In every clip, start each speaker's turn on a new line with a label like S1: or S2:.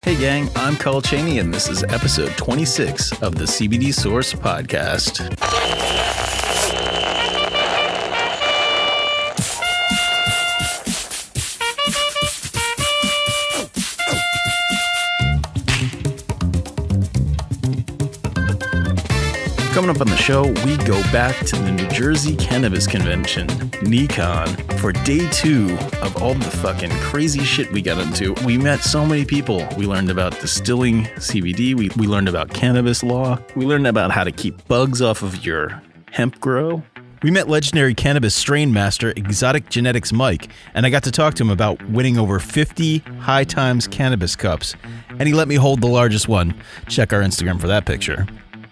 S1: Hey gang, I'm Carl Cheney and this is episode 26 of the CBD Source podcast. Coming up on the show, we go back to the New Jersey Cannabis Convention, NECANN, for day 2 of all the fucking crazy shit we got into. We met so many people. We learned about distilling CBD. We learned about cannabis law. We learned about how to keep bugs off of your hemp grow. We met legendary cannabis strain master Exoticgenetix Mike, and I got to talk to him about winning over 50 High Times cannabis cups, and he let me hold the largest one. Check our Instagram for that picture.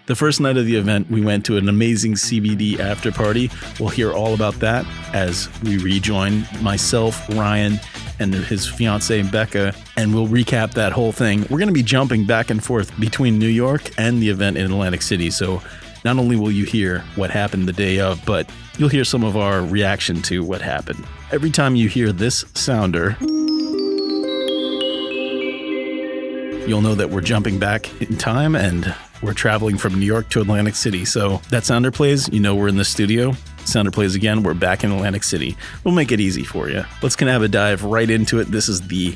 S1: The first night of the event, we went to an amazing CBD Afterparty. We'll hear all about that as we rejoin myself, Ryan, and his fiancee, Becca, and we'll recap that whole thing. We're going to be jumping back and forth between New York and the event in Atlantic City, so not only will you hear what happened the day of, but you'll hear some of our reaction to what happened. Every time you hear this sounder, you'll know that we're jumping back in time and we're traveling from New York to Atlantic City. So that sounder plays, you know we're in the studio. Sounder plays again, we're back in Atlantic City. We'll make it easy for you. Let's kind of have a dive right into it. This is the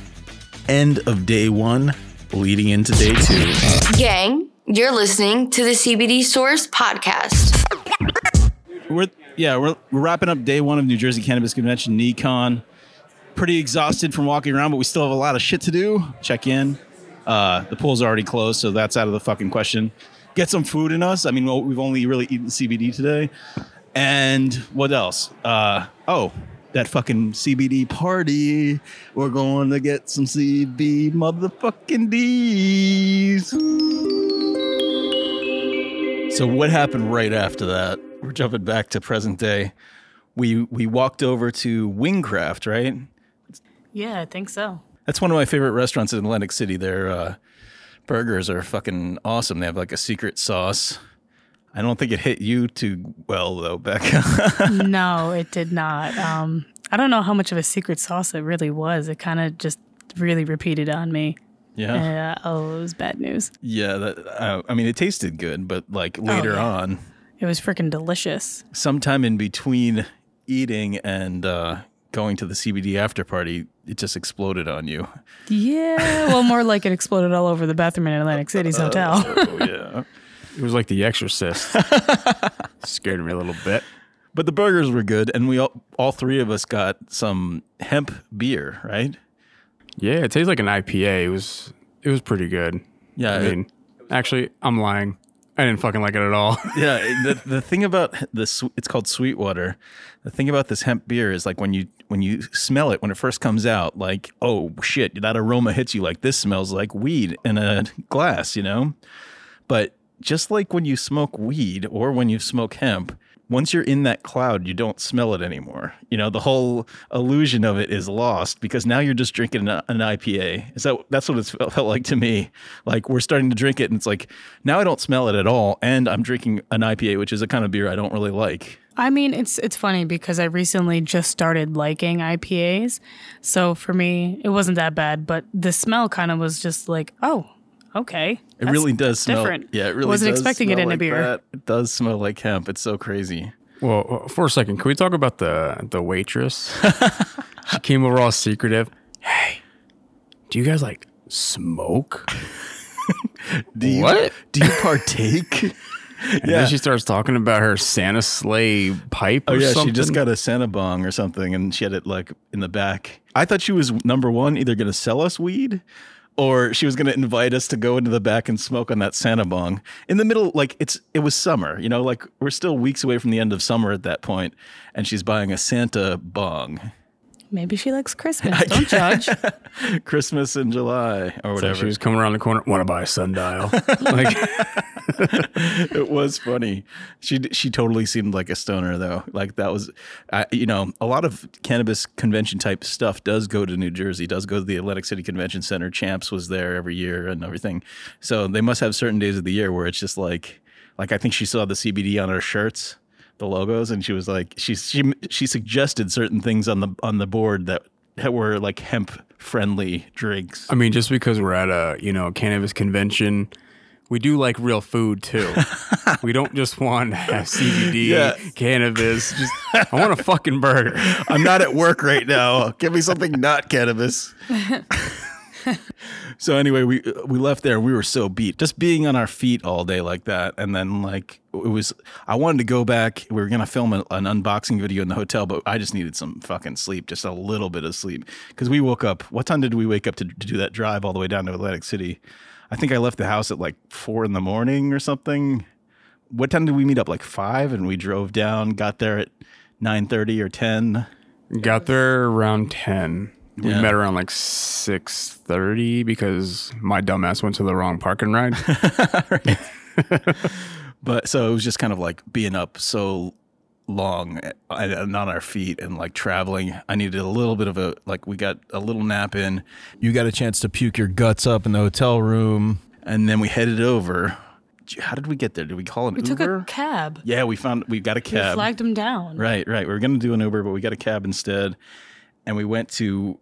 S1: end of day 1, leading into day 2.
S2: Gang, you're listening to the CBD Source podcast.
S1: We're wrapping up day 1 of New Jersey Cannabis Convention, NECANN. Pretty exhausted from walking around, but we still have a lot of shit to do. Check in. The pool's already closed, so that's out of the fucking question. Get some food in us. I mean, we've only really eaten CBD today. And what else? That fucking CBD party. We're going to get some CBD motherfucking D's. So what happened right after that? We're jumping back to present day. We walked over to Wingcraft, right?
S3: Yeah, I think so.
S1: That's one of my favorite restaurants in Atlantic City. Their burgers are fucking awesome. They have like a secret sauce. I don't think it hit you too well, though, Becca.
S3: No, it did not. I don't know how much of a secret sauce it really was. It kind of just really repeated on me.
S1: Yeah.
S3: It was bad news.
S1: Yeah. I mean, it tasted good, but like later on.
S3: It was freaking delicious.
S1: Sometime in between eating and going to the CBD after party, it just exploded on you.
S3: Yeah, well, more like it exploded all over the bathroom in Atlantic City's hotel.
S1: Oh, yeah.
S4: It was like The Exorcist. Scared me a little bit.
S1: But the burgers were good, and we all three of us got some hemp beer, right?
S4: Yeah, it tastes like an IPA. It was pretty good.
S1: Yeah.
S4: I mean, actually, I'm lying. I didn't fucking like it at all.
S1: Yeah, the thing about this, it's called Sweetwater. The thing about this hemp beer is like when you smell it when it first comes out, like, oh shit, that aroma hits you like this smells like weed in a glass, you know? But just like when you smoke weed or when you smoke hemp, once you're in that cloud, you don't smell it anymore. You know, the whole illusion of it is lost because now you're just drinking an IPA. That's what it's felt like to me. Like we're starting to drink it and it's like, now I don't smell it at all. And I'm drinking an IPA, which is a kind of beer I don't really like.
S3: I mean, it's funny because I recently just started liking IPAs. So for me, it wasn't that bad, but the smell kind of was just like, oh, okay.
S1: It really does smell
S3: different.
S1: Yeah, it really
S3: wasn't
S1: does
S3: expecting it in
S1: like
S3: a beer.
S1: that. It does smell like hemp. It's so crazy.
S4: Well, for a second, can we talk about the waitress? She came over all secretive. Hey, do you guys like smoke?
S1: Do you partake?
S4: And then she starts talking about her Santa sleigh pipe or something.
S1: She just got a Santa bong or something, and she had it like in the back. I thought she was, number one, either going to sell us weed or she was going to invite us to go into the back and smoke on that Santa bong. In the middle, like it was summer, you know, like we're still weeks away from the end of summer at that point, and she's buying a Santa bong.
S3: Maybe she likes Christmas. Don't judge.
S1: Christmas in July or whatever.
S4: So she was coming around the corner. Want to buy a sundial? Like,
S1: it was funny. She totally seemed like a stoner though. Like that was, you know, a lot of cannabis convention type stuff does go to New Jersey. Does go to the Atlantic City Convention Center. Champs was there every year and everything. So they must have certain days of the year where it's just like I think she saw the CBD on her shirts, the logos, and she was like, she suggested certain things on the board that were like hemp friendly drinks.
S4: I mean, just because we're at a, cannabis convention, we do like real food too. We don't just want to have CBD, cannabis. I want a fucking burger.
S1: I'm not at work right now. Give me something not cannabis. So anyway, we left there and we were so beat. Just being on our feet all day like that. And then I wanted to go back. We were going to film an unboxing video in the hotel, but I just needed some fucking sleep, just a little bit of sleep. Because we woke up, what time did we wake up to do that drive all the way down to Atlantic City? I think I left the house at 4 in the morning or something. What time did we meet up? 5? And we drove down, got there at 9:30 or 10.
S4: Got there around 10. We met around 6:30 because my dumbass went to the wrong parking ride.
S1: But so it was just kind of being up so long and on our feet and traveling. I needed a little bit of we got a little nap in. You got a chance to puke your guts up in the hotel room, and then we headed over. How did we get there? Did we call an Uber?
S3: We took a cab.
S1: Yeah, we got a cab.
S3: We flagged him down.
S1: Right. We were going to do an Uber, but we got a cab instead. And we went to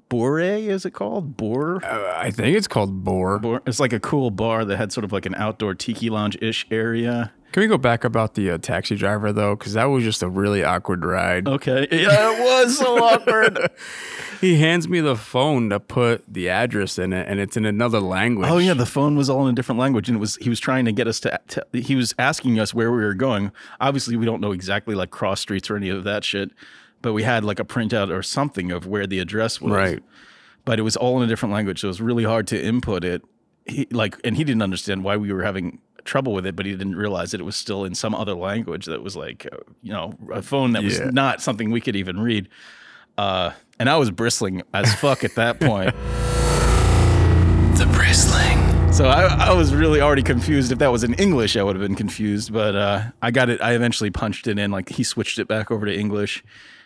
S1: Bore, is it called? Bore?
S4: I think it's called Bore.
S1: It's a cool bar that had sort of an outdoor tiki lounge-ish area.
S4: Can we go back about the taxi driver, though? Because that was just a really awkward ride.
S1: Okay. Yeah, it was so awkward.
S4: He hands me the phone to put the address in it, and it's in another language.
S1: Oh, yeah, the phone was all in a different language, and he was trying to get us he was asking us where we were going. Obviously, we don't know exactly cross streets or any of that shit, but we had a printout or something of where the address was.
S4: Right.
S1: But it was all in a different language, so it was really hard to input it. And he didn't understand why we were having trouble with it, but he didn't realize that it was still in some other language that was a phone that was not something we could even read. And I was bristling as fuck at that point.
S5: The bristling.
S1: So I was really already confused. If that was in English, I would have been confused. But I got it. I eventually punched it in. He switched it back over to English,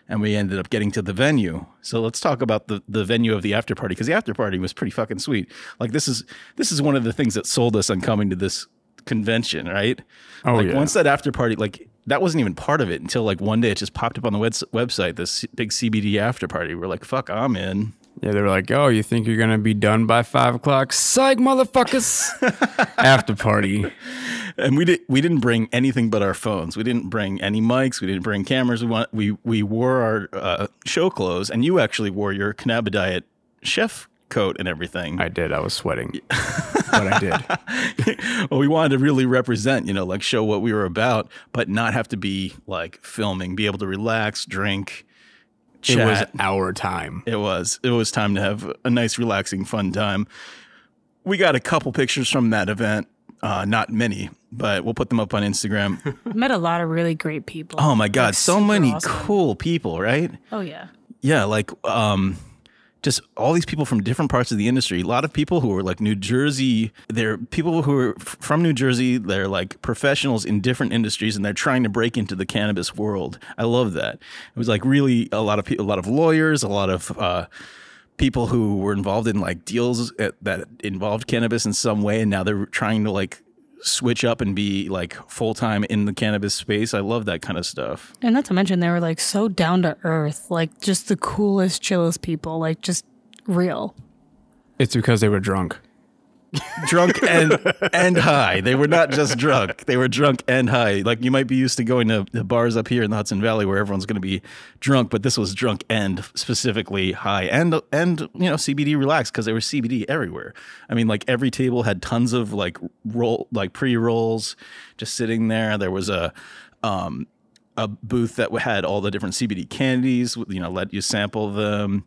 S1: and we ended up getting to the venue. So let's talk about the venue of the after party, because the after party was pretty fucking sweet. This is one of the things that sold us on coming to this convention, right?
S4: Oh, yeah.
S1: Once that after party, that wasn't even part of it until one day it just popped up on the website, this big CBD after party. We're like, fuck, I'm in.
S4: Yeah, they were like, oh, you think you're going to be done by 5 o'clock? Psych, motherfuckers. After party.
S1: And we didn't bring anything but our phones. We didn't bring any mics. We didn't bring cameras. We wore our show clothes, and you actually wore your Cannabis chef coat and everything.
S4: I did. I was sweating. But I did.
S1: Well, we wanted to really represent, show what we were about, but not have to be filming, be able to relax, drink, chat.
S4: It was our time.
S1: It was time to have a nice, relaxing, fun time. We got a couple pictures from that event. Not many, but we'll put them up on Instagram.
S3: Met a lot of really great people.
S1: Oh my God. So many
S3: awesome.
S1: Cool people, right?
S3: Oh yeah.
S1: Yeah. Just all these people from different parts of the industry. A lot of people who are New Jersey. They're people who are from New Jersey. They're professionals in different industries, and they're trying to break into the cannabis world. I love that. It was really a lot of people, a lot of lawyers, a lot of people who were involved in deals that involved cannabis in some way, and now they're trying to switch up and be full-time in the cannabis space. I love that kind of stuff.
S3: And not to mention they were so down to earth, just the coolest, chillest people, just real.
S4: It's because they were drunk.
S1: Drunk and high. They were not just drunk. They were drunk and high. You might be used to going to the bars up here in the Hudson Valley where everyone's going to be drunk, but this was drunk and specifically high and CBD relaxed, because there was CBD everywhere. I mean, every table had tons of pre-rolls just sitting there. There was a booth that had all the different CBD candies, let you sample them.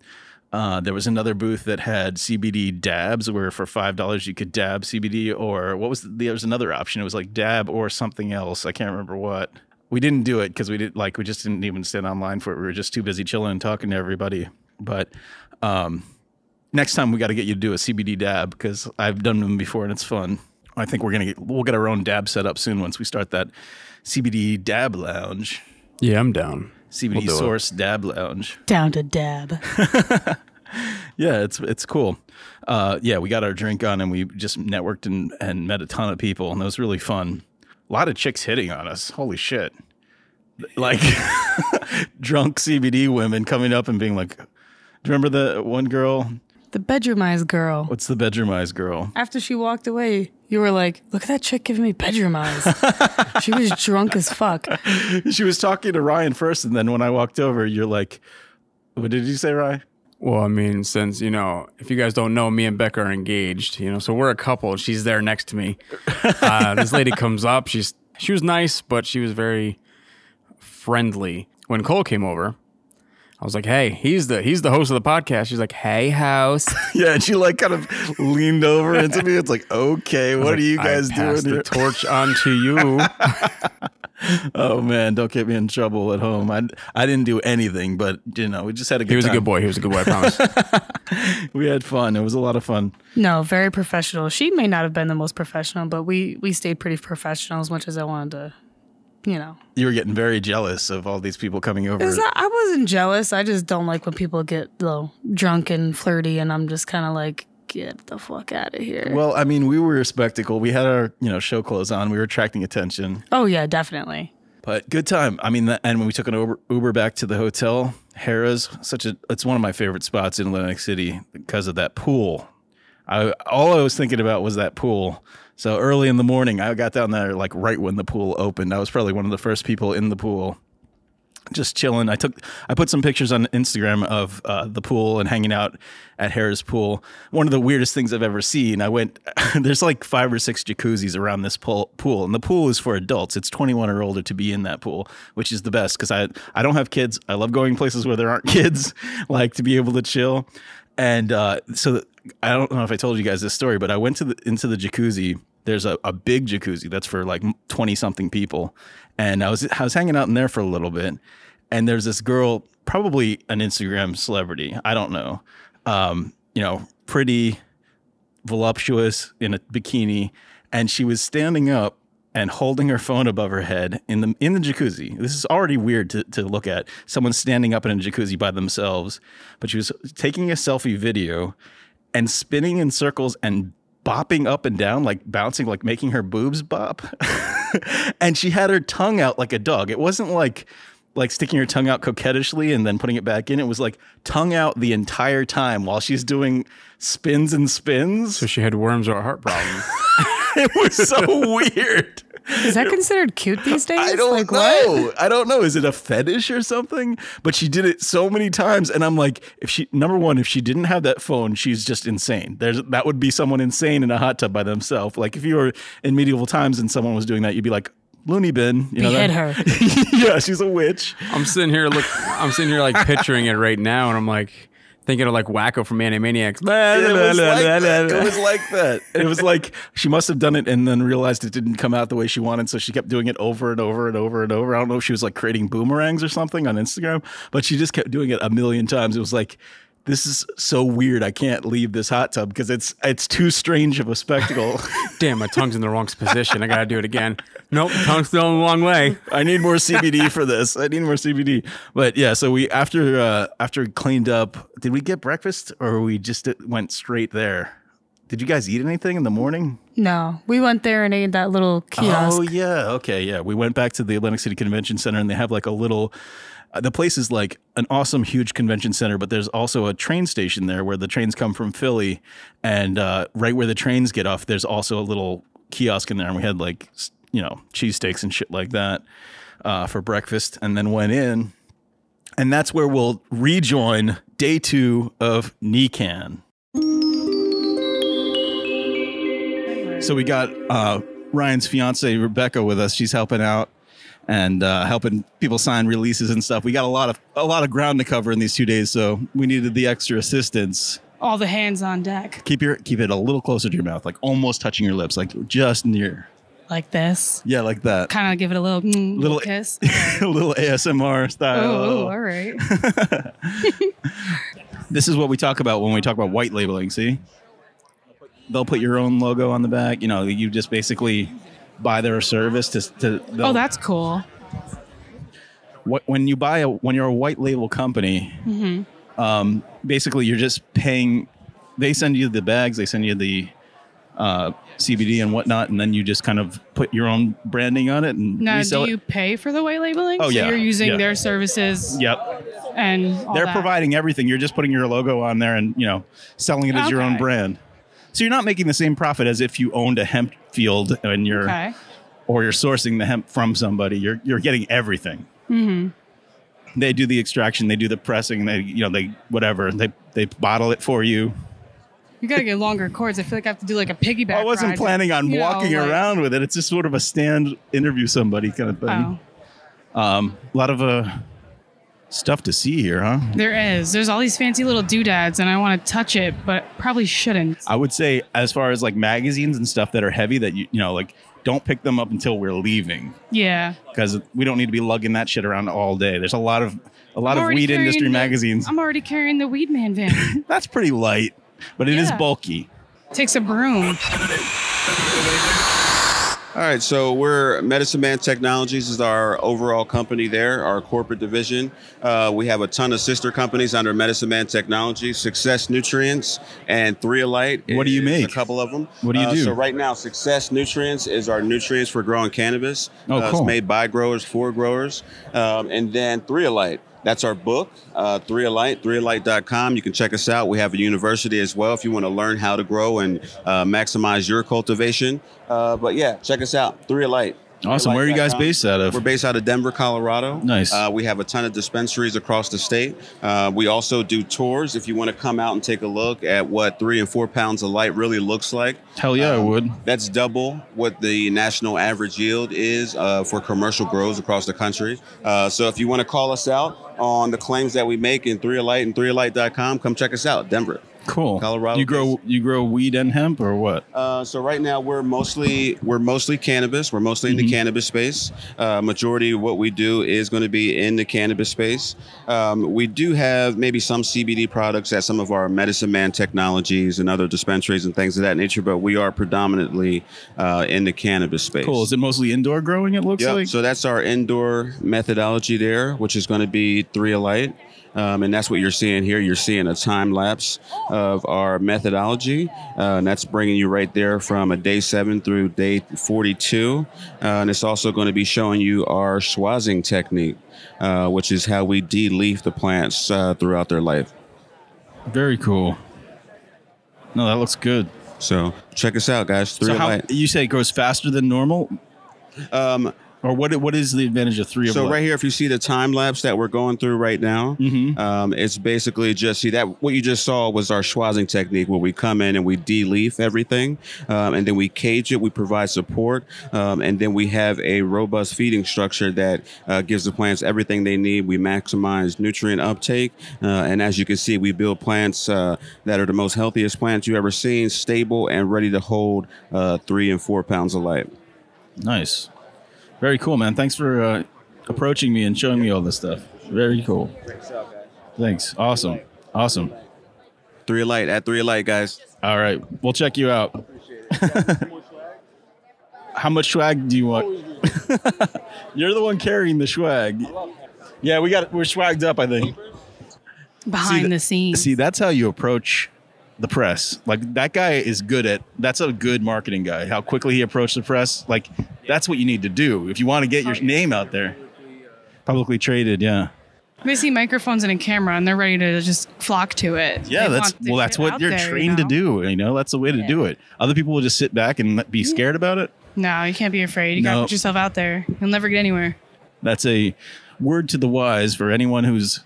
S1: There was another booth that had CBD dabs, where for $5 you could dab CBD, or there was another option. It was dab or something else. I can't remember what. We didn't do it because we just didn't even stand online for it. We were just too busy chilling and talking to everybody. But next time we got to get you to do a CBD dab, because I've done them before and it's fun. I think we'll get our own dab set up soon once we start that CBD dab lounge.
S4: Yeah, I'm down.
S1: CBD Source Dab Lounge.
S3: Down to dab.
S1: Yeah, it's cool. Yeah, we got our drink on and we just networked and met a ton of people, and it was really fun. A lot of chicks hitting on us. Holy shit. Drunk CBD women coming up and being like, remember the one girl?
S3: The bedroomized girl.
S1: What's the bedroomized girl?
S3: After she walked away, you were like, look at that chick giving me bedroom eyes. She was drunk as fuck.
S1: She was talking to Ryan first, and then when I walked over, you're like, what did you say, Ryan?
S4: Well, I mean, since, if you guys don't know, me and Becca are engaged, so we're a couple. She's there next to me. This lady comes up. She was nice, but she was very friendly. When Cole came over, I was like, hey, he's the host of the podcast. She's like, hey, house.
S1: Yeah, and she like kind of leaned over into me. It's like, okay, what are you guys doing here?
S4: The torch on to you.
S1: Oh, man, don't get me in trouble at home. I didn't do anything, but, we just had a good time.
S4: He was a good boy. He was a good boy, I promise.
S1: We had fun. It was a lot of fun.
S3: No, very professional. She may not have been the most professional, but we stayed pretty professional as much as I wanted to,
S1: You were getting very jealous of all these people coming over.
S3: I wasn't jealous. I just don't like when people get drunk and flirty, and I'm just kind of like, get the fuck out of here.
S1: Well, I mean, we were a spectacle. We had our, show clothes on. We were attracting attention.
S3: Oh, yeah, definitely.
S1: But good time. I mean, and when we took an Uber back to the hotel, Harrah's, it's one of my favorite spots in Atlantic City because of that pool. All I was thinking about was that pool. So early in the morning, I got down there like right when the pool opened. I was probably one of the first people in the pool, just chilling. I put some pictures on Instagram of the pool and hanging out at Harrah's pool. One of the weirdest things I've ever seen. There's like 5 or 6 jacuzzis around this pool, and the pool is for adults. It's 21 or older to be in that pool, which is the best because I don't have kids. I love going places where there aren't kids, like to be able to chill. And so I don't know if I told you guys this story, but I went into the jacuzzi. There's a big jacuzzi that's for like 20 something people. And I was hanging out in there for a little bit. And there's this girl, probably an Instagram celebrity. I don't know. Pretty voluptuous in a bikini. And she was standing up and holding her phone above her head in the jacuzzi. This is already weird to look at. Someone standing up in a jacuzzi by themselves. But she was taking a selfie video and spinning in circles and bopping up and down, like bouncing, like making her boobs bop. And she had her tongue out like a dog. It wasn't like sticking her tongue out coquettishly and then putting it back in. It was like tongue out the entire time while she's doing spins and spins.
S4: So she had worms or a heart problem.
S1: It was so weird.
S3: Is that considered cute these days?
S1: I don't know. What? I don't know. Is it a fetish or something? But she did it so many times. And I'm like, if she didn't have that phone, she's just insane. That would be someone insane in a hot tub by themselves. Like if you were in medieval times and someone was doing that, you'd be like, loony bin.
S3: Behead her.
S1: Yeah, she's a witch.
S4: I'm sitting here like picturing it right now. And I'm like, thinking of like Wacko from Animaniacs.
S1: It was like that. It was like she must have done it and then realized it didn't come out the way she wanted, so she kept doing it over and over and over and over. I don't know if she was like creating boomerangs or something on Instagram, but she just kept doing it a million times. It was like, this is so weird. I can't leave this hot tub because it's too strange of a spectacle.
S4: Damn, my tongue's in the wrong position. I gotta do it again. Nope, tongue's still in the wrong way.
S1: I need more CBD for this. I need more CBD. But yeah, so we after we cleaned up, did we get breakfast or we just went straight there? Did you guys eat anything in the morning?
S3: No, we went there and ate that little kiosk.
S1: Oh yeah, okay, yeah. We went back to the Atlantic City Convention Center and they have like a little. The place is like an awesome, huge convention center, but there's also a train station there where the trains come from Philly. And right where the trains get off, there's also a little kiosk in there. And we had like, cheesesteaks and shit like that for breakfast and then went in. And that's where we'll rejoin day 2 of NECANN. So we got Ryan's fiance, Rebecca, with us. She's helping out. And helping people sign releases and stuff. We got a lot of ground to cover in these 2 days, so we needed the extra assistance.
S3: All the hands on deck.
S1: Keep it a little closer to your mouth, like almost touching your lips, like just near.
S3: Like this?
S1: Yeah, like that.
S3: Kind of give it a little kiss.
S1: A little ASMR style.
S3: Oh, all right.
S1: This is what we talk about when we talk about white labeling, see? They'll put your own logo on the back. You just basically buy their service to
S3: oh, that's cool.
S1: When you're a white label company, mm-hmm. Basically you're just paying. They send you the bags, they send you the CBD and whatnot, and then you just kind of put your own branding on it and
S3: now,
S1: resell
S3: do you pay for the white labeling?
S1: Oh,
S3: so
S1: yeah.
S3: You're using their services.
S1: Yep.
S3: and all
S1: They're
S3: that.
S1: providing everything. You're just putting your logo on there and, selling it as your own
S3: Okay.
S1: brand. So you're not making the same profit as if you owned a hemp field and or you're sourcing the hemp from somebody. You're getting everything. Mm-hmm. They do the extraction, they do the pressing, they bottle it for you.
S3: You gotta get longer cords. I feel like I have to do like a piggyback.
S1: I wasn't
S3: ride.
S1: planning on walking
S3: like-
S1: around with it. It's just sort of a stand interview somebody kind of thing.
S3: Oh,
S1: A lot of stuff to see here, huh?
S3: there is. There's all these fancy little doodads, and I want to touch it, but probably shouldn't.
S1: I would say as far as like magazines and stuff that are heavy that don't pick them up until we're leaving,
S3: Yeah.
S1: because we don't need to be lugging that shit around all day. There's a lot of
S3: I'm already
S1: weed
S3: carrying
S1: industry magazines.
S3: I'm already carrying the Weed Man van.
S1: That's pretty light, but it is
S3: Yeah.
S1: bulky.
S3: Takes a broom.
S6: All right, so we're Medicine Man Technologies is our overall company there, our corporate division. We have a ton of sister companies under Medicine Man Technologies, Success Nutrients and 3Alite.
S1: What do you make?
S6: A couple of them.
S1: What do you do?
S6: So right now, Success Nutrients is our nutrients for growing cannabis.
S1: Oh, cool.
S6: It's made by growers for growers. And then 3Alite. That's our book, 3Alite, 3alite.com. You can check us out. We have a university as well if you want to learn how to grow and maximize your cultivation. But yeah, check us out, 3Alite.
S1: Awesome. Where are you guys
S6: 3alite.com.
S1: based out of?
S6: We're based out of Denver, Colorado.
S1: Nice.
S6: We have a ton of dispensaries across the state. We also do tours if you want to come out and take a look at what 3 and 4 pounds of light really looks like.
S1: Hell yeah, I would.
S6: That's double what the national average yield is for commercial grows across the country. So if you want to call us out on the claims that we make in 3Alite and 3alite.com, come check us out, Denver.
S1: Cool.
S6: Colorado.
S1: You grow weed and hemp or what?
S6: So right now we're mostly cannabis. We're mostly in the cannabis space. Majority of what we do is going to be in the cannabis space. We do have maybe some CBD products at some of our Medicine Man Technologies and other dispensaries and things of that nature, but we are predominantly in the cannabis space.
S1: Cool. Is it mostly indoor growing, it looks
S6: Yep.
S1: like?
S6: So that's our indoor methodology there, which is going to be 3Alite. And that's what you're seeing here. You're seeing a time lapse of our methodology. And that's bringing you right there from a day 7 through day 42. And it's also going to be showing you our schwazing technique, which is how we de-leaf the plants throughout their life.
S1: Very cool. No, that looks good.
S6: So check us out, guys.
S1: So how,
S6: 3Alite.
S1: you say it grows faster than normal? Or what is the advantage of 3 of
S6: So
S1: what?
S6: right here, if you see the time lapse that we're going through right now, it's basically just see that what you just saw was our schwazing technique where we come in and we de-leaf everything, and then we cage it. We provide support, and then we have a robust feeding structure that gives the plants everything they need. We maximize nutrient uptake, and as you can see, we build plants that are the most healthiest plants you've ever seen, stable and ready to hold 3 and 4 pounds of light.
S1: Nice. Very cool, man. Thanks for approaching me and showing me all this stuff. Very cool. Thanks. Awesome.
S6: 3Alite at 3Alite, guys.
S1: All right. We'll check you out. How much swag do you want? You're the one carrying the swag. Yeah, we're swagged up, I think.
S3: Behind the scenes.
S1: See, that's how you approach the press. Like that guy is that's a good marketing guy. How quickly he approached the press. Like that's what you need to do if you want to get your name out there. Publicly traded, yeah.
S3: They see microphones and a camera, and they're ready to just flock to it.
S1: Yeah,
S3: They
S1: that's
S3: want the
S1: that's
S3: shit
S1: what
S3: out
S1: you're
S3: there,
S1: trained to do. That's the way to do it. Other people will just sit back and be scared about it.
S3: No, you can't be afraid. You gotta
S1: No.
S3: put yourself out there. You'll never get anywhere.
S1: That's a word to the wise for anyone who's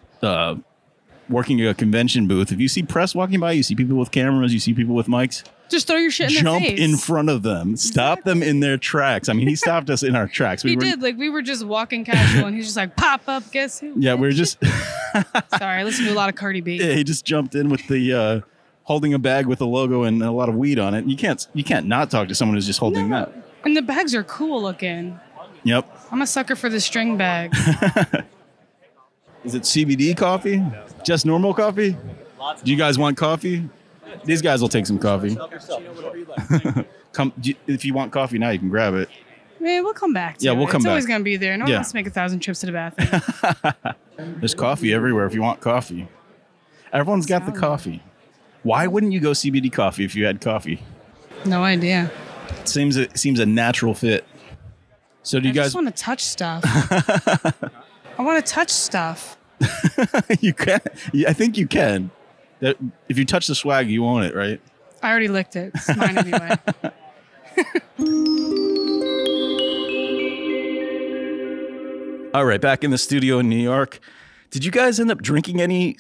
S1: working a convention booth. If you see press walking by, you see people with cameras, you see people with mics,
S3: Just throw your shit in their
S1: jump
S3: face.
S1: in front of them. Stop them in their tracks. I mean, he stopped us in our tracks.
S3: He did. Like, we were just walking casual, and he's just like, pop up, guess who?
S1: Yeah, we were just...
S3: Sorry, I listen to a lot of Cardi B.
S1: Yeah, he just jumped in with the holding a bag with a logo and a lot of weed on it. You can't not talk to someone who's just holding that.
S3: And the bags are cool looking.
S1: Yep.
S3: I'm a sucker for the string bag.
S1: Is it CBD coffee? Just normal coffee? Do you guys want coffee? These guys will take some coffee. Come, if you want coffee now, you can grab it.
S3: Man, we'll come back to
S1: Yeah,
S3: it.
S1: we'll come
S3: It's always
S1: back.
S3: going to be there. No one
S1: Yeah.
S3: wants to make 1,000 trips to the bathroom.
S1: There's coffee everywhere if you want coffee. Everyone's got the coffee. Why wouldn't you go CBD coffee if you had coffee?
S3: No idea.
S1: It seems a natural fit. So do you
S3: I
S1: guys
S3: just want to touch stuff. I want to touch stuff.
S1: You can. I think you can. That if you touch the swag, you own it, right?
S3: I already licked it. It's mine anyway.
S1: All right, back in the studio in New York. Did you guys end up drinking any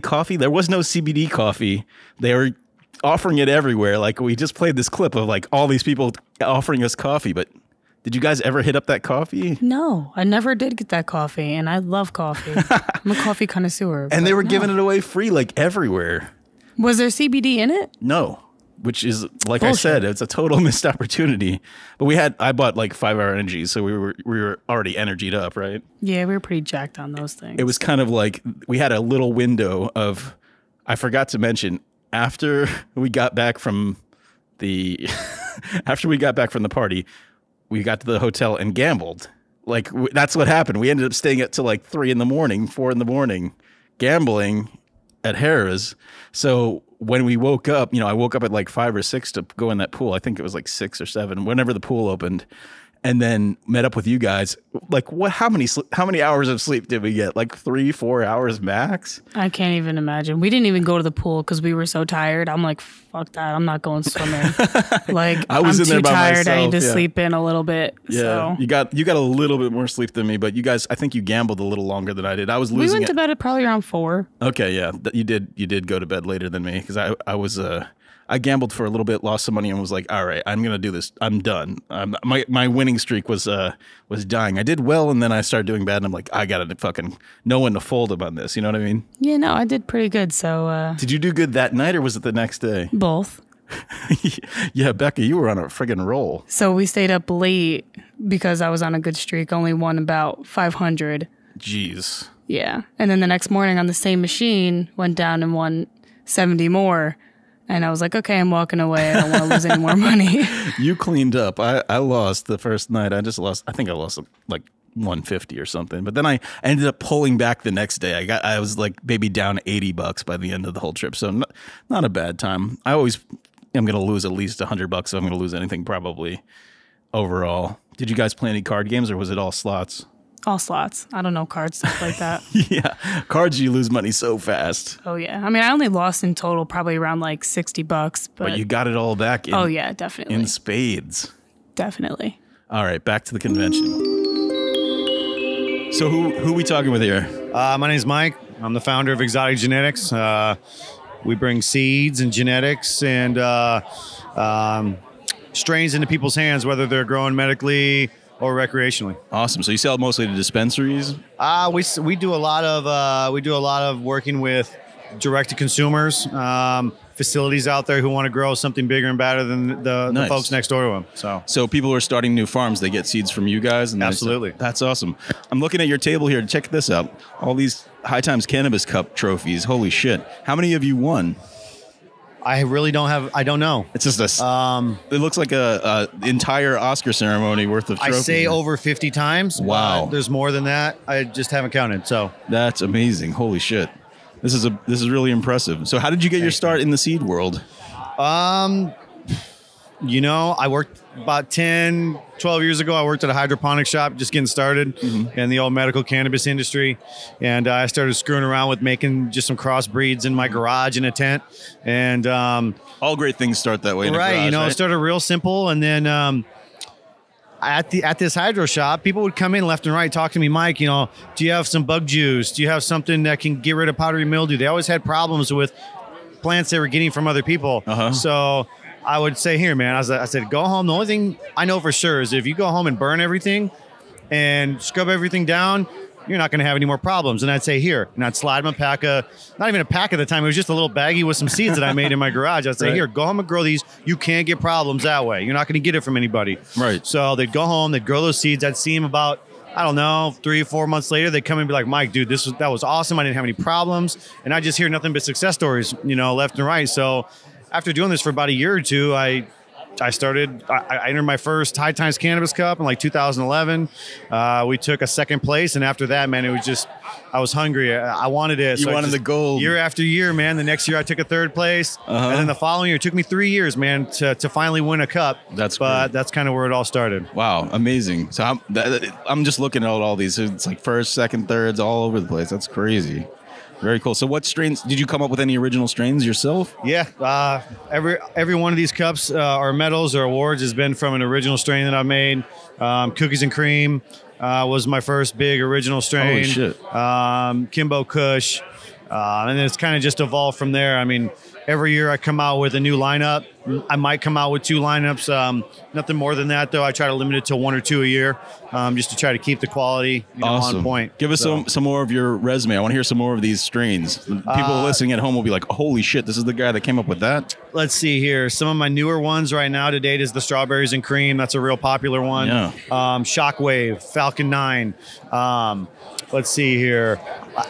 S1: coffee? There was no CBD coffee. They were offering it everywhere. Like, we just played this clip of like all these people offering us coffee, but did you guys ever hit up that coffee?
S3: No, I never did get that coffee, and I love coffee. I'm a coffee connoisseur.
S1: And they were giving it away free like everywhere.
S3: Was there CBD in it?
S1: No. Which is, like
S3: Bullshit.
S1: I said, it's a total missed opportunity. But I bought like 5 Hour Energies, so we were already energied up, right?
S3: Yeah, we were pretty jacked on those things.
S1: It was kind of like we had a little window of, I forgot to mention, after we got back from the party, we got to the hotel and gambled. Like, that's what happened. We ended up staying up till like 4 in the morning, gambling at Harrah's. So when we woke up, I woke up at like 5 or 6 to go in that pool. I think it was like 6 or 7, whenever the pool opened, and then met up with you guys. Like, how many hours of sleep did we get? Like 3-4 hours max?
S3: I can't even imagine. We didn't even go to the pool because we were so tired. I'm like, fuck that. I'm not going swimming. Like,
S1: I was
S3: I'm
S1: in there
S3: too
S1: by
S3: tired. I
S1: myself,
S3: need to
S1: yeah.
S3: sleep in a little bit.
S1: Yeah,
S3: So.
S1: you got a little bit more sleep than me, but you guys, I think you gambled a little longer than I did. I was
S3: We
S1: losing
S3: went to bed at probably around 4.
S1: Okay, yeah, you did go to bed later than me because I gambled for a little bit, lost some money, and was like, all right, I'm gonna do this. I'm done. My winning streak was dying. I did well, and then I started doing bad, and I'm like, I gotta fucking know when to fold up on this. You know what I mean?
S3: Yeah, no, I did pretty good. So
S1: Did you do good that night, or was it the next day?
S3: both.
S1: Yeah, Becca, you were on a friggin' roll.
S3: So we stayed up late because I was on a good streak. Only won about 500.
S1: Jeez.
S3: Yeah. And then the next morning on the same machine, went down and won 70 more. And I was like, okay, I'm walking away. I don't want to lose any more money.
S1: You cleaned up. I lost the first night. I think I lost like 150 or something. But then I ended up pulling back the next day. I was like maybe down $80 by the end of the whole trip. So not a bad time. I always am going to lose at least $100 if I'm going to lose anything probably overall. Did you guys play any card games, or was it all slots?
S3: All slots. I don't know cards, stuff like that.
S1: Yeah. Cards, you lose money so fast.
S3: Oh, yeah. I mean, I only lost in total probably around like $60.
S1: But you got it all back in,
S3: oh, yeah, definitely.
S1: in spades.
S3: Definitely.
S1: All right, back to the convention. So who we talking with here?
S7: My name is Mike. I'm the founder of Exoticgenetix. We bring seeds and genetics and strains into people's hands, whether they're grown medically or recreationally.
S1: Awesome. So you sell mostly to dispensaries?
S7: We do a lot of working with direct to consumers, facilities out there who want to grow something bigger and better than the
S1: Nice.
S7: folks next door to them.
S1: So people who are starting new farms, they get seeds from you guys? And
S7: Absolutely.
S1: That's awesome. I'm looking at your table here. Check this out. All these High Times Cannabis Cup trophies. Holy shit. How many have you won?
S7: I really don't know.
S1: It's just it looks like a entire Oscar ceremony worth of
S7: I
S1: trophies.
S7: say over 50 times.
S1: Wow.
S7: There's more than that. I just haven't counted. So
S1: That's amazing. Holy shit. This is really impressive. So how did you get your start in the seed world?
S7: I worked about 10, 12 years ago. I worked at a hydroponic shop, just getting started in the old medical cannabis industry. And I started screwing around with making just some crossbreeds in my garage in a tent. And
S1: All great things start that way. In a
S7: right,
S1: garage,
S7: it started real simple. And then at this hydro shop, people would come in left and right, talk to me, Mike, do you have some bug juice? Do you have something that can get rid of powdery mildew? They always had problems with plants they were getting from other people. So I would say, here, man, I said, go home. The only thing I know for sure is if you go home and burn everything and scrub everything down, you're not going to have any more problems. And I'd say, here, and I'd slide my not even a pack at the time. It was just a little baggie with some seeds that I made in my garage. I'd say,
S1: Right.
S7: here, go home and grow these. You can't get problems that way. You're not going to get it from anybody.
S1: Right.
S7: So they'd go home, they'd grow those seeds. I'd see them about, 3 or 4 months later. They'd come and be like, Mike, dude, that was awesome. I didn't have any problems. And I just hear nothing but success stories, left and right. So after doing this for about a year or two, I I entered my first High Times Cannabis Cup in like 2011. We took a second place, and after that, man, it was just, I was hungry. I wanted it.
S1: You wanted the gold.
S7: Year after year, man. The next year I took a third place, and then the following year, it took me 3 years, man, to finally win a cup. That's kind of where it all started.
S1: Wow, amazing. So I'm just looking at all these. It's like first, second, thirds, all over the place. That's crazy. Very cool. So what strains, did you come up with any original strains yourself?
S7: Yeah. Every one of these cups or medals or awards has been from an original strain that I made. Cookies and Cream was my first big original strain.
S1: Holy shit.
S7: Kimbo Kush. And then it's kind of just evolved from there. I mean, every year I come out with a new lineup. I might come out with 2 lineups. Nothing more than that, though. I try to limit it to 1 or 2 a year, just to try to keep the quality
S1: awesome.
S7: On point.
S1: Give us some more of your resume. I want to hear some more of these strains. People listening at home will be like, holy shit, this is the guy that came up with that?
S7: Let's see here. Some of my newer ones right now to date is the Strawberries and Cream. That's a real popular one.
S1: Yeah.
S7: Shockwave, Falcon 9. Let's see here.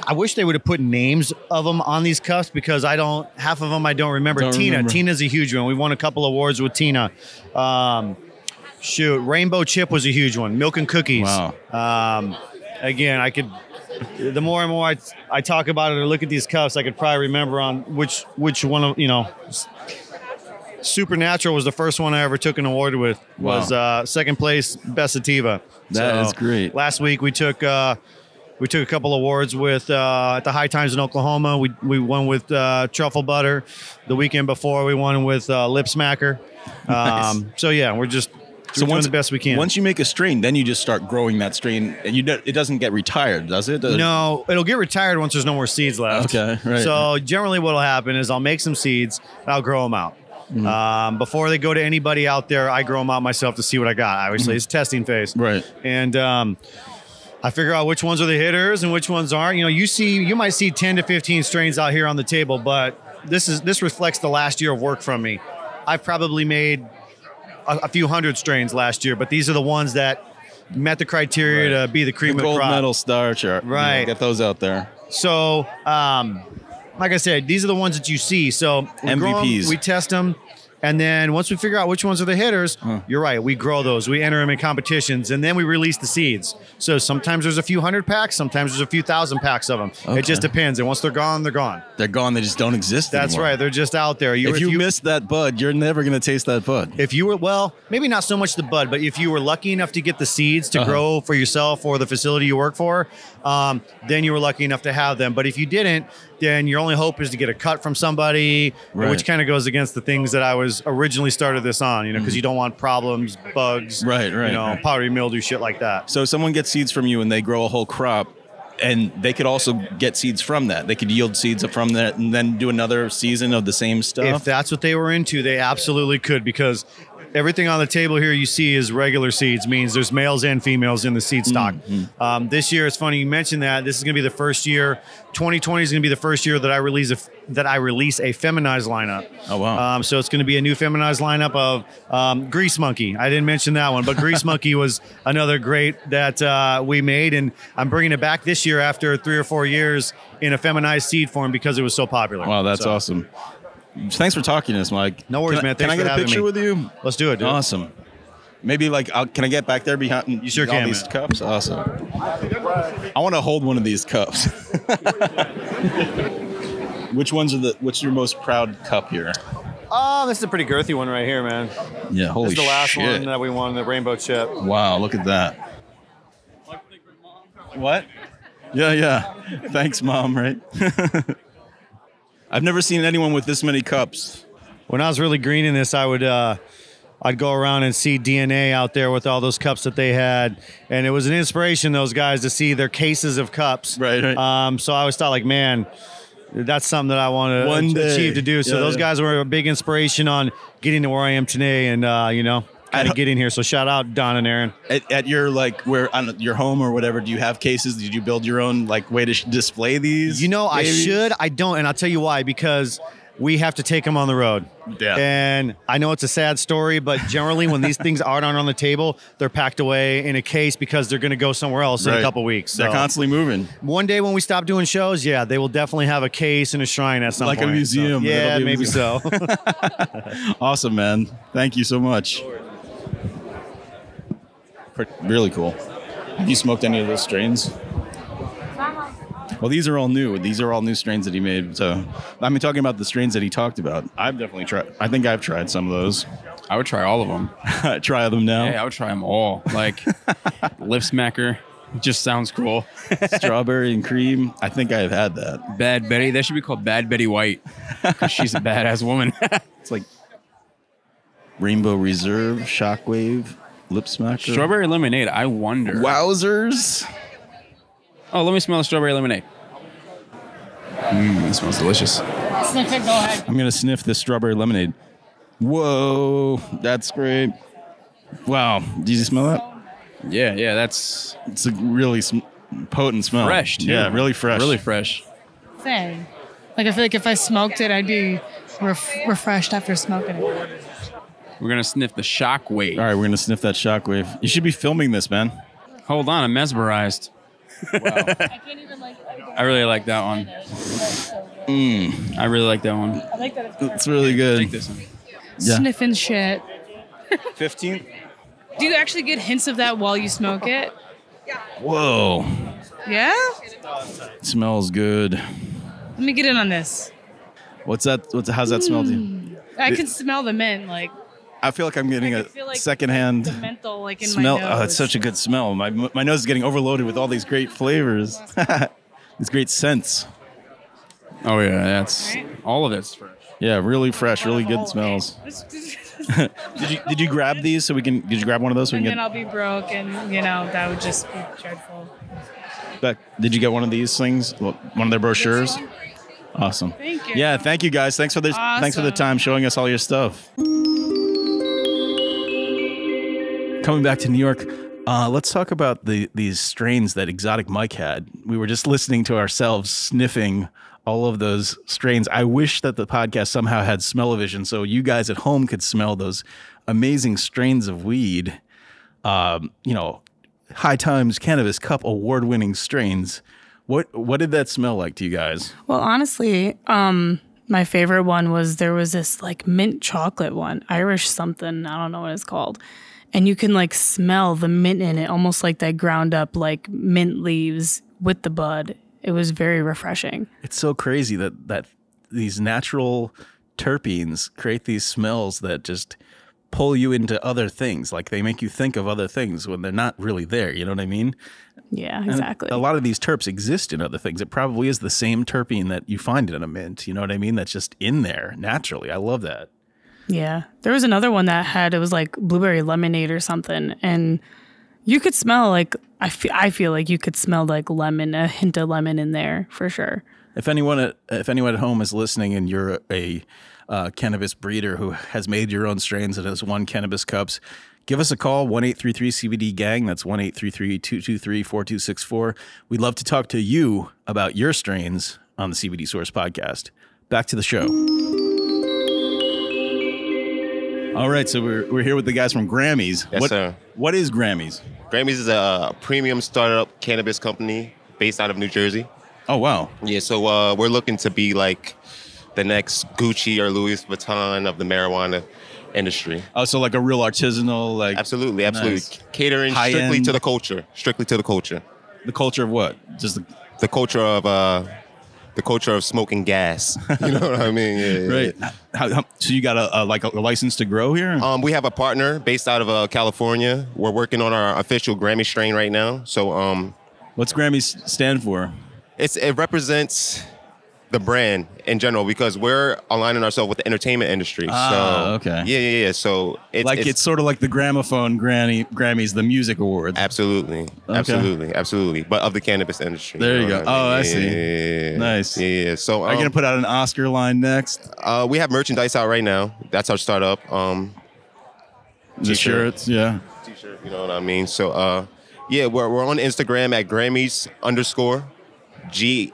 S7: I wish they would have put names of them on these cups because half of them I don't remember. Tina's a huge one. We won a couple awards with Tina. Rainbow Chip was a huge one. Milk and Cookies.
S1: Wow.
S7: Again, the more and more I talk about it or look at these cups, I could probably remember on which one of, Supernatural was the first one I ever took an award with.
S1: Wow.
S7: Was second place Best Sativa.
S1: That is great.
S7: Last week we took a couple awards with at the High Times in Oklahoma. We won with Truffle Butter. The weekend before we won with Lip Smacker.
S1: Nice.
S7: So yeah, we're doing the best we can.
S1: Once you make a strain, then you just start growing that strain. And it doesn't get retired, does it?
S7: No, it'll get retired once there's no more seeds left.
S1: Okay, right.
S7: So generally what'll happen is I'll make some seeds and I'll grow them out. Before they go to anybody out there, I grow them out myself to see what I got. Obviously, it's a testing phase.
S1: Right.
S7: And I figure out which ones are the hitters and which ones aren't. You might see 10 to 15 strains out here on the table, but this reflects the last year of work from me. I've probably made a few hundred strains last year, but these are the ones that met the criteria to be the cream of the crop.
S1: Gold medal star chart.
S7: Right.
S1: Get those out there.
S7: So, like I said, these are the ones that you see. So we grow 'em,
S1: MVPs.
S7: we test them. And then once we figure out which ones are the hitters, you're right, we grow those. We enter them in competitions, and then we release the seeds. So sometimes there's a few hundred packs, sometimes there's a few thousand packs of them.
S1: Okay.
S7: It just depends. And once they're gone, they're gone.
S1: They're gone. They just don't exist
S7: That's
S1: anymore.
S7: right. They're just out there.
S1: If you miss that bud, you're never going to taste that bud.
S7: If you were, well, maybe not so much the bud, but if you were lucky enough to get the seeds to grow for yourself or the facility you work for, then you were lucky enough to have them. But if you didn't, then your only hope is to get a cut from somebody, which kind of goes against the things that I was originally started this on, because you don't want problems, bugs,
S1: right.
S7: powdery mildew, shit like that.
S1: So someone gets seeds from you and they grow a whole crop, and they could also get seeds from that. They could yield seeds from that and then do another season of the same stuff.
S7: If that's what they were into, they absolutely could, because everything on the table here you see is regular seeds, means there's males and females in the seed stock. This year, it's funny you mentioned that. This is going to be the first year. 2020 is going to be the first year that I release a feminized lineup.
S1: Oh, wow.
S7: So it's going to be a new feminized lineup of Grease Monkey. I didn't mention that one, but Grease Monkey was another great that we made, and I'm bringing it back this year after 3 or 4 years in a feminized seed form because it was so popular.
S1: Wow, that's awesome. Thanks for talking to us, Mike.
S7: No worries, man. Thanks
S1: Can I
S7: for
S1: get a
S7: having
S1: picture
S7: me.
S1: with you?
S7: Let's do it, dude.
S1: Awesome. Maybe can I get back there behind
S7: You sure
S1: all
S7: can,
S1: these
S7: man.
S1: cups? Awesome. I want to hold one of these cups. What's your most proud cup here?
S7: Oh, this is a pretty girthy one right here, man.
S1: Yeah, holy shit.
S7: This is the last one that we won, the Rainbow Chip.
S1: Wow, look at that. What? Yeah. Thanks, Mom, right? I've never seen anyone with this many cups.
S7: When I was really green in this, I'd go around and see DNA out there with all those cups that they had, and it was an inspiration, those guys, to see their cases of cups.
S1: Right.
S7: So I always thought, like, man, that's something that I want to achieve to do. So those guys were a big inspiration on getting to where I am today, and kind of get in here. So shout out Don and Aaron.
S1: At your where on your home or whatever, do you have cases? Did you build your own way to display these?
S7: I should. I don't, and I'll tell you why. Because we have to take them on the road.
S1: Yeah.
S7: And I know it's a sad story, but generally when these things aren't on the table, they're packed away in a case because they're going to go somewhere else in a couple weeks.
S1: They're constantly moving.
S7: One day when we stop doing shows, yeah, they will definitely have a case and a shrine at some point.
S1: Like a museum.
S7: So, yeah, maybe so.
S1: Awesome, man. Thank you so much. Really cool. Have you smoked any of those strains? Well, these are all new. These are all new strains that he made. So, I mean, talking about the strains that he talked about, I've definitely tried. I think I've tried some of those.
S4: I would try all of them.
S1: Try them now.
S4: Yeah, I would try them all. Like Lip Smacker, just sounds cool.
S1: Strawberry and cream. I think I've had that.
S4: Bad Betty. That should be called Bad Betty White because she's a badass woman.
S1: It's like Rainbow Reserve, Shockwave, Lip Smacker.
S4: Strawberry lemonade. I wonder.
S1: Wowzers.
S4: Oh, let me smell the strawberry lemonade. It smells delicious.
S3: Sniff it, go ahead.
S1: I'm going to sniff this strawberry lemonade. Whoa, that's great. Wow. Did you smell that?
S4: Yeah, that's
S1: It's a really potent smell.
S4: fresh, too.
S1: Yeah, really fresh.
S4: Really fresh.
S3: Same. Like, I feel like if I smoked it, I'd be refreshed after smoking it.
S4: We're going to sniff the Shockwave.
S1: All right, we're going to sniff that Shockwave. You should be filming this, man.
S4: Hold on, I'm mesmerized.
S3: I can't even
S4: I really like that one. I really like that one.
S3: I like that
S1: It's really good.
S4: Take this one.
S1: Yeah.
S3: Sniffing shit.
S1: 15?
S3: Do you actually get hints of that while you smoke it?
S1: Whoa.
S3: Yeah?
S1: It smells good.
S3: Let me get in on this.
S1: What's that? How's that smell to you?
S3: I can smell the mint, like
S1: I feel like I'm getting
S3: I
S1: a
S3: feel like
S1: secondhand
S3: the menthol, like in
S1: smell.
S3: my nose.
S1: Oh, it's such a good smell. My nose is getting overloaded with all these great flavors. These great scents.
S4: Oh, yeah, that's all of it's fresh.
S1: Yeah, really fresh, really good smells. Did you grab these so we can? Did you grab one of those so we
S3: And
S1: can
S3: then I'll be broke, and that would just be dreadful.
S1: Beck, did you get one of these things? One of their brochures? Awesome.
S3: Thank you.
S1: Yeah, thank you guys. Thanks for the thanks for the time showing us all your stuff. Coming back to New York, let's talk about these strains that Exotic Mike had. We were just listening to ourselves sniffing all of those strains. I wish that the podcast somehow had smell-o-vision so you guys at home could smell those amazing strains of weed. High Times Cannabis Cup award-winning strains. What did that smell like to you guys?
S3: Well, honestly, my favorite one was there was this like mint chocolate one, Irish something. I don't know what it's called. And you can like smell the mint in it, almost like that ground up like mint leaves with the bud. It was very refreshing.
S1: It's so crazy that these natural terpenes create these smells that just pull you into other things. Like they make you think of other things when they're not really there. You know what I mean?
S3: Yeah, exactly.
S1: And a lot of these terps exist in other things. It probably is the same terpene that you find in a mint. You know what I mean? That's just in there naturally. I love that.
S3: Yeah. There was another one that it was like blueberry lemonade or something. And you could smell like, I feel like you could smell like lemon, a hint of lemon in there for sure.
S1: If anyone at home is listening and you're a cannabis breeder who has made your own strains and has won cannabis cups, give us a call, 1-833-CBD-GANG. That's 1-833-223-4264. We'd love to talk to you about your strains on the CBD Source podcast. Back to the show. All right, so we're here with the guys from Grammies.
S8: Yes, sir.
S1: What is Grammies?
S8: Grammies is a premium startup cannabis company based out of New Jersey.
S1: Oh, wow.
S8: Yeah, so we're looking to be like the next Gucci or Louis Vuitton of the marijuana industry.
S1: Oh, so like a real artisanal, like...
S8: Absolutely.
S1: Nice.
S8: Catering
S1: High
S8: strictly
S1: end.
S8: to the culture. Strictly to the culture.
S1: The culture of what? Just
S8: The culture of smoking gas. You know what I mean? Yeah,
S1: right. So you got a license to grow here?
S8: We have a partner based out of California. We're working on our official Grammy strain right now. So
S1: what's Grammys stand for?
S8: it represents the brand in general because we're aligning ourselves with the entertainment industry.
S1: Okay.
S8: Yeah. So
S1: it's sort of like the gramophone Grammys, the music awards.
S8: Absolutely. But of the cannabis industry.
S1: There you go.
S8: what I mean?
S1: Oh, I see.
S8: Yeah.
S1: Nice.
S8: Yeah. So
S1: Are you going to put out an Oscar line next?
S8: we have merchandise out right now. That's our startup.
S1: The shirts, yeah.
S8: T-shirt, you know what I mean? So, we're on Instagram at Grammys_. GRAMMIES_.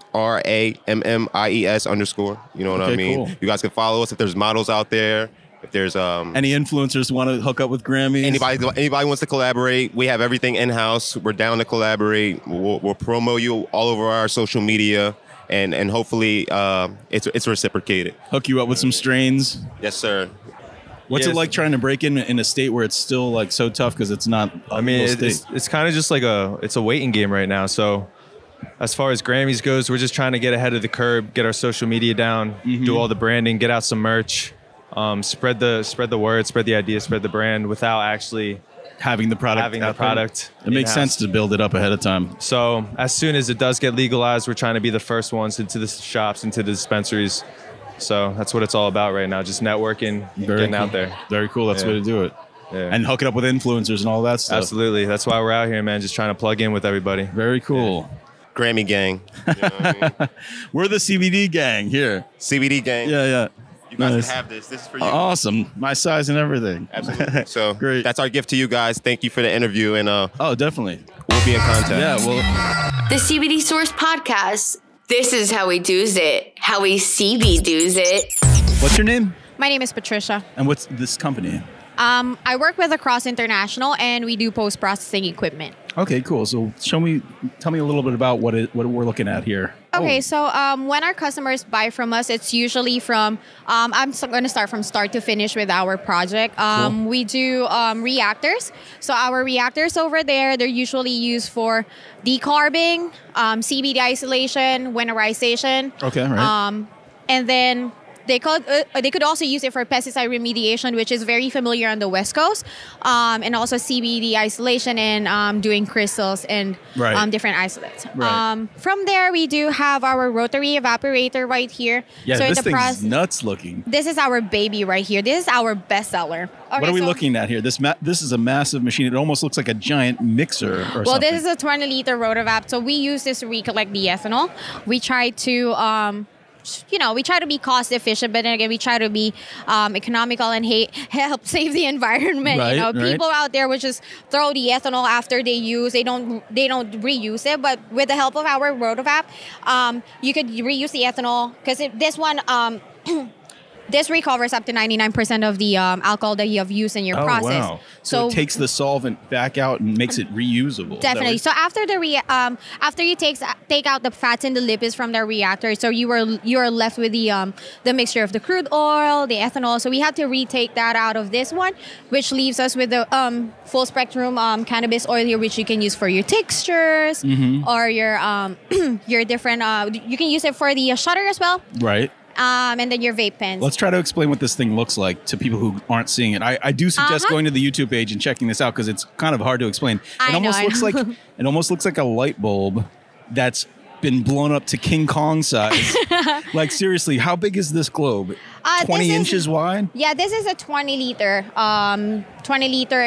S8: You know what I mean?
S1: Cool.
S8: You guys can follow us if there's models out there. If there's
S1: any influencers want to hook up with Grammys,
S8: anybody wants to collaborate, we have everything in house. We're down to collaborate. We'll promo you all over our social media, and hopefully it's reciprocated.
S1: Hook you up with some strains.
S8: Yes, sir.
S1: What's it like trying to break in a state where it's still like so tough because it's not?
S9: I mean, it's kind of just like it's a waiting game right now. So as far as Grammys goes, we're just trying to get ahead of the curve, get our social media down, do all the branding, get out some merch. Spread the word, spread the idea, spread the brand without actually
S1: having the product. It makes sense to build it up ahead of time.
S9: So as soon as it does get legalized, we're trying to be the first ones into the shops, into the dispensaries. So that's what it's all about right now, just networking, getting out there.
S1: Very cool. That's the way to do it.
S9: Yeah.
S1: And hooking up with influencers and all that stuff.
S9: Absolutely. That's why we're out here, man, just trying to plug in with everybody.
S1: Very cool.
S8: Yeah. Grammy gang. You know what I mean?
S1: We're the CBD gang here.
S8: CBD gang.
S1: Yeah.
S8: You guys can have this. This is for you.
S1: Awesome. My size and everything.
S8: Absolutely. So
S1: great.
S8: That's our gift to you guys. Thank you for the interview. And
S1: definitely.
S8: We'll be in contact.
S1: Yeah,
S2: The CBD Source Podcast. This is how we do's it. How we CB do's it.
S1: What's your name?
S10: My name is Patricia.
S1: And what's this company?
S10: I work with Across International, and we do post-processing equipment.
S1: Okay, cool. So tell me a little bit about what we're looking at here.
S10: Okay, so when our customers buy from us, it's usually from, I'm going to start from start to finish with our project.
S1: Cool.
S10: We do reactors. So our reactors over there, they're usually used for decarbing, CBD isolation, winterization.
S1: Okay, right.
S10: And then they could also use it for pesticide remediation, which is very familiar on the West Coast, and also CBD isolation and doing crystals and different isolates.
S1: Right.
S10: From there, we do have our rotary evaporator right here.
S1: Yeah,
S10: so
S1: this thing's nuts looking.
S10: This is our baby right here. This is our bestseller. Okay,
S1: what are we looking at here? This is a massive machine. It almost looks like a giant mixer or something.
S10: Well, this is a 20-liter rotovap. So we use this to recollect the ethanol. We try to... we try to be cost efficient, but then again, we try to be economical and help save the environment.
S1: Right,
S10: people out there would just throw the ethanol after they use. They don't reuse it. But with the help of our rotovap, you could reuse the ethanol because this one. This recovers up to 99% of the alcohol that you have used in your process.
S1: Wow. So it takes the solvent back out and makes it reusable.
S10: Definitely. So after after you take out the fats and the lipids from the reactor, so you are left with the mixture of the crude oil, the ethanol. So we have to retake that out of this one, which leaves us with the full spectrum cannabis oil here, which you can use for your textures or your different. You can use it for the shutter as well.
S1: Right.
S10: And then your vape pens.
S1: Let's try to explain what this thing looks like to people who aren't seeing it. I do suggest going to the YouTube page and checking this out because it's kind of hard to explain. It almost looks like a light bulb that's been blown up to King Kong size. Like seriously, how big is this globe? 20 inches wide?
S10: Yeah, this is a 20-liter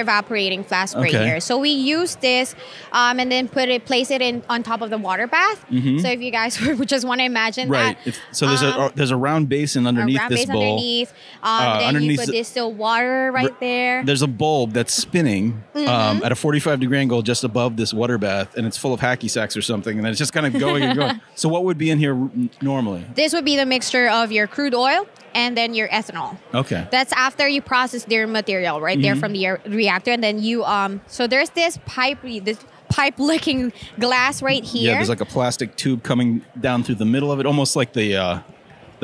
S10: evaporating flask right here. So we use this and then place it on top of the water bath. So if you guys would just want to imagine that.
S1: So there's a round basin underneath this bowl.
S10: Then you put distilled water right there.
S1: There's a bulb that's spinning at a 45-degree angle just above this water bath, and it's full of hacky sacks or something, and then it's just kind of going and going. So what would be in here normally?
S10: This would be the mixture of your crude oil and then your ethanol. Okay. That's after you process their material right there from the reactor. And then you, so there's this pipe-looking glass right here.
S1: Yeah, there's like a plastic tube coming down through the middle of it, almost like the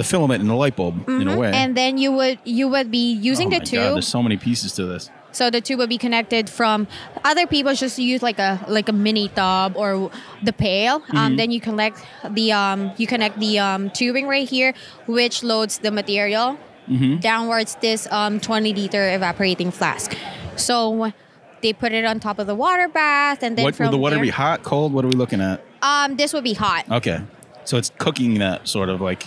S1: filament in the light bulb in a way.
S10: And then you would be using the tube.
S1: God, there's so many pieces to this.
S10: So the tube would be connected from other people just use like a mini tub or the pail. Then you connect the tubing right here, which loads the material downwards this 20-liter evaporating flask. So they put it on top of the water bath, and then
S1: would the water be hot, cold? What are we looking at?
S10: This would be hot.
S1: Okay, so it's cooking that sort of like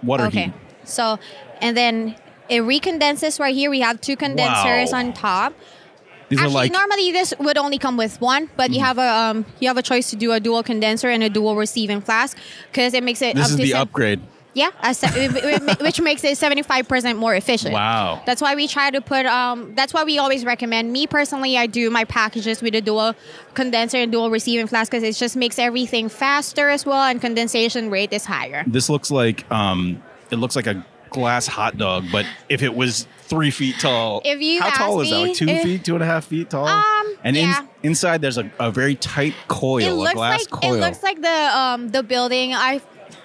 S1: water heat.
S10: So and then it recondenses right here. We have two condensers on top.
S1: These
S10: Actually, normally this would only come with one, but you have a choice to do a dual condenser and a dual receiving flask because it makes it.
S1: This is the upgrade.
S10: Yeah, which makes it 75% more efficient.
S1: Wow.
S10: That's why we try to put, that's why we always recommend, me personally, I do my packages with a dual condenser and dual receiving flask because it just makes everything faster as well, and condensation rate is higher.
S1: This looks like, it looks like a glass hot dog, but if it was 3 feet tall,
S10: If you
S1: how
S10: ask
S1: tall is that?
S10: me,
S1: Like 2 feet, 2.5 feet tall? And
S10: yeah.
S1: inside there's a very tight coil, a glass coil.
S10: It looks like the building.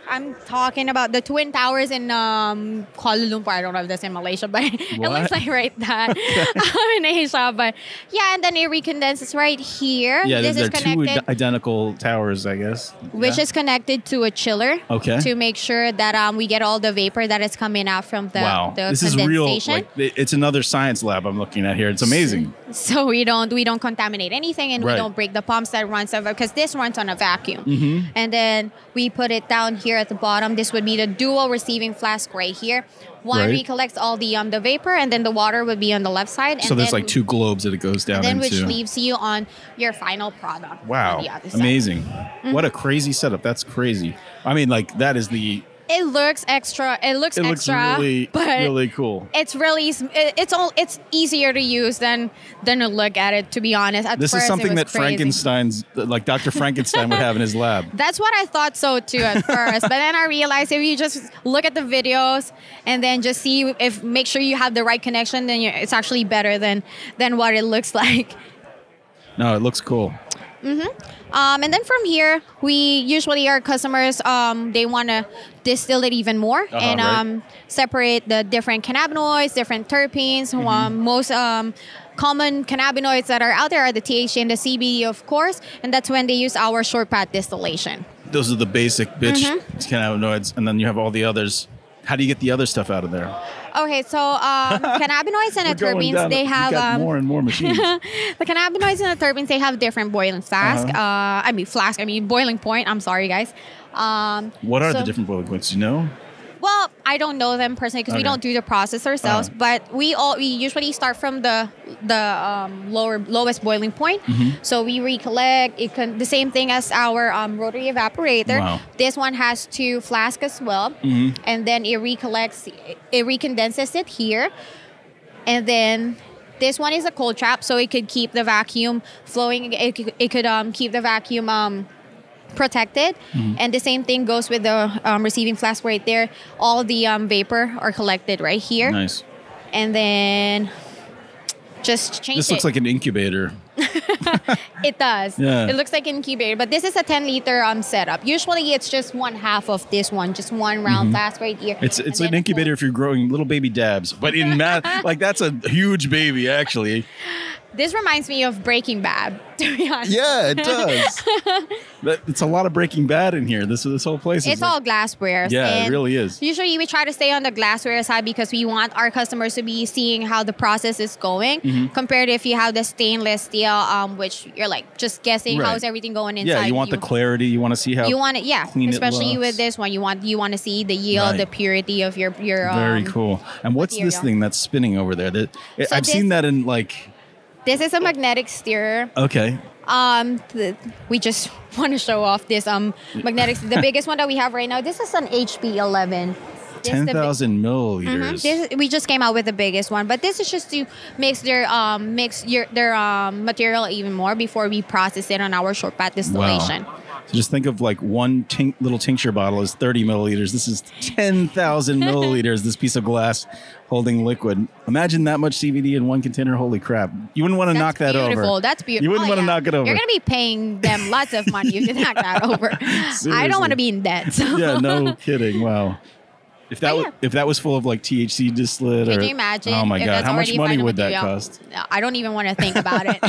S10: I'm talking about the Twin Towers in Kuala Lumpur. I don't know if that's in Malaysia, but it looks like that in Asia. But yeah, and then it recondenses right here.
S1: Yeah,
S10: this
S1: they're
S10: is
S1: two
S10: connected,
S1: identical towers, I guess.
S10: which is connected to a chiller.
S1: Okay.
S10: To make sure that we get all the vapor that is coming out from the
S1: This is real.
S10: condensation.
S1: Like, it's another science lab I'm looking at here. It's amazing.
S10: So we don't contaminate anything, and
S1: Right.
S10: we don't break the pumps that runs over, because this runs on a vacuum.
S1: Mm-hmm.
S10: And then we put it down here at the bottom. This would be the dual receiving flask right here. One
S1: Right.
S10: recollects all the vapor, and then the water would be on the left side. And
S1: So there's
S10: then,
S1: like 2 globes that it goes down
S10: and then
S1: into.
S10: which leaves you on your final product.
S1: Wow.
S10: on the other side.
S1: Amazing.
S10: Mm-hmm.
S1: What a crazy setup. That's crazy. I mean, like, that is the...
S10: It looks extra. It looks extra,
S1: really,
S10: but
S1: really cool.
S10: it's really it's easier to use than to look at it. To be honest, at
S1: This is
S10: first, it
S1: something
S10: was
S1: that
S10: crazy.
S1: Frankenstein's, like Dr. Frankenstein would have in his lab.
S10: That's what I thought so too at first, but then I realized if you just look at the videos and then just see make sure you have the right connection, then it's actually better than what it looks like.
S1: No, it looks cool.
S10: And then from here, we usually our customers they want to distill it even more and
S1: right.
S10: separate the different cannabinoids, different terpenes. Most common cannabinoids that are out there are the THC and the CBD, of course, and that's when they use our short path distillation.
S1: Those are the basic cannabinoids, and then you have all the others. How do you get the other stuff out of there?
S10: Okay, so cannabinoids and the terpenes, they have
S1: you got more and more machines.
S10: the cannabinoids and the terpenes, they have different boiling flask. Boiling point. I'm sorry, guys.
S1: What are the different boiling points? Do you know?
S10: Well, I don't know them personally because we don't do the process ourselves. But we usually start from the lowest boiling point. So we recollect. The same thing as our rotary evaporator.
S1: Wow.
S10: This one has 2 flasks as well, and then it recondenses it here, and then. This one is a cold trap, so it could keep the vacuum flowing. It could keep the vacuum protected. And the same thing goes with the receiving flask right there. All the vapor are collected right here.
S1: Nice.
S10: And then just change
S1: This looks like an incubator.
S10: It does.
S1: Yeah.
S10: It looks like an incubator, but this is a 10-liter setup. Usually it's just 1/2 of this one, just one round flask right here.
S1: It's an incubator if you're growing little baby dabs, but in math, like that's a huge baby actually.
S10: This reminds me of Breaking Bad, to be honest.
S1: Yeah, it does. But it's a lot of Breaking Bad in here. This whole place.
S10: It's all glassware.
S1: Yeah,
S10: and
S1: it really is.
S10: Usually we try to stay on the glassware side because we want our customers to be seeing how the process is going compared to if you have the stainless steel, which you're like just guessing
S1: Right.
S10: how's everything going inside.
S1: Yeah, you want the clarity. You want to see how
S10: you want it, yeah.
S1: clean it
S10: Especially
S1: looks.
S10: with this one, you want to see the yield,
S1: Right.
S10: the purity of your
S1: Very cool. And what's this
S10: material.
S1: thing that's spinning over there? I've seen that in like.
S10: This is a magnetic stirrer.
S1: Okay.
S10: We just want to show off this magnetic. The biggest one that we have right now. This is an HP11.
S1: 10,000 milliliters.
S10: We just came out with the biggest one, but this is just to mix their material even more before we process it on our short path distillation.
S1: Wow. So just think of like one little tincture bottle is 30 milliliters. This is 10,000 milliliters, this piece of glass holding liquid. Imagine that much CBD in one container. Holy crap. You wouldn't want to knock that over.
S10: That's beautiful.
S1: You wouldn't want to knock it over.
S10: You're going to be paying them lots of money if you knock that over. I don't want to be in debt. So.
S1: Yeah, no kidding. Wow. If that was full of like THC distillate,
S10: can you imagine?
S1: Oh my
S10: if
S1: God,
S10: that's
S1: how much
S10: already
S1: money
S10: final
S1: would that
S10: material?
S1: cost?
S10: I don't even want to think about it.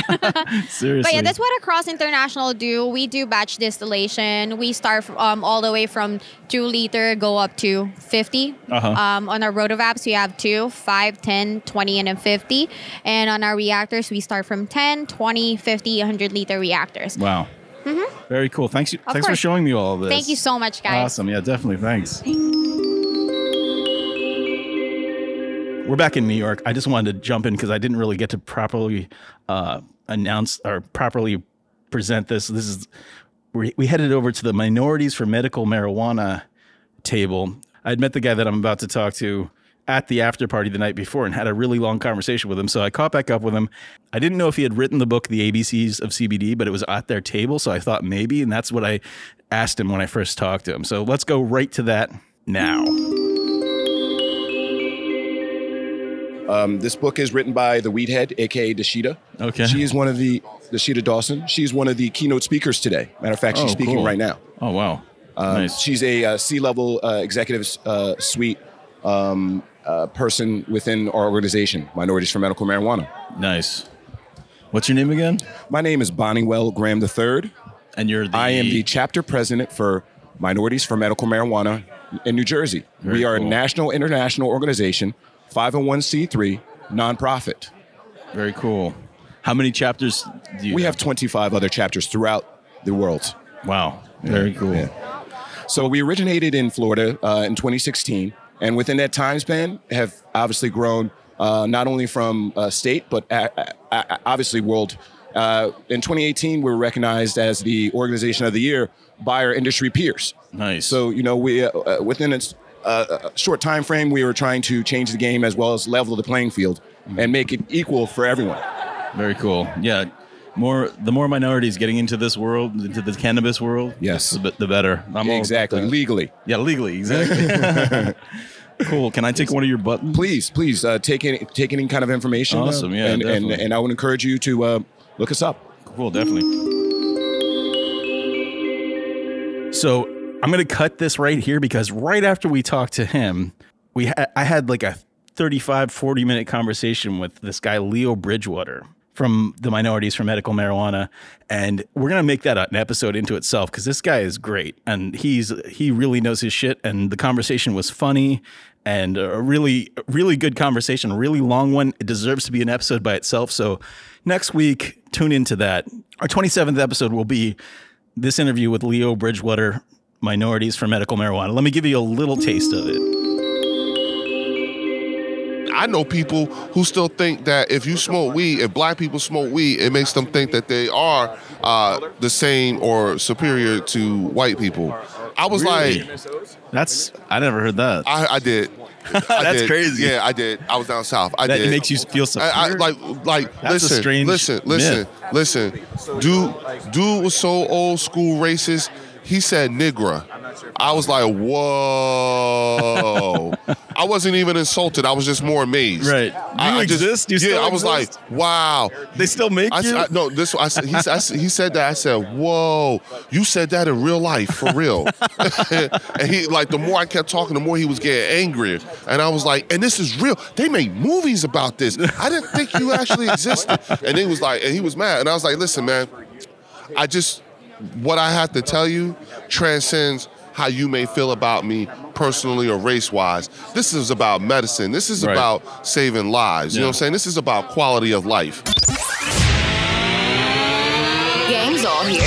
S1: Seriously.
S10: But yeah, that's what Across International do. We do batch distillation. We start all the way from 2 liter, go up to 50. On our rotovapes, we have 2, 5, 10, 20, and then 50. And on our reactors, we start from 10, 20, 50, 100 liter reactors.
S1: Wow. Very cool. Thanks for
S10: course.
S1: showing me all of this.
S10: Thank you so much, guys.
S1: Awesome. Yeah, definitely. Thanks. We're back in New York. I just wanted to jump in because I didn't really get to properly announce or properly present this. We headed over to the Minorities for Medical Marijuana table. I'd met the guy that I'm about to talk to at the after party the night before and had a really long conversation with him. So I caught back up with him. I didn't know if he had written the book, The ABCs of CBD, but it was at their table. So I thought maybe, and that's what I asked him when I first talked to him. So let's go right to that now.
S11: This book is written by the weed head, a.k.a. Dashida.
S1: Okay.
S11: She is one of the, Dashida Dawson. She's one of the keynote speakers today. Matter of fact, she's speaking right now.
S1: Oh, wow. Nice.
S11: She's a C-level executive suite person within our organization, Minorities for Medical Marijuana.
S1: Nice. What's your name again?
S11: My name is Bonniewell Graham III.
S1: And you're the...
S11: I am the chapter president for Minorities for Medical Marijuana in New Jersey. We are a national, international organization, 501c3, nonprofit.
S1: Very cool. How many chapters do you
S11: We have 25 other chapters throughout the world.
S1: Wow. Very cool.
S11: Yeah. So we originated in Florida in 2016. And within that time span, have obviously grown not only from state, but obviously world. In 2018, we were recognized as the Organization of the Year by our industry peers.
S1: Nice.
S11: So, you know, we within a short time frame, we were trying to change the game as well as level the playing field and make it equal for everyone.
S1: Very cool. Yeah. The more minorities getting into this world, into the cannabis world,
S11: yes,
S1: the better.
S11: Exactly. Legally.
S1: Yeah, legally. Exactly. Cool. Can I take one of your buttons?
S11: Please take any kind of information.
S1: Awesome. Yeah.
S11: And I would encourage you to look us up.
S1: Cool. Definitely. So I'm going to cut this right here because right after we talked to him, I had like a 40 minute conversation with this guy, Leo Bridgewater, from the Minorities for Medical Marijuana. And we're going to make that an episode into itself because this guy is great. And he really knows his shit. And the conversation was funny and a really, really good conversation, a really long one. It deserves to be an episode by itself. So next week, tune into that. Our 27th episode will be this interview with Leo Bridgewater, Minorities for Medical Marijuana. Let me give you a little taste of it.
S12: I know people who still think that if you smoke weed, if black people smoke weed, it makes them think that they are the same or superior to white people. I was like,
S1: I never heard that.
S12: I did.
S1: That's crazy.
S12: Yeah, I did. I was down south.
S1: That makes you feel superior. That's a strange
S12: listen. Dude was so old school racist. He said nigger. I was like, whoa. I wasn't even insulted. I was just more amazed.
S1: Right.
S12: I
S1: exist? You still
S12: I was
S1: exist?
S12: like, wow.
S1: They still make you?
S12: He said that. I said, whoa. You said that in real life, for real. And he, like, the more I kept talking, the more he was getting angrier. And I was like, and this is real. They made movies about this. I didn't think you actually existed. And he was like, and he was mad. And I was like, listen, man, what I have to tell you transcends how you may feel about me personally or race-wise. This is about medicine. This is about saving lives. You know what I'm saying? This is about quality of life.
S2: Gang's all here.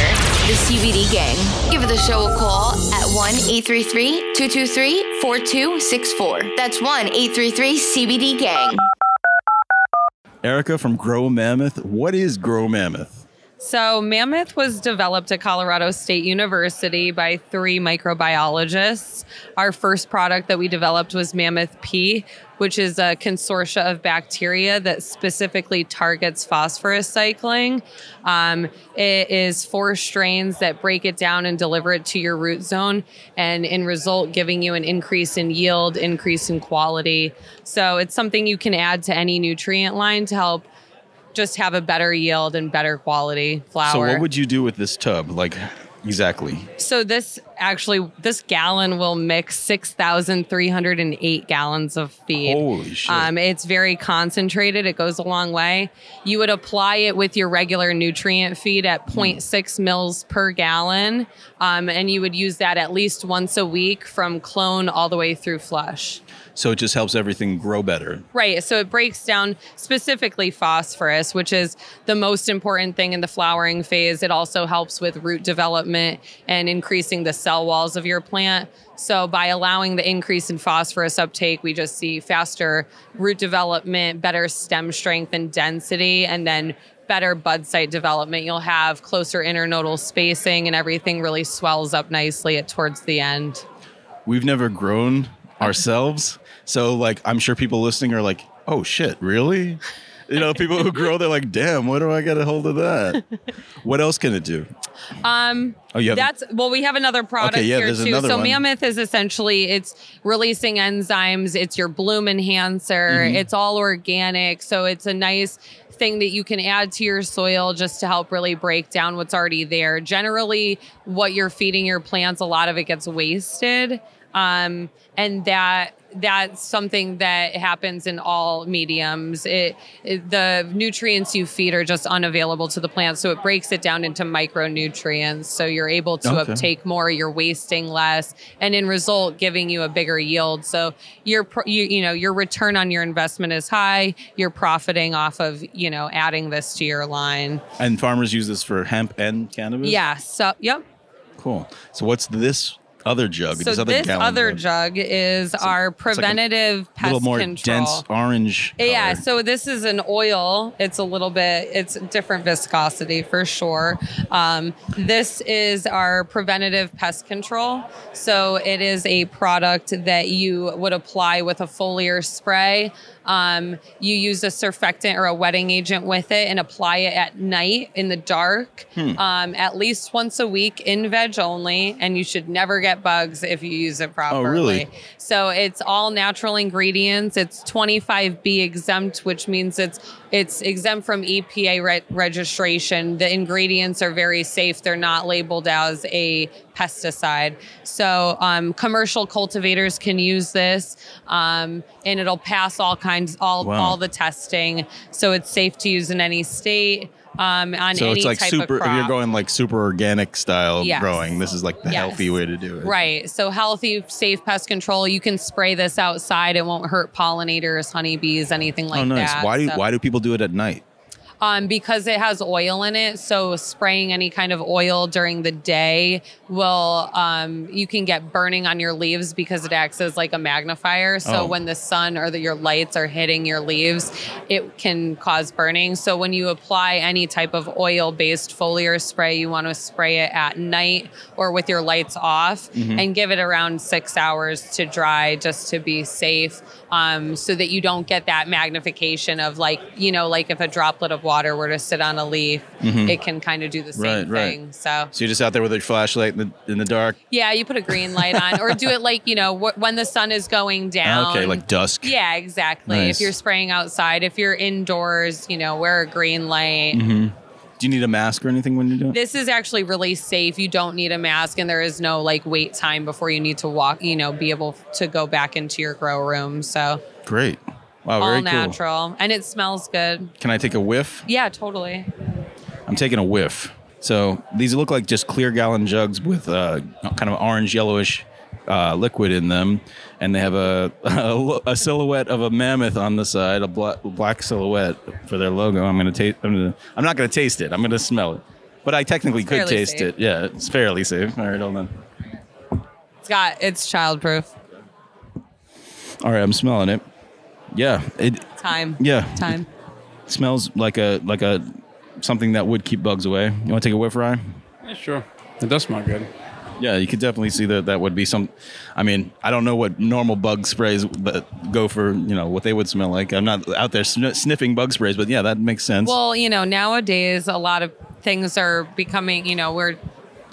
S2: The CBD Gang. Give the show a call at 1-833-223-4264. That's 1-833-CBD-GANG.
S1: Erica from Grow Mammoth. What is Grow Mammoth?
S13: So Mammoth was developed at Colorado State University by 3 microbiologists. Our first product that we developed was Mammoth P, which is a consortia of bacteria that specifically targets phosphorus cycling. It is 4 strains that break it down and deliver it to your root zone, and in result, giving you an increase in yield, increase in quality. So it's something you can add to any nutrient line to help just have a better yield and better quality flower.
S1: So what would you do with this tub? Like, exactly.
S13: So this gallon will mix 6,308 gallons of feed.
S1: Holy shit.
S13: It's very concentrated. It goes a long way. You would apply it with your regular nutrient feed at 0.6 mils per gallon. And you would use that at least once a week from clone all the way through flush.
S1: So it just helps everything grow better.
S13: Right. So it breaks down specifically phosphorus, which is the most important thing in the flowering phase. It also helps with root development and increasing the cell walls of your plant. So by allowing the increase in phosphorus uptake, we just see faster root development, better stem strength and density, and then better bud site development. You'll have closer internodal spacing and everything really swells up nicely towards the end.
S1: We've never grown ourselves. So like, I'm sure people listening are like, oh shit, really? You know, people who grow, they're like, damn, where do I get a hold of that? What else can it do?
S13: We have another product here too. So
S1: one.
S13: Mammoth is essentially, it's releasing enzymes. It's your bloom enhancer. It's all organic. So it's a nice thing that you can add to your soil just to help really break down what's already there. Generally, what you're feeding your plants, a lot of it gets wasted. And that's something that happens in all mediums. The nutrients you feed are just unavailable to the plant, so it breaks it down into micronutrients. So you're able to uptake more, you're wasting less, and in result, giving you a bigger yield. So your return on your investment is high. You're profiting off of adding this to your line.
S1: And farmers use this for hemp and cannabis?
S13: Yeah. So yep.
S1: Cool. So what's this other jug?
S13: So this other jug is our preventative pest control.
S1: A little more dense orange color.
S13: Yeah, so this is an oil. It's it's different viscosity for sure. This is our preventative pest control. So it is a product that you would apply with a foliar spray. You use a surfactant or a wetting agent with it and apply it at night in the dark, at least once a week in veg only. And you should never get bugs if you use it properly.
S1: Oh, really?
S13: So it's all natural ingredients. It's 25B exempt, which means it's exempt from EPA registration. The ingredients are very safe. They're not labeled as a pesticide. So commercial cultivators can use this, and it'll pass all the testing. So it's safe to use in any state. On
S1: so
S13: any
S1: it's like
S13: type
S1: super.
S13: of crop.
S1: If you're going like super organic style growing, this is like the healthy way to do it.
S13: Right. So healthy, safe pest control. You can spray this outside. It won't hurt pollinators, honeybees, anything like that.
S1: Why do people do it at night?
S13: Because it has oil in it. So spraying any kind of oil during the day will, you can get burning on your leaves because it acts as like a magnifier. So when the sun or your lights are hitting your leaves, it can cause burning. So when you apply any type of oil-based foliar spray, you want to spray it at night or with your lights off and give it around 6 hours to dry just to be safe. So that you don't get that magnification of like if a droplet of water were to sit on a leaf, it can kind of do the same thing. So
S1: you're just out there with a flashlight in the dark?
S13: Yeah, you put a green light on or do it like, when the sun is going down.
S1: Okay, like dusk.
S13: Yeah, exactly.
S1: Nice.
S13: If you're spraying outside, if you're indoors, wear a green light.
S1: Do you need a mask or anything when you do it?
S13: This is actually really safe. You don't need a mask, and there is no wait time before you need to walk, be able to go back into your grow room. So
S1: great. Wow,
S13: all
S1: very
S13: natural.
S1: Cool.
S13: And it smells good.
S1: Can I take a whiff?
S13: Yeah, totally.
S1: I'm taking a whiff. So these look like just clear gallon jugs with kind of orange yellowish liquid in them, and they have a silhouette of a mammoth on the side, a black silhouette for their logo. I'm not going to taste it. I'm going to smell it, but I technically could taste it. Yeah, it's fairly safe. All right, hold on.
S13: It's childproof.
S1: All right, I'm smelling it. Yeah,
S13: time.
S1: It smells like a something that would keep bugs away. You want to take a whiff, Ryan?
S4: Yeah, sure. It does smell good.
S1: Yeah, you could definitely see that would be some. I mean, I don't know what normal bug sprays that go for, what they would smell like. I'm not out there sniffing bug sprays, but yeah, that makes sense.
S13: Well, nowadays a lot of things are becoming, we're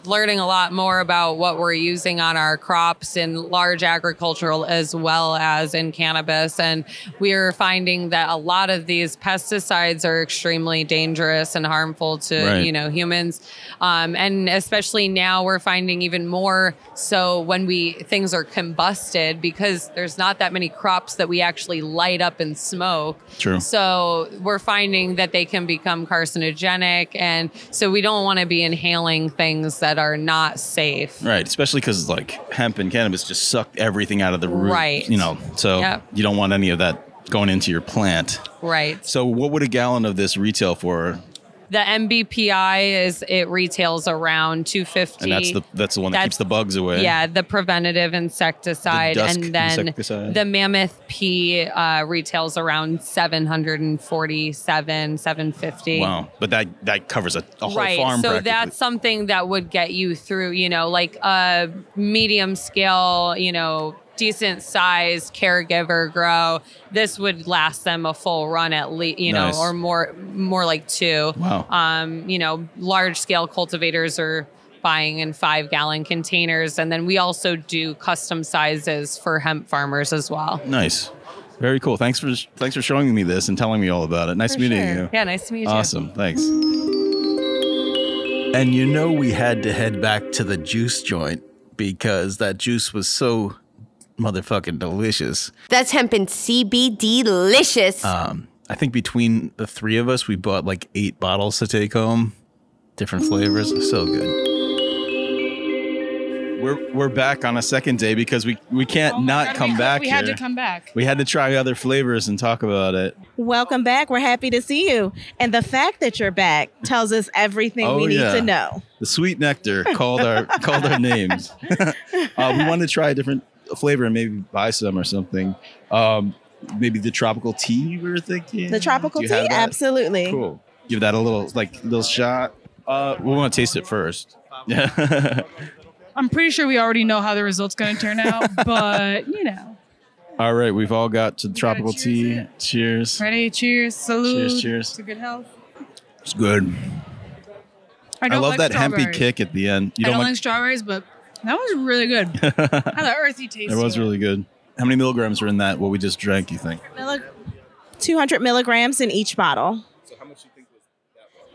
S13: learning a lot more about what we're using on our crops in large agricultural as well as in cannabis. And we're finding that a lot of these pesticides are extremely dangerous and harmful to, humans. And especially now we're finding even more so when things are combusted, because there's not that many crops that we actually light up and smoke.
S1: True.
S13: So we're finding that they can become carcinogenic. And so we don't want to be inhaling things that are not safe.
S1: Right. Especially because hemp and cannabis just suck everything out of the root.
S13: Right.
S1: So you don't want any of that going into your plant.
S13: Right.
S1: So what would a gallon of this retail for?
S13: The MBPI retails around $250.
S1: And that's the one that keeps the bugs away.
S13: Yeah, the preventative insecticide. And then the Mammoth P retails around $747, $750.
S1: Wow. But that covers a whole farm.
S13: So that's something that would get you through, like a medium scale, decent sized caregiver grow, this would last them a full run at least,
S1: Nice.
S13: or more like 2.
S1: Wow.
S13: Large scale cultivators are buying in 5-gallon containers. And then we also do custom sizes for hemp farmers as well.
S1: Nice. Very cool. Thanks for showing me this and telling me all about it. Nice meeting you.
S13: Yeah, nice to meet you.
S1: Awesome. Thanks. And we had to head back to the juice joint because that juice was so motherfucking delicious.
S2: That's hemp and CBD delicious.
S1: I think between the 3 of us, we bought like 8 bottles to take home. Different flavors. So good. We're back on a second day because we can't come back.
S14: We had to come back.
S1: We had to try other flavors and talk about it.
S15: Welcome back. We're happy to see you. And the fact that you're back tells us everything we need to know.
S1: The sweet nectar called our names. We wanted to try a different flavor and maybe buy some or something. Maybe the tropical tea we were thinking.
S15: The tropical tea? Absolutely.
S1: Cool. Give that a little shot. We want to taste it first. Yeah.
S14: I'm pretty sure we already know how the result's going to turn out, but
S1: All right, we've all got to tropical tea. Cheers.
S14: Ready? Cheers. Salute.
S1: Cheers.
S14: To good health.
S1: It's good.
S14: I
S1: love
S14: like
S1: that hempy
S14: strawberries.
S1: kick at the end.
S14: I don't like strawberries, but that was really good. Had an earthy taste.
S1: It was really good. How many milligrams are in that? What we just drank? You think?
S15: 200 milligrams in each bottle.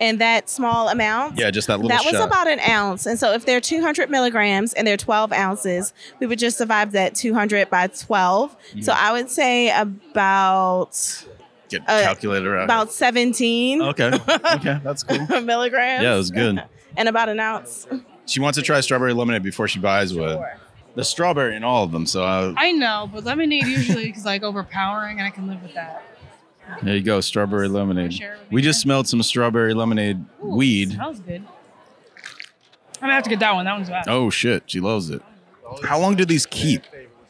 S15: And that small amount?
S1: Yeah, just that little
S15: That was
S1: shot.
S15: about an ounce. And so if they're 200 milligrams and they're 12 ounces, we would just divide that 200 by 12. So I would say about...
S1: Get calculator out.
S15: About 17.
S1: Okay, that's cool.
S15: Milligrams.
S1: Yeah, it was good.
S15: And about an ounce.
S1: She wants to try strawberry lemonade before she buys one. The strawberry in all of them. So
S14: I know, but lemonade usually is like overpowering, and I can live with that.
S1: there you go, strawberry lemonade. We just smelled some strawberry lemonade weed.
S14: Smells good. I'm gonna have to get that one. That one's bad.
S1: Oh shit, she loves it. How long do these keep?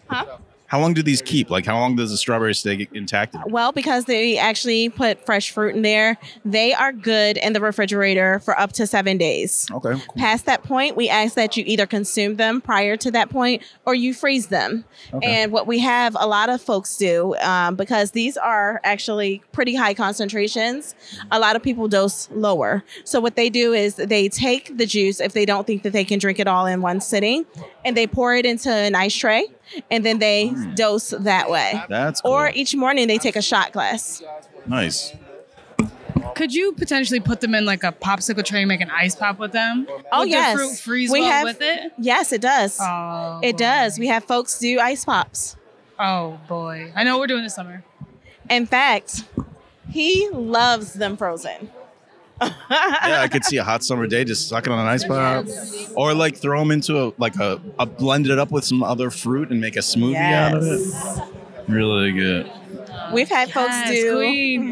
S15: Huh?
S1: How long do these keep? Like, how long does the strawberry stay intact?
S15: Well, because they actually put fresh fruit in there, they are good in the refrigerator for up to 7 days.
S1: Okay. Cool.
S15: Past that point, we ask that you either consume them prior to that point or you freeze them.
S1: Okay.
S15: And what we have a lot of folks do, because these are actually pretty high concentrations, a lot of people dose lower. So what they do is they take the juice if they don't think that they can drink it all in one sitting, and they pour it into an ice tray, and then they dose that way.
S1: That's cool.
S15: Or each morning they take a shot glass.
S1: Nice.
S14: Could you potentially put them in like a popsicle tray and make an ice pop with them?
S15: Oh,
S14: Would
S15: yes.
S14: the fruit freeze well with it?
S15: Yes, it does.
S14: Oh,
S15: it does. We have folks do ice pops.
S14: Oh, boy. I know what we're doing this summer.
S15: In fact, he loves them frozen.
S1: Yeah, I could see a hot summer day just sucking on an ice pop, or like throw them into a blend it up with some other fruit and make a smoothie out of it. Really good.
S15: We've had folks do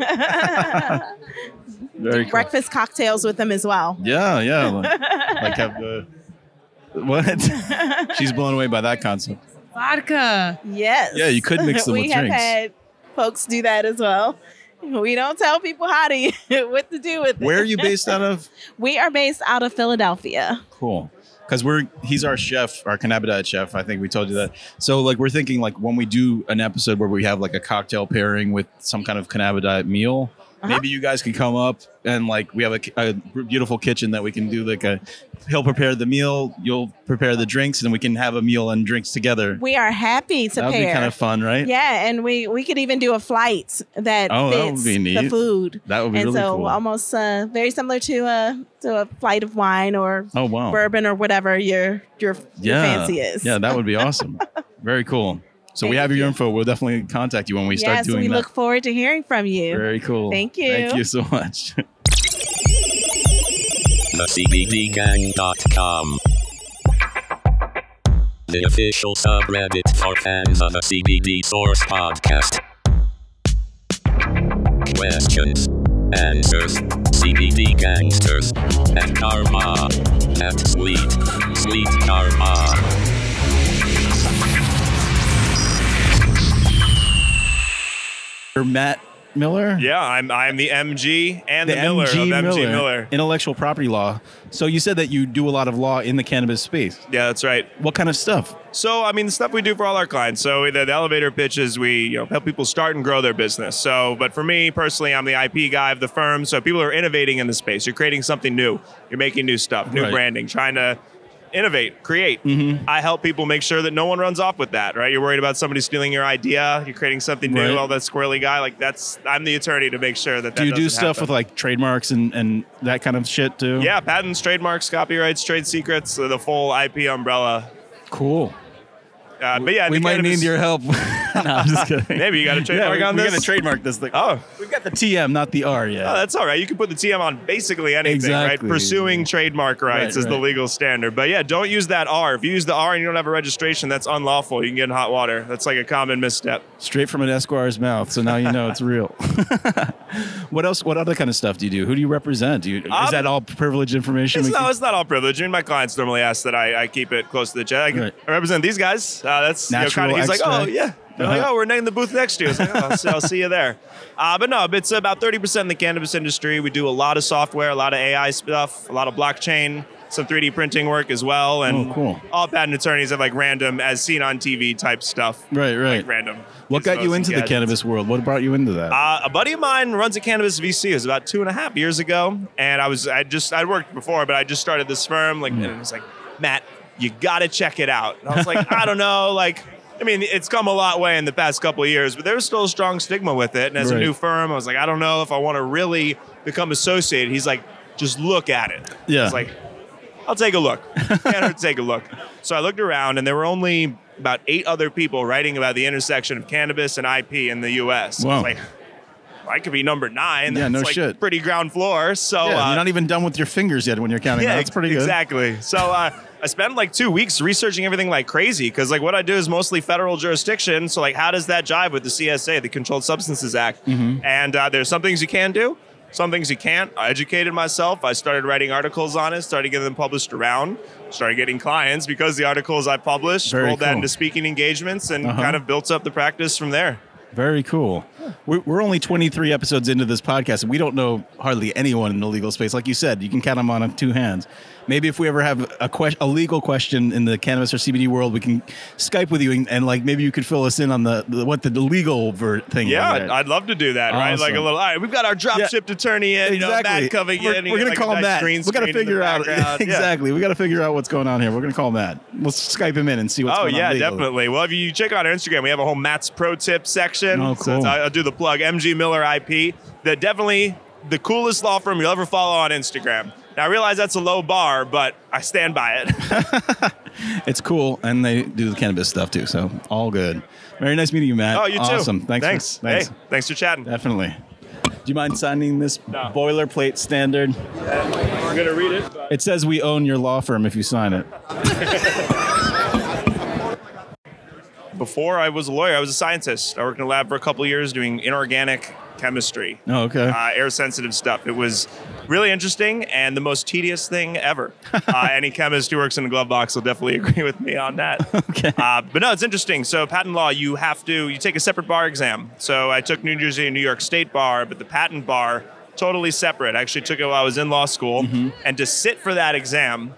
S1: Very cool.
S15: breakfast cocktails with them as well.
S1: Yeah. Like have the what? She's blown away by that concept.
S14: Vodka.
S15: Yes.
S1: Yeah, you could mix them with
S15: We have
S1: drinks.
S15: had folks do that as well. We don't tell people what to do with it.
S1: Where are you based out of?
S15: We are based out of Philadelphia.
S1: Cool. Because he's our chef, our cannabis chef. I think we told you that. So like we're thinking like when we do an episode where we have like a cocktail pairing with some kind of cannabis meal, maybe you guys can come up and like we have a beautiful kitchen that we can do like he'll prepare the meal, you'll prepare the drinks, and we can have a meal and drinks together.
S15: We are happy to
S1: That would
S15: pair.
S1: be kind of fun, right?
S15: Yeah, and we could even do a flight that
S1: Oh, that would
S15: fits
S1: be neat.
S15: the food.
S1: That would be
S15: and
S1: really
S15: so
S1: cool.
S15: almost very similar to a flight of wine or
S1: Oh, wow.
S15: bourbon or whatever your fancy is.
S1: Yeah, that would be awesome. Very cool. So we have your info. We'll definitely contact you when we start doing
S15: we
S1: that.
S15: look forward to hearing from you.
S1: Very cool.
S15: Thank you.
S1: Thank you so much.
S16: TheCBDGang.com, the official subreddit for fans of the CBD Source podcast. Questions, answers, CBD gangsters, and karma. At sweet karma.
S1: Matt Miller?
S17: Yeah, I'm the MG and the Miller of MG Miller.
S1: Intellectual property law. So you said that you do a lot of law in the cannabis space.
S17: Yeah, that's right.
S1: What kind of stuff?
S17: So, I mean, the stuff we do for all our clients. So the elevator pitch is we help people start and grow their business. So, but for me personally, I'm the IP guy of the firm. So people are innovating in the space. You're creating something new. You're making new stuff, new branding, trying to innovate, create. I help people make sure that no one runs off with that, right? You're worried about somebody stealing your idea. You're creating something new. All that squirrely guy, I'm the attorney to make sure that
S1: do you do stuff
S17: happen.
S1: with like trademarks and that kind of shit too?
S17: Yeah, patents, trademarks, copyrights, trade secrets, the full IP umbrella.
S1: Cool.
S17: But yeah,
S1: we might need your help. No, I'm just kidding.
S17: Maybe you got a trademark on this?
S1: We got to trademark this thing.
S17: Oh.
S1: We've got the TM, not the R yet.
S17: Oh, that's all right. You can put the TM on basically anything, right? Pursuing trademark rights is the legal standard. But yeah, don't use that R. If you use the R and you don't have a registration, that's unlawful. You can get in hot water. That's like a common misstep.
S1: Straight from an Esquire's mouth, so now you know it's real. What else? What other kind of stuff do you do? Who do you represent? Is that all privileged information?
S17: It's not all privileged. I mean, my clients normally ask that I keep it close to the chest. I represent these guys. That's he's like, oh yeah. They're like, oh, we're in the booth next to you. I was like, oh, I'll see you there. But no, it's about 30% in the cannabis industry. We do a lot of software, a lot of AI stuff, a lot of blockchain, some 3D printing work as well. And
S1: cool.
S17: All patent attorneys have like random, as seen on TV type stuff.
S1: Right.
S17: Like random.
S1: What got you into the cannabis world? What brought you into that?
S17: A buddy of mine runs a cannabis VC. It was about 2.5 years ago. And I'd worked before, but I just started this firm. And it was like, Matt, you got to check it out. And I was like, I don't know. I mean, it's come a lot way in the past couple of years, but there was still a strong stigma with it. And as a new firm, I was like, I don't know if I want to really become associated. He's like, just look at it.
S1: Yeah.
S17: I was like, I'll take a look. Can't hurt to take a look. So I looked around, and there were only about 8 other people writing about the intersection of cannabis and IP in the U.S.
S1: Wow.
S17: I was like, I could be number 9.
S1: Yeah,
S17: That's
S1: no shit.
S17: Pretty ground floor. So
S1: you're not even done with your fingers yet when you're counting. That's pretty good.
S17: Exactly. So I spent 2 weeks researching everything like crazy because what I do is mostly federal jurisdiction. So how does that jive with the CSA, the Controlled Substances Act? And there's some things you can do, some things you can't. I educated myself. I started writing articles on it, started getting them published around, started getting clients because the articles I published, rolled that into speaking engagements and kind of built up the practice from there.
S1: Very cool. We're only 23 episodes into this podcast, and we don't know hardly anyone in the legal space. Like you said, you can count them on 2 hands. Maybe if we ever have a legal question in the cannabis or CBD world, we can Skype with you and maybe you could fill us in on what the legal thing.
S17: Yeah, I'd love to do that.
S1: Awesome.
S17: Right, all right, we've got our drop shipped attorney in. Matt coming in.
S1: We're going to call Matt. We got to figure out exactly. We got to figure out what's going on here. We're going to call Matt. We'll Skype him in and see what's going on. Oh yeah,
S17: definitely. Well, if you check out our Instagram, we have a whole Matt's Pro Tip section.
S1: Oh, cool.
S17: So I'll do the plug. MG Miller IP. They're definitely the coolest law firm you'll ever follow on Instagram. Now, I realize that's a low bar, but I stand by it.
S1: It's cool, and they do the cannabis stuff, too, so all good. Very nice meeting you, Matt.
S17: Oh, you too.
S1: Awesome.
S17: Thanks. Hey, thanks for chatting.
S1: Definitely. Do you mind signing this boilerplate standard?
S17: We're going to read it. But...
S1: It says we own your law firm if you sign it.
S17: Before I was a lawyer, I was a scientist. I worked in a lab for a couple of years doing inorganic chemistry.
S1: Oh, okay.
S17: Air-sensitive stuff. It was really interesting and the most tedious thing ever. Any chemist who works in a glove box will definitely agree with me on that.
S1: Okay.
S17: But no, it's interesting. So patent law, you take a separate bar exam. So I took New Jersey and New York State bar, but the patent bar, totally separate. I actually took it while I was in law school. And to sit for that exam,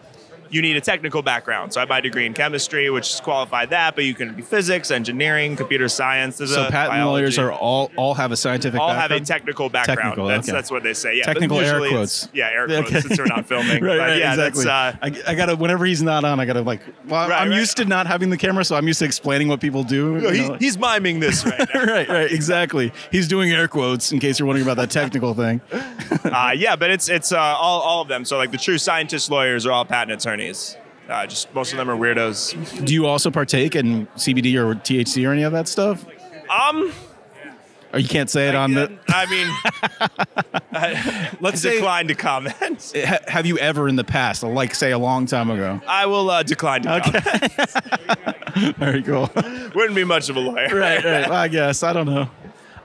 S17: you need a technical background. So I have my degree in chemistry, which qualified that, but you can be physics, engineering, computer science.
S1: So patent lawyers are all have a scientific background?
S17: All have a technical background. That's what they say. Yeah,
S1: technical air quotes.
S17: Yeah, air quotes since we're not filming.
S1: Right,
S17: yeah,
S1: exactly. I got to, whenever he's not on, I got to I'm used to not having the camera, so I'm used to explaining what people do.
S17: No, he's miming this right now.
S1: right, exactly. He's doing air quotes in case you're wondering about that technical thing.
S17: Yeah, but it's all of them. So like the true scientist lawyers are all patent attorneys. Just most of them are weirdos.
S1: Do you also partake in CBD or THC or any of that stuff? Or you can't say it on the...
S17: I mean, let's decline to comment.
S1: Have you ever in the past, like say a long time ago?
S17: I will decline to comment.
S1: Very cool.
S17: Wouldn't be much of a lawyer.
S1: Right. Well, I guess. I don't know.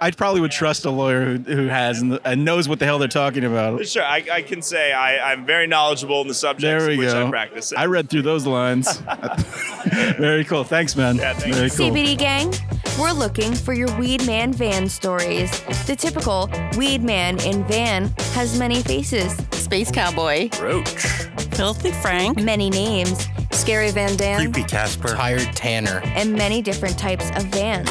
S1: I probably would trust a lawyer who has and knows what the hell they're talking about.
S17: Sure, I can say I'm very knowledgeable in the subjects in which I practice it.
S1: I read through those lines. Very cool. Thanks, man.
S17: Yeah, thanks.
S1: Very cool.
S2: CBD gang, We're looking for your weed man van stories. The typical weed man in van has many faces.
S18: Space Cowboy.
S1: Roach.
S18: Filthy Frank.
S2: Many names. Scary Van Dam.
S5: Creepy Casper.
S19: Tired Tanner.
S2: And many different types of vans.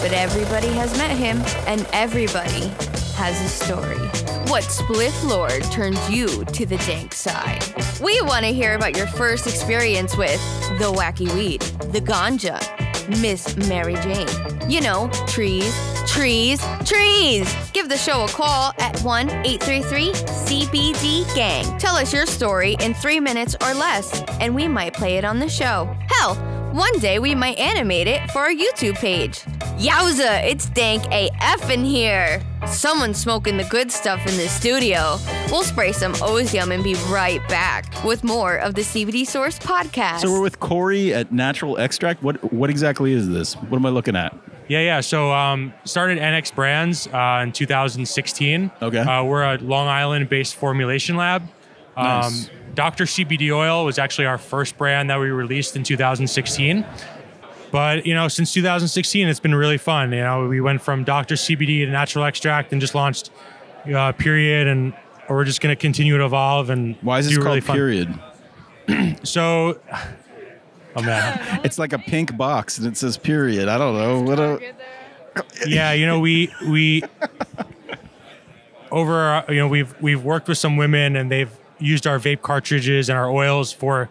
S2: But everybody has met him, and everybody has a story. What spliff lord turned you to the dank side? We want to hear about your first experience with the wacky weed, the ganja, Miss Mary Jane. You know, trees, trees, trees. Give the show a call at 1-833-CBD-GANG. Tell us your story in 3 minutes or less, and we might play it on the show. Hell, one day we might animate it for our YouTube page. Yowza, it's dank AF in here. Someone's smoking the good stuff in the studio. We'll spray some Ozium and be right back with more of the CBD Source podcast.
S1: So we're with Corey at Natural Extract. What exactly is this? What am I looking at?
S20: Yeah. So started NX Brands in 2016.
S1: Okay.
S20: We're a Long Island-based formulation lab.
S1: Nice.
S20: Dr. CBD Oil was actually our first brand that we released in 2016. But, since 2016, it's been really fun. We went from Dr. CBD to Natural Extract and just launched Period. And we're just going to continue to evolve. And
S1: why is this called Period?
S20: So, oh man.
S1: It's like a pink box and it says Period. I don't know.
S20: Yeah, we we've worked with some women and they've used our vape cartridges and our oils for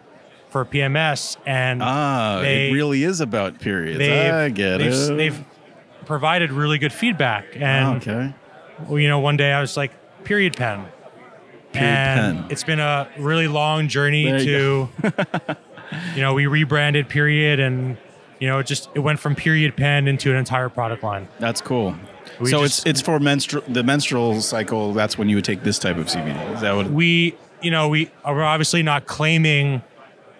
S20: PMS, and
S1: it really is about periods. I get it.
S20: They've provided really good feedback, and one day I was like, period pen. It's been a really long journey to, we rebranded Period, and it went from Period pen into an entire product line.
S1: That's cool. It's for the menstrual cycle. That's when you would take this type of CBD. Is that what
S20: we are obviously not claiming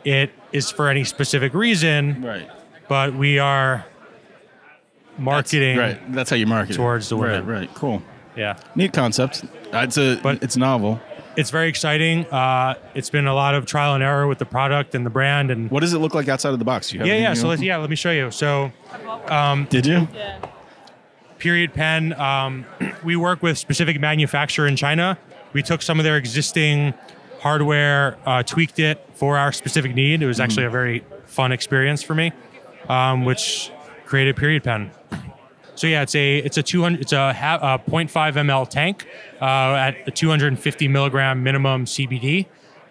S20: it is for any specific reason,
S1: right?
S20: But we are marketing.
S1: That's how you market
S20: towards the women.
S1: Right. Cool.
S20: Yeah.
S1: Neat concept. It's novel.
S20: It's very exciting. It's been a lot of trial and error with the product and the brand. And
S1: what does it look like outside of the box?
S20: So let me show you. So,
S1: did you?
S20: Yeah. Period pen. We work with specific manufacturer in China. We took some of their existing hardware, tweaked it for our specific need. It was actually a very fun experience for me, which created Period pen. So yeah, it's a 0.5 ml tank at a 250 milligram minimum CBD.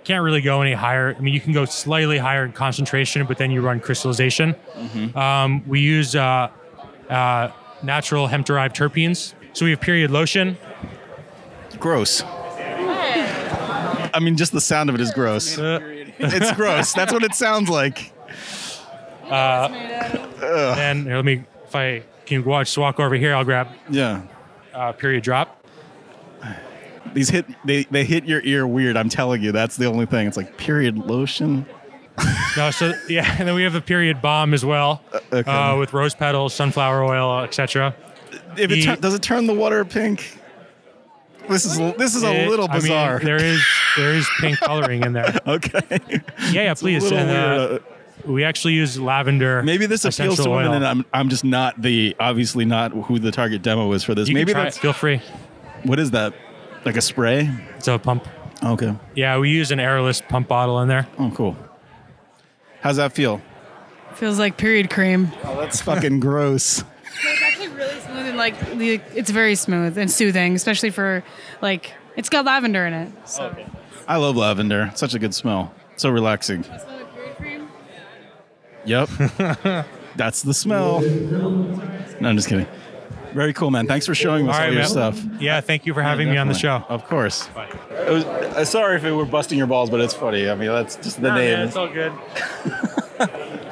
S20: Can't really go any higher. I mean, you can go slightly higher in concentration, but then you run crystallization. We use natural hemp-derived terpenes. So we have Period lotion.
S1: Gross. I mean, just the sound of it is gross. It's gross. That's what it sounds like.
S20: And here, can you walk over here? I'll grab.
S1: Yeah.
S20: Period drop.
S1: These they hit your ear weird. I'm telling you, that's the only thing. It's like Period lotion.
S20: No, so yeah, and then we have the Period bomb as well, with rose petals, sunflower oil, etc.
S1: Does it turn the water pink? This is a little bizarre.
S20: I mean, there is pink coloring in there.
S1: Okay.
S20: Yeah, please. And, we actually use lavender.
S1: Maybe this appeals to women, and I'm just obviously not who the target demo is for this.
S20: Maybe that's feel free.
S1: What is that? Like a spray?
S20: It's a pump.
S1: Okay.
S20: Yeah, we use an airless pump bottle in there.
S1: Oh, cool. How's that feel?
S3: Feels like period cream.
S1: Oh, that's fucking gross.
S3: It's actually really smooth and it's very smooth and soothing, especially for it's got lavender in it. So.
S1: Okay. I love lavender. It's such a good smell. So relaxing.
S3: That smell like period cream?
S1: Yep. That's the smell. No, I'm just kidding. Very cool, man. Thanks for showing us all your stuff.
S20: Yeah, thank you for having me on the show.
S1: Of course. Sorry if we're busting your balls, but it's funny. I mean, that's just the name.
S20: Yeah, it's all good.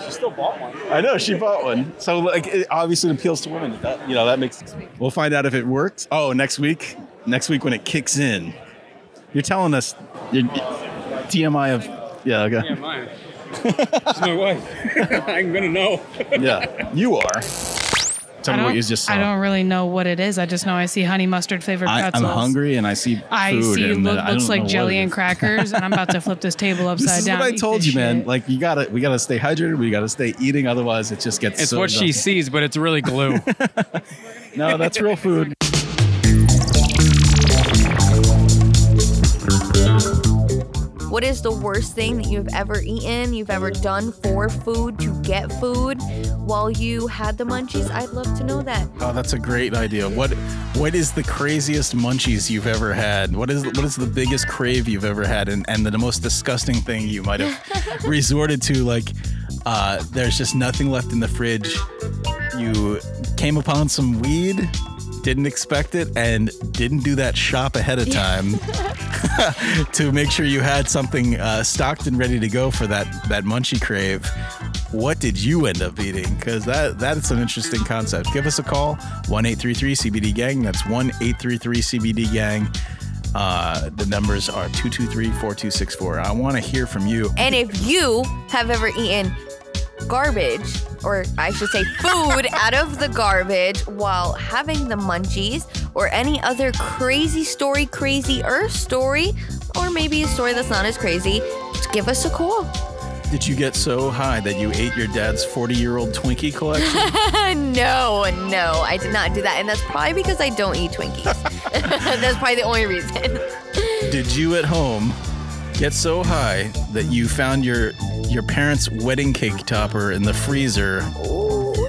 S1: She still bought one. I know, she bought one. So it obviously appeals to women. That makes sense. We'll find out if it works. Oh, next week when it kicks in. You're telling us your TMI of... Yeah, okay.
S20: TMI. She's my wife. I'm going to know.
S1: Yeah, you are. Tell me what you just saw.
S14: I don't really know what it is. I just know I see honey mustard flavored pretzels.
S1: I'm hungry and I see food.
S14: I see
S1: and
S14: looks like jelly and crackers, and I'm about to flip this table upside
S1: this is
S14: down.
S1: What I told you, man. Like we gotta stay hydrated. We gotta stay eating. Otherwise, it just gets.
S4: It's
S1: so
S4: what she sees, but it's really glue.
S1: No, that's real food.
S2: What is the worst thing that you've ever eaten, you've ever done for food, to get food while you had the munchies? I'd love to know that.
S1: Oh, that's a great idea. What is the craziest munchies you've ever had? What is the biggest crave you've ever had, and the most disgusting thing you might have resorted to? Like, there's just nothing left in the fridge. You came upon some weed, didn't expect it, and didn't do that shop ahead of time to make sure you had something stocked and ready to go for that munchie crave. What did you end up eating? Because that's an interesting concept. Give us a call, 1-833-CBD-GANG. That's 1-833-CBD-GANG. The numbers are 223-4264. I want to hear from you.
S2: And if you have ever eaten garbage, or I should say food out of the garbage while having the munchies, or any other crazier story, or maybe a story that's not as crazy, just give us a call.
S1: Did you get so high that you ate your dad's 40-year-old Twinkie collection?
S2: No, I did not do that. And that's probably because I don't eat Twinkies. That's probably the only reason.
S1: Did you at home get so high that you found your parents' wedding cake topper in the freezer,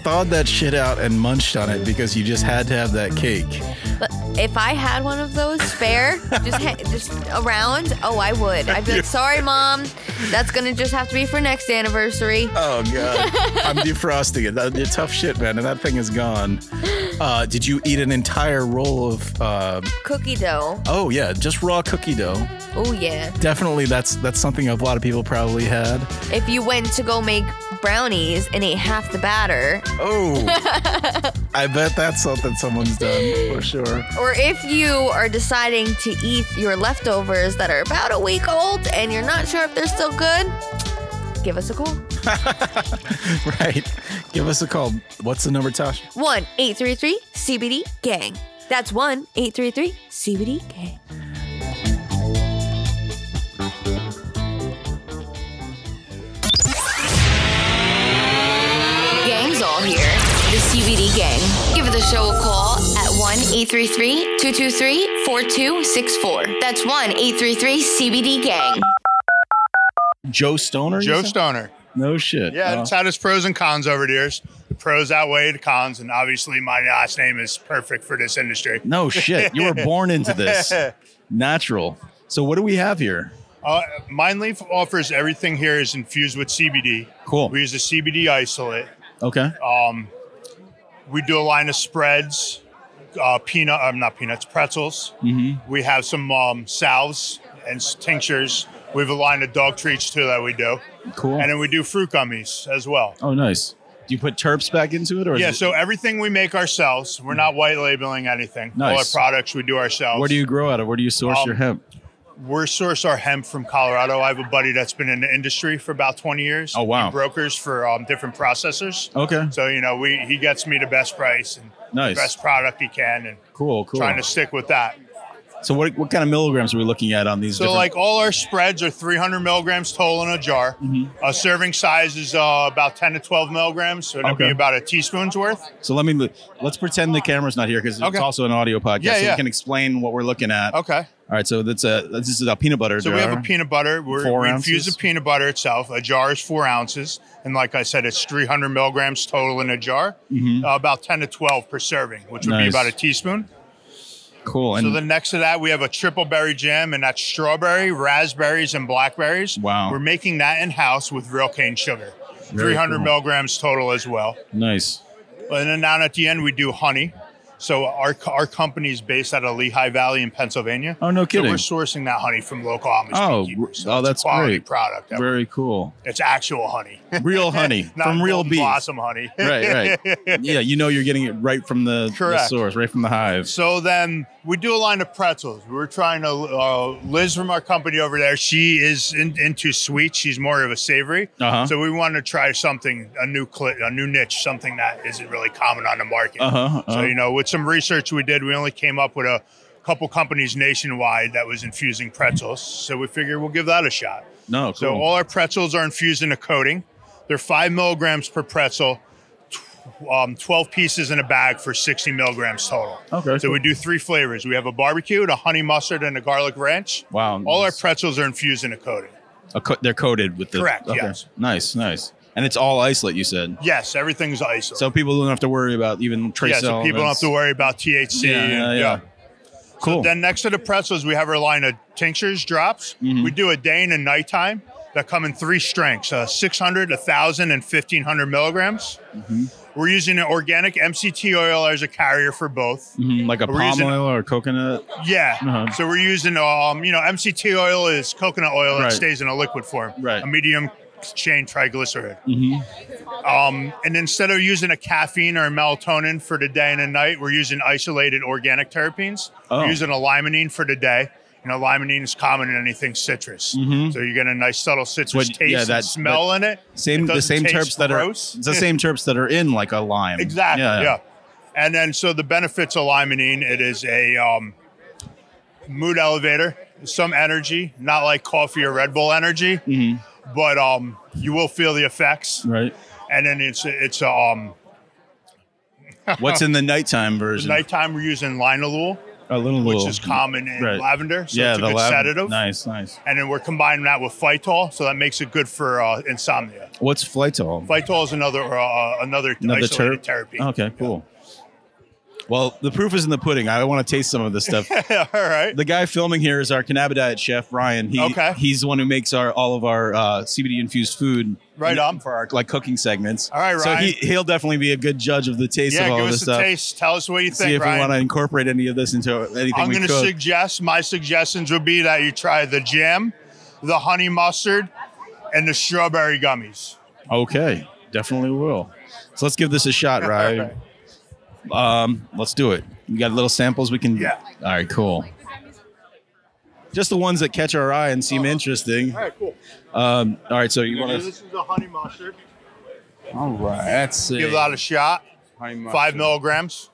S1: thawed that shit out and munched on it because you just had to have that cake?
S2: But if I had one of those spare, just around, I would. I'd be like, sorry, Mom, that's going to just have to be for next anniversary.
S1: Oh, God. I'm defrosting it. You're tough shit, man, and that thing is gone. Did you eat an entire roll of...
S2: cookie dough.
S1: Oh, yeah, just raw cookie dough.
S2: Oh, yeah.
S1: Definitely, that's something a lot of people probably had.
S2: If you went to go make brownies and ate half the batter.
S1: Oh. I bet that's something someone's done, for sure.
S2: Or if you are deciding to eat your leftovers that are about a week old and you're not sure if they're still good, give us a call.
S1: Right. Give us a call. What's the number, Tosh?
S2: 1-833-CBD-GANG. That's 1-833-CBD-GANG. Gang's all here. The CBD Gang. Give the show a call at 1-833-223-4264. That's 1-833-CBD-GANG.
S1: Joe Stoner?
S19: Joe Stoner.
S1: No shit.
S19: Yeah, it's had its pros and cons over the years. The pros outweigh the cons, and obviously my last name is perfect for this industry.
S1: No shit. You were born into this. Natural. So what do we have here?
S19: MindLeaf offers everything here is infused with CBD.
S1: Cool.
S19: We use a CBD isolate.
S1: Okay.
S19: We do a line of spreads, pretzels.
S1: Mm-hmm.
S19: We have some salves and tinctures. We have a line of dog treats too that we do.
S1: Cool.
S19: And then we do fruit gummies as well.
S1: Oh, nice. Do you put terps back into it? Or
S19: Yeah, so everything we make ourselves. We're not white labeling anything.
S1: Nice.
S19: All our products we do ourselves.
S1: Where do you grow out of? Where do you source your hemp?
S19: We source our hemp from Colorado. I have a buddy that's been in the industry for about 20 years.
S1: Oh, wow.
S19: He brokers for different processors.
S1: Okay.
S19: So, he gets me the best price and
S1: Nice.
S19: the best product he can. And
S1: Cool.
S19: trying to stick with that.
S1: So what kind of milligrams are we looking at on these?
S19: So like all our spreads are 300 milligrams total in a jar.
S1: Mm-hmm.
S19: A serving size is about 10 to 12 milligrams. So it'll be about a teaspoon's worth.
S1: So let's pretend the camera's not here because it's also an audio podcast. So we can explain what we're looking at.
S19: Okay.
S1: All right. So this is a peanut butter jar.
S19: So we have a peanut butter. We
S1: 4
S19: infuse
S1: ounces?
S19: the peanut butter itself. A jar is 4 ounces. And like I said, it's 300 milligrams total in a jar.
S1: Mhm.
S19: About 10 to 12 per serving, which would be
S1: Nice.
S19: about a teaspoon.
S1: Cool.
S19: So then next to that, we have a triple berry jam, and that's strawberry, raspberries, and blackberries.
S1: Wow.
S19: We're making that in-house with real cane sugar.
S1: Very
S19: 300
S1: cool.
S19: milligrams total as well.
S1: Nice.
S19: And then down at the end, we do honey. So our company is based out of Lehigh Valley in Pennsylvania.
S1: Oh, no kidding.
S19: So we're sourcing that honey from local Amish beekeepers. So
S1: oh,
S19: it's
S1: that's
S19: a quality
S1: great.
S19: product.
S1: Very cool.
S19: It's actual honey.
S1: Real honey
S19: Not
S1: from real
S19: Golden
S1: bees.
S19: Blossom honey.
S1: Right. Yeah, you know you're getting it right from the source, right from the hive.
S19: So then we do a line of pretzels. We're trying to, Liz from our company over there, she is into sweet. She's more of a savory. So we wanted to try something, a new niche, something that isn't really common on the market. So, you know, with some research we did, we only came up with a couple companies nationwide that was infusing pretzels. So we figured we'll give that a shot.
S1: No, cool.
S19: So all our pretzels are infused in a coating. They're 5 milligrams per pretzel. 12 pieces in a bag for 60 milligrams total.
S1: Okay.
S19: So we do 3 flavors. We have a barbecue, a honey mustard, and a garlic ranch.
S1: Wow.
S19: All our pretzels are infused in a coating.
S1: They're coated with the...
S19: Correct, yes.
S1: Nice. And it's all isolate, you said?
S19: Yes, everything's isolate.
S1: So people don't have to worry about even trace
S19: so people don't have to worry about THC.
S1: Yeah. Cool.
S19: So then next to the pretzels, we have our line of tinctures, drops. We do a day and a nighttime that come in 3 strengths, 600, 1,000, and 1,500 milligrams. We're using an organic MCT oil as a carrier for both.
S1: Like a palm oil or coconut?
S19: Yeah. So we're using, MCT oil is coconut oil that
S1: Right.
S19: stays in a liquid form.
S1: Right.
S19: A medium chain triglyceride. And instead of using a caffeine or a melatonin for the day and the night, we're using isolated organic terpenes. We're using a limonene for the day. You know, limonene is common in anything citrus. So you get a nice subtle citrus taste and smell in it.
S1: The same terps that are it's the same terps that are in like a lime.
S19: Exactly. Yeah. And then so the benefits of limonene, it is a mood elevator, some energy, not like coffee or Red Bull energy, but you will feel the effects.
S1: Right.
S19: And then it's
S1: what's in the nighttime version?
S19: The nighttime we're using linalool. Which is common in lavender. So it's a good sedative.
S1: Nice.
S19: And then we're combining that with phytol, so that makes it good for insomnia.
S1: What's phytol?
S19: Phytol is another isolated terpene.
S1: Okay, cool. Well, the proof is in the pudding. I want to taste some of this stuff.
S19: All right.
S1: The guy filming here is our Cannabis chef, Ryan. He's the one who makes all of our CBD infused food.
S19: Right on.
S1: For our cooking segments.
S19: All right, Ryan.
S1: So he'll definitely be a good judge of the taste of all
S19: give
S1: this
S19: us
S1: stuff.
S19: a taste. Tell us what you think,
S1: See if
S19: Ryan.
S1: we want to incorporate any of this into anything
S19: I'm
S1: we
S19: going
S1: cook.
S19: to suggest, my suggestions would be that you try the jam, the honey mustard, and the strawberry gummies.
S1: Okay, definitely will. So let's give this a shot, Ryan. Let's do it. You got little samples we can...
S19: Yeah.
S1: All right, cool. Just the ones that catch our eye and seem interesting.
S19: All right, cool.
S1: All right, so you want to...
S19: This is the honey mustard.
S4: All right, let's see.
S19: Give that a shot.
S4: Honey mustard.
S19: 5 milligrams.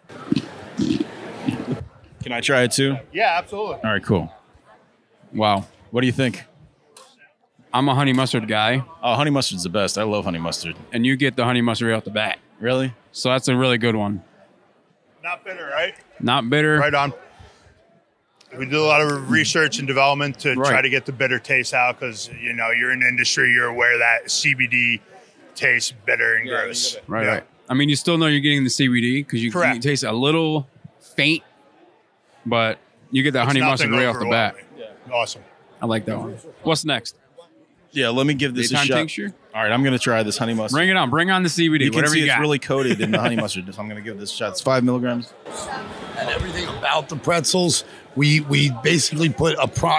S1: Can I try it too?
S19: Yeah, absolutely.
S1: All right, cool. Wow. What do you think?
S4: I'm a honey mustard guy.
S1: Oh, honey mustard's the best. I love honey mustard.
S4: And you get the honey mustard right off the bat.
S1: Really?
S4: So that's a really good one.
S19: Not bitter, right?
S4: Not bitter.
S19: Right on. We do a lot of research and development to try to get the bitter taste out because, you know, you're in the industry, you're aware that CBD tastes bitter and gross.
S4: Right. I mean, you still know you're getting the CBD because you taste a little faint, but you get that honey mustard right off the bat.
S19: Awesome.
S4: I like that one. What's next?
S1: Yeah, let me give this a
S4: Daytime
S1: shot.
S4: tincture?
S1: All right, I'm going to try this honey mustard.
S4: Bring it on. Bring on the CBD.
S1: You can
S4: whatever
S1: see
S4: you
S1: it's
S4: got.
S1: really coated in the honey mustard, so I'm going to give this a shot. It's 5 milligrams.
S21: And everything about the pretzels, we basically put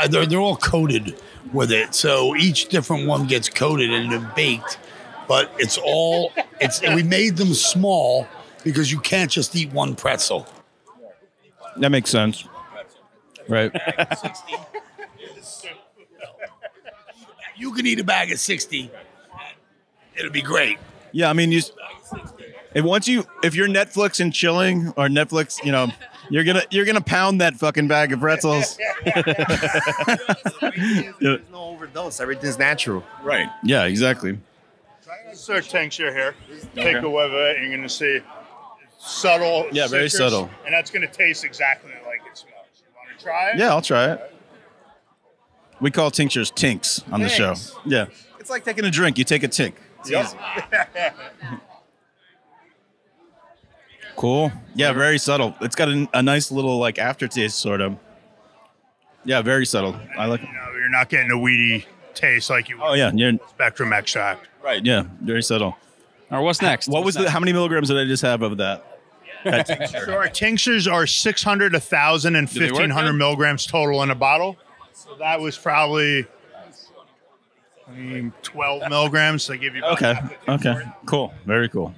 S21: they're all coated with it. So each different one gets coated and then baked. But we made them small because you can't just eat one pretzel.
S1: That makes sense. Right.
S21: You can eat a bag of 60. It'll be great.
S1: Yeah, I mean, if you're Netflix and chilling or Netflix, you know, you're gonna pound that fucking bag of pretzels.
S8: There's no overdose. Everything's natural.
S1: Right. Yeah, exactly.
S19: Insert tincture here. Take a whiff of it, and you're going to see subtle.
S1: Yeah, very
S19: citrus,
S1: subtle.
S19: And that's going to taste exactly like it smells. You want to try it?
S1: Yeah, I'll try it. We call tinctures tinks on the show. Yeah. It's like taking a drink. You take a tink. It's easy. Cool. Yeah, very subtle. It's got a nice little like aftertaste, sort of. Yeah, very subtle. I like it.
S19: You know, you're not getting a weedy taste like you would.
S1: Oh, yeah.
S19: Spectrum extract.
S1: Right, yeah. Very subtle.
S4: All right, what's next?
S1: How many milligrams did I just have of that?
S19: So our tinctures are 600, 1,000, and
S4: Do they work
S19: 1,500
S4: good?
S19: milligrams total in a bottle. So that was probably 12 milligrams. I give you about
S1: Okay.
S19: half the thing for it.
S1: Cool. Very cool.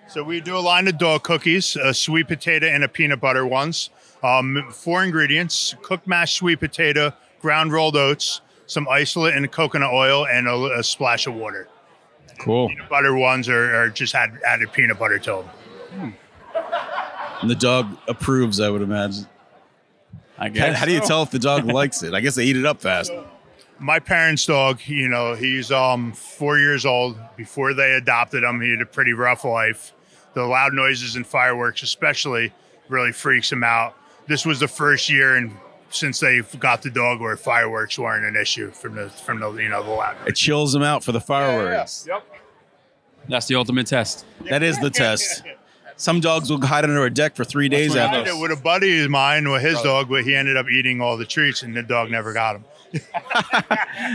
S19: So we do a line of dog cookies, a sweet potato and a peanut butter ones. 4 ingredients: cooked mashed sweet potato, ground rolled oats, some isolate and coconut oil, and a splash of water.
S1: Cool.
S19: Peanut butter ones are just added peanut butter to them.
S1: And the dog approves, I would imagine.
S4: I guess.
S1: How do you tell if the dog likes it? I guess they eat it up fast.
S19: My parents' dog, he's 4 years old. Before they adopted him, he had a pretty rough life. The loud noises and fireworks especially really freaks him out. This was the first year and since they got the dog where fireworks weren't an issue from the the loud.
S1: It chills them out for the fireworks.
S19: Yep.
S4: That's the ultimate test.
S1: That is the test. Some dogs will hide under a deck for 3 days
S19: I
S1: after.
S19: did it with a buddy of mine with his dog, but he ended up eating all the treats and the dog never got him.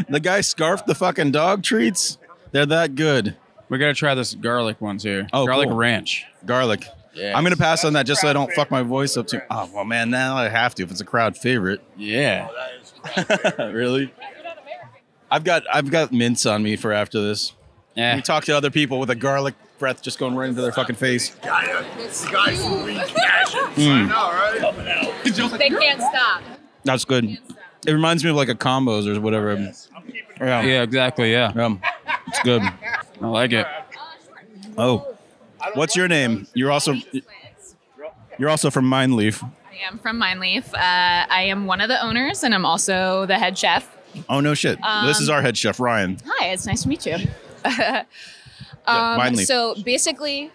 S1: The guy scarfed the fucking dog treats. They're that good.
S4: We're gonna try this garlic ones here.
S1: Oh,
S4: garlic
S1: cool.
S4: ranch.
S1: Garlic.
S4: Yeah.
S1: I'm gonna pass on that just so I don't fuck my voice up too. Oh well, man, now I have to if it's a crowd favorite.
S4: Yeah.
S1: Really? I've got mints on me for after this.
S4: Yeah.
S1: We talk to other people with a garlic breath just going right into their fucking face.
S19: This guy's cash.
S1: Mm.
S19: Right?
S10: They can't stop.
S1: That's good. It reminds me of like a combos or whatever.
S4: Yeah, exactly. Yeah.
S1: It's good.
S4: I like it.
S1: Oh, what's your name? You're also from MindLeaf.
S6: I am from MindLeaf. I am one of the owners, and I'm also the head chef.
S1: Oh no shit. This is our head chef, Ryan.
S6: Hi, it's nice to meet you.
S1: MindLeaf.
S6: So basically,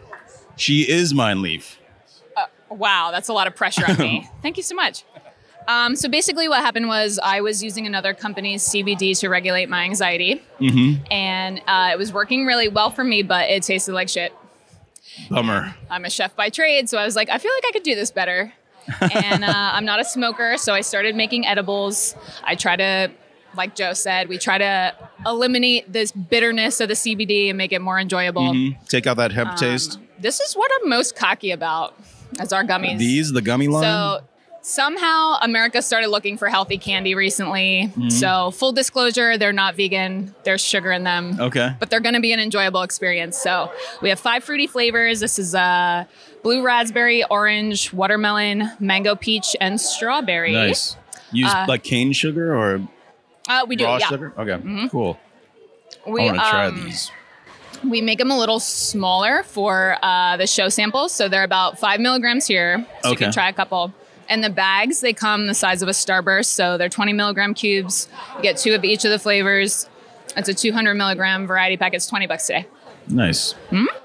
S1: She is MindLeaf.
S6: wow, that's a lot of pressure on me. Thank you so much. So basically what happened was I was using another company's CBD to regulate my anxiety.
S1: Mm-hmm.
S6: And it was working really well for me, but it tasted like shit.
S1: Bummer.
S6: I'm a chef by trade, so I was like, I feel like I could do this better. And I'm not a smoker, so I started making edibles. I try to, like Joe said, we try to eliminate this bitterness of the CBD and make it more enjoyable.
S1: Mm-hmm. Take out that hemp taste.
S6: This is what I'm most cocky about as our gummies.
S1: These, the gummy line?
S6: So somehow America started looking for healthy candy recently.
S1: Mhm.
S6: So full disclosure, they're not vegan. There's sugar in them.
S1: Okay.
S6: But they're going to be an enjoyable experience. So we have 5 fruity flavors. This is blue raspberry, orange, watermelon, mango peach, and strawberry.
S1: Nice. Use like cane sugar or
S6: We do,
S1: raw
S6: yeah.
S1: sugar? Okay,
S6: Mhm.
S1: cool.
S6: We,
S1: I want to try these.
S6: We make them a little smaller for the show samples. So they're about 5 milligrams here. So you
S1: Okay.
S6: can try a couple. And the bags, they come the size of a Starburst. So they're 20 milligram cubes. You get 2 of each of the flavors. It's a 200 milligram variety pack. It's $20 today.
S1: Nice.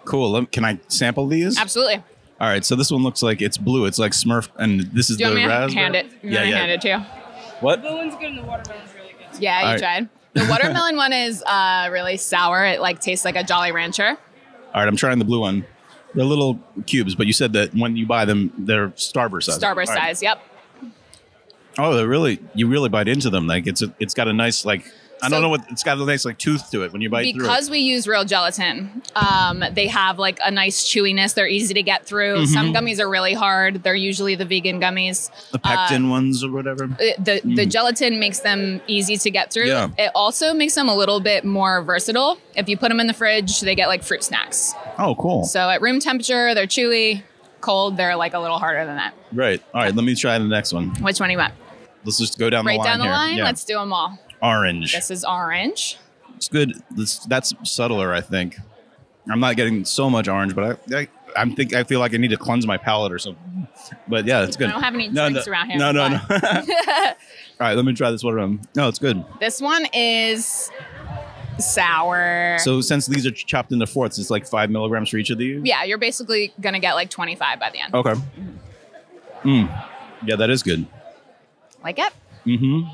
S1: Cool. Can I sample these?
S6: Absolutely.
S1: All right. So this one looks like it's blue. It's like Smurf, and this is
S6: Do you
S1: the
S6: want me to
S1: raspberry.
S6: hand it? You want me to hand it to you?
S1: What?
S6: The one's good and the watermelon's really good. Yeah, you
S1: All right.
S6: tried. The watermelon one is really sour. It like tastes like a Jolly Rancher.
S1: All right. I'm trying the blue one. They're little cubes, but you said that when you buy them, they're Starburst size.
S6: Starburst
S1: All right.
S6: size, yep.
S1: Oh, you really bite into them. Like it's got a nice like I don't
S6: So-
S1: know what it's got a nice like tooth to it when you bite through it.
S6: Because we use real gelatin, they have like a nice chewiness. They're easy to get through.
S1: Mhm.
S6: Some gummies are really hard. They're usually the vegan gummies.
S1: The pectin ones or whatever.
S6: The gelatin makes them easy to get through.
S1: Yeah.
S6: It also makes them a little bit more versatile. If you put them in the fridge, they get like fruit snacks.
S1: Oh, cool.
S6: So at room temperature, they're chewy. Cold, they're like a little harder than that.
S1: Right. All right. Let me try the next one.
S6: Which one do you want?
S1: Let's just go down
S6: Right
S1: the line
S6: down the
S1: here.
S6: line?
S1: Yeah.
S6: Let's do them all.
S1: Orange.
S6: This is orange.
S1: It's good. That's subtler, I think. I'm not getting so much orange, but I feel like I need to cleanse my palate or something. But yeah, it's good.
S6: I don't have any drinks around here.
S1: No.
S6: but-
S1: All right, let me try this one. No, it's good.
S6: This one is sour.
S1: So since these are chopped into fourths, it's like 5 milligrams for each of these?
S6: Yeah, you're basically going to get like 25 by the end.
S1: Okay. Yeah, that is good.
S6: Like it?
S1: Mm-hmm.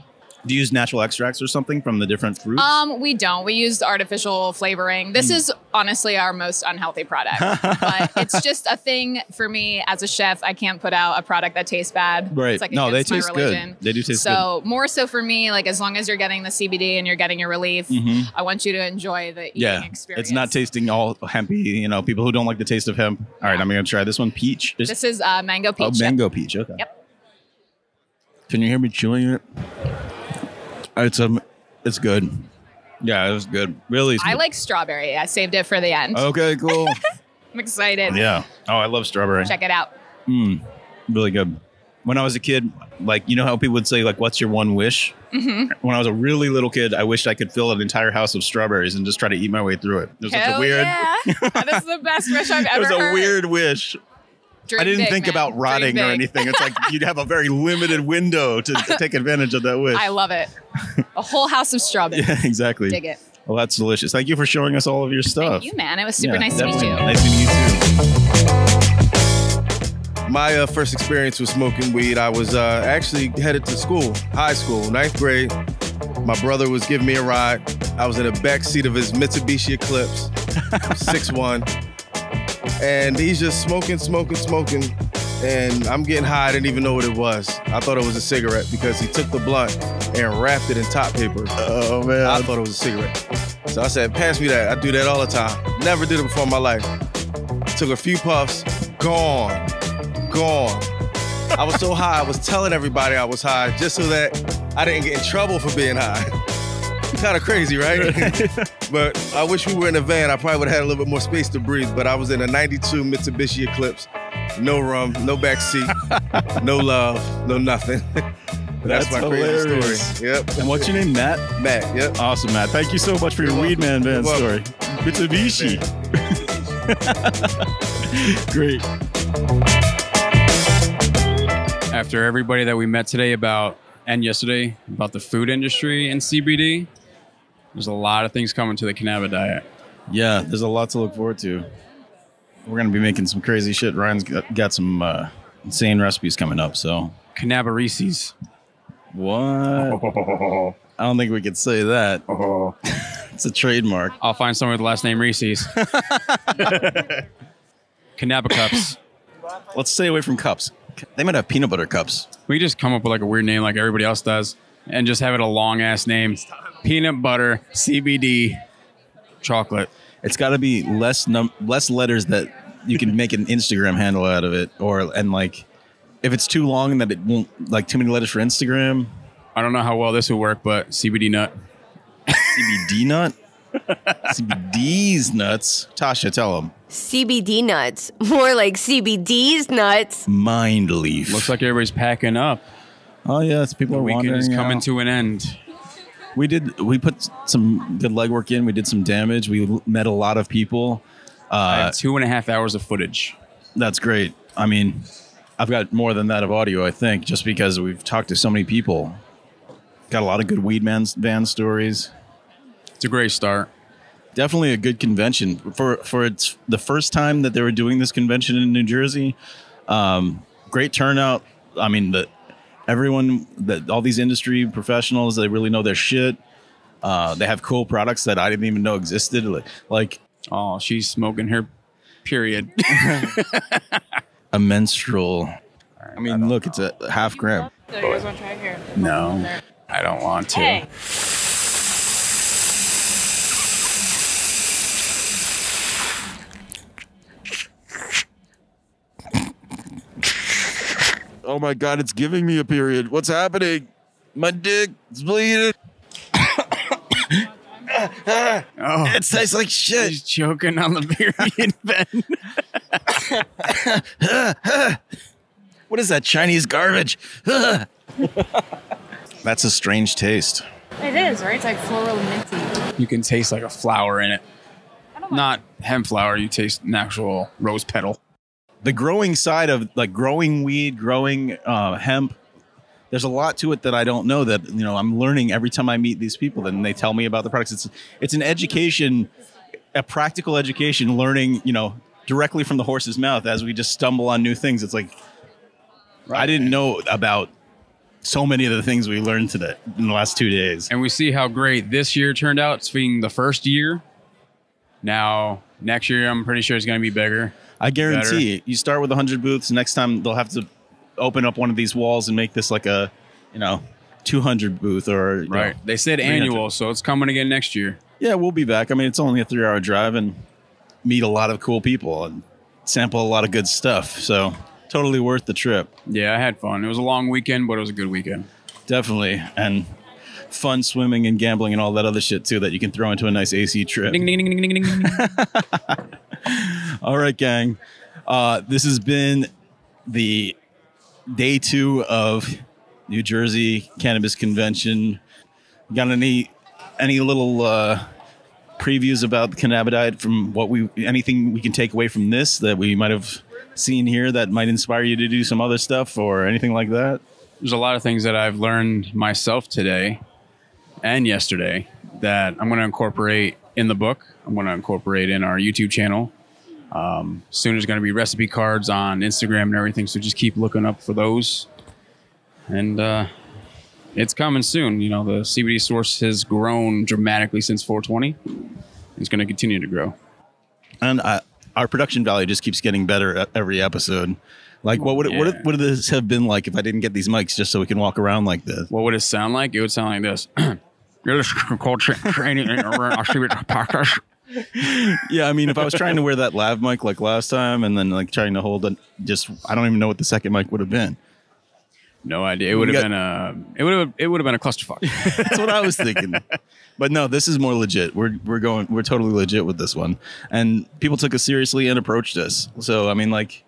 S1: Do you use natural extracts or something from the different fruits?
S6: We don't. We used artificial flavoring. This is honestly our most unhealthy product. But it's just a thing for me as a chef. I can't put out a product that tastes bad.
S1: Right.
S6: It's like
S1: No, they
S6: against my
S1: taste
S6: religion.
S1: good. They do taste
S6: So more so for me, like as long as you're getting the CBD and you're getting your relief,
S1: Mhm.
S6: I want you to enjoy the eating experience.
S1: It's not tasting all hempy. You know, people who don't like the taste of hemp. All right, I'm going to try this one. Peach.
S6: This is mango peach.
S1: Oh, mango peach. Okay.
S6: Yep.
S1: Can you hear me chewing it? It's good. Yeah, it was good. Really.
S6: I like strawberry. I saved it for the end.
S1: Okay, cool.
S6: I'm excited.
S1: Yeah. Oh, I love strawberry.
S6: Check it out.
S1: Really good. When I was a kid, like, you know how people would say, like, what's your one wish?
S6: Mm-hmm.
S1: When I was a really little kid, I wished I could fill an entire house of strawberries and just try to eat my way through it. It was such a
S6: Hell
S1: weird.
S6: yeah. That is the best wish I've
S1: It
S6: ever
S1: was a
S6: heard.
S1: weird wish.
S6: Dream
S1: I didn't
S6: big,
S1: think
S6: man.
S1: about rotting
S6: Dream
S1: or
S6: big.
S1: anything. It's like you'd have a very limited window to take advantage of that wish.
S6: I love it. A whole house of strawberries.
S1: Yeah, exactly.
S6: Dig it.
S1: Well, that's delicious. Thank you for showing us all of your stuff.
S6: You, man. It was super nice
S1: definitely.
S6: to meet you.
S1: Nice meeting you too.
S7: My first experience with smoking weed, I was actually headed to school, high school, 9th grade. My brother was giving me a ride. I was in the back seat of his Mitsubishi Eclipse, 6'1", and he's just smoking. And I'm getting high. I didn't even know what it was. I thought it was a cigarette because he took the blunt and wrapped it in top paper.
S1: Oh, man.
S7: I thought it was a cigarette. So I said, pass me that. I do that all the time. Never did it before in my life. Took a few puffs, gone. I was so high, I was telling everybody I was high just so that I didn't get in trouble for being high. Kind of crazy, right? But I wish we were in a van. I probably would have had a little bit more space to breathe, but I was in a 92 Mitsubishi Eclipse. No rum, no back seat, no love, no nothing. That's my
S1: hilarious.
S7: crazy story. Yep.
S1: And what's your name, Matt?
S7: Matt, yep.
S1: Awesome, Matt. Thank you so much for your Weed Man Van story. Mitsubishi. Great.
S4: After everybody that we met today and yesterday about the food industry and CBD, there's a lot of things coming to the cannabis diet.
S1: Yeah, there's a lot to look forward to. We're going to be making some crazy shit. Ryan's got some insane recipes coming up, so.
S4: Cannabis.
S1: What? I don't think we could say that. It's a trademark.
S4: I'll find someone with the last name Reese's. Cannabis cups.
S1: Let's stay away from cups. They might have peanut butter cups.
S4: We just come up with like a weird name like everybody else does and just have it a long ass name. Peanut butter, CBD, chocolate.
S1: It's got to be less letters that you can make an Instagram handle out of it, and like if it's too long that it won't, like too many letters for Instagram.
S4: I don't know how well this would work, but CBD nut.
S1: CBD nut? CBD's nuts. Tasha, tell them.
S2: CBD nuts. More like CBD's nuts.
S1: MindLeaf.
S4: Looks like everybody's packing up.
S1: Oh yes, people
S4: The
S1: are
S4: weekend
S1: wandering
S4: is coming
S1: out.
S4: to an end.
S1: We put some good legwork in. We did some damage. We met a lot of people.
S4: I have 2.5 hours of footage.
S1: That's great. I mean, I've got more than that of audio, I think, just because we've talked to so many people. Got a lot of good Weed Man Van stories.
S4: It's a great start.
S1: Definitely a good convention. For it's the first time that they were doing this convention in New Jersey. Great turnout. I mean, all these industry professionals, they really know their shit. They have cool products that I didn't even know existed. Like
S4: oh, she's smoking her period.
S1: A menstrual. I mean, look, it's a half gram.
S14: So you guys want to try it here?
S4: No, I don't want to.
S14: Hey.
S7: Oh my God, it's giving me a period. What's happening? My dick is bleeding.
S4: Oh,
S1: it tastes like shit.
S4: He's choking on the period, Ben.
S1: What is that Chinese garbage? That's a strange taste.
S14: It is, right? It's like floral minty.
S4: You can taste like a flower in it. Not hemp flower. You taste an actual rose petal.
S1: The growing side of like growing weed, growing hemp, there's a lot to it that I don't know that, you know, I'm learning every time I meet these people and they tell me about the products. It's an education, a practical education, learning, you know, directly from the horse's mouth as we just stumble on new things. It's like, I didn't know about so many of the things we learned today in the last 2 days.
S4: And we see how great this year turned out. It's being the first year. Now, next year, I'm pretty sure it's going to be bigger.
S1: I guarantee you start with 100 booths. Next time they'll have to open up one of these walls and make this like a, 200 booth or
S4: right. They said annual, so it's coming again next year.
S1: Yeah, we'll be back. I mean, it's only a 3-hour drive and meet a lot of cool people and sample a lot of good stuff. So totally worth the trip.
S4: Yeah, I had fun. It was a long weekend, but it was a good weekend.
S1: Definitely. And fun swimming and gambling and all that other shit too that you can throw into a nice AC trip.
S4: Ding, ding, ding, ding, ding, ding.
S1: All right, gang. This has been the day 2 of New Jersey Cannabis Convention. Got any little previews about the cannabinoid from anything we can take away from this that we might have seen here that might inspire you to do some other stuff or anything like that?
S4: There's a lot of things that I've learned myself today and yesterday that I'm going to incorporate in the book. I'm going to incorporate in our YouTube channel. Soon there's going to be recipe cards on Instagram and everything, so just keep looking up for those. And it's coming soon. The CBD source has grown dramatically since 420. It's going to continue to grow.
S1: And our production value just keeps getting better every episode. Like, what would this have been like if I didn't get these mics just so we can walk around like this?
S4: What would it sound like? It would sound like this. You're just called training in our CBD podcast.
S1: Yeah, I mean, if I was trying to wear that lav mic like last time and then like trying to hold it, I don't even know what the second mic would have been.
S4: No idea. It would have been a clusterfuck.
S1: That's what I was thinking. But no, this is more legit. We're totally legit with this one. And people took us seriously and approached us. So I mean, like,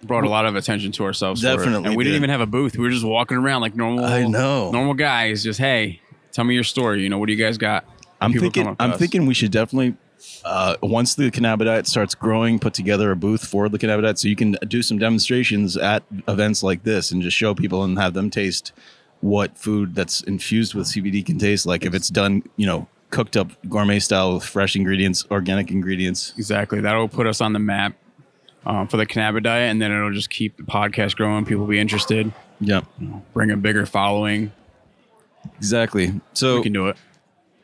S4: brought a lot of attention to ourselves.
S1: Definitely.
S4: And we didn't even have a booth. We were just walking around like normal guys. Just, hey, tell me your story. What do you guys got?
S1: I'm thinking we should definitely, once the cannabinoid starts growing, put together a booth for the cannabinoid so you can do some demonstrations at events like this and just show people and have them taste what food that's infused with CBD can taste like if it's done, cooked up gourmet style with fresh ingredients, organic ingredients.
S4: Exactly. That'll put us on the map for the cannabinoid, and then it'll just keep the podcast growing. People will be interested.
S1: Yep.
S4: Bring a bigger following.
S1: Exactly. So
S4: we can do it.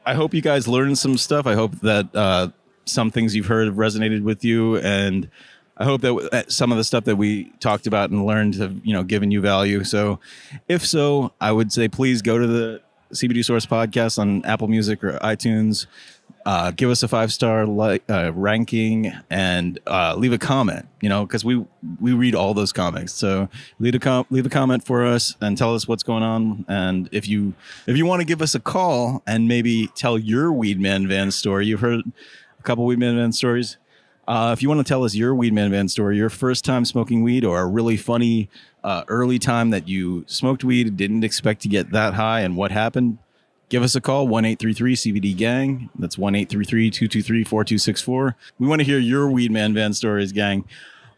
S1: I hope you guys learned some stuff. I hope that some things you've heard have resonated with you, and I hope that some of the stuff that we talked about and learned have given you value. So, if so, I would say please go to the CBD Source podcast on Apple Music or iTunes. Give us a 5-star ranking and leave a comment. Because we read all those comments. So leave a comment for us and tell us what's going on. And if you want to give us a call and maybe tell your Weedman van story, you've heard a couple Weedman van stories. If you want to tell us your Weedman van story, your first time smoking weed, or a really funny early time that you smoked weed, didn't expect to get that high, and what happened, give us a call, 1-833-CBD-GANG. That's 1-833-223-4264. We want to hear your Weedman van stories, gang.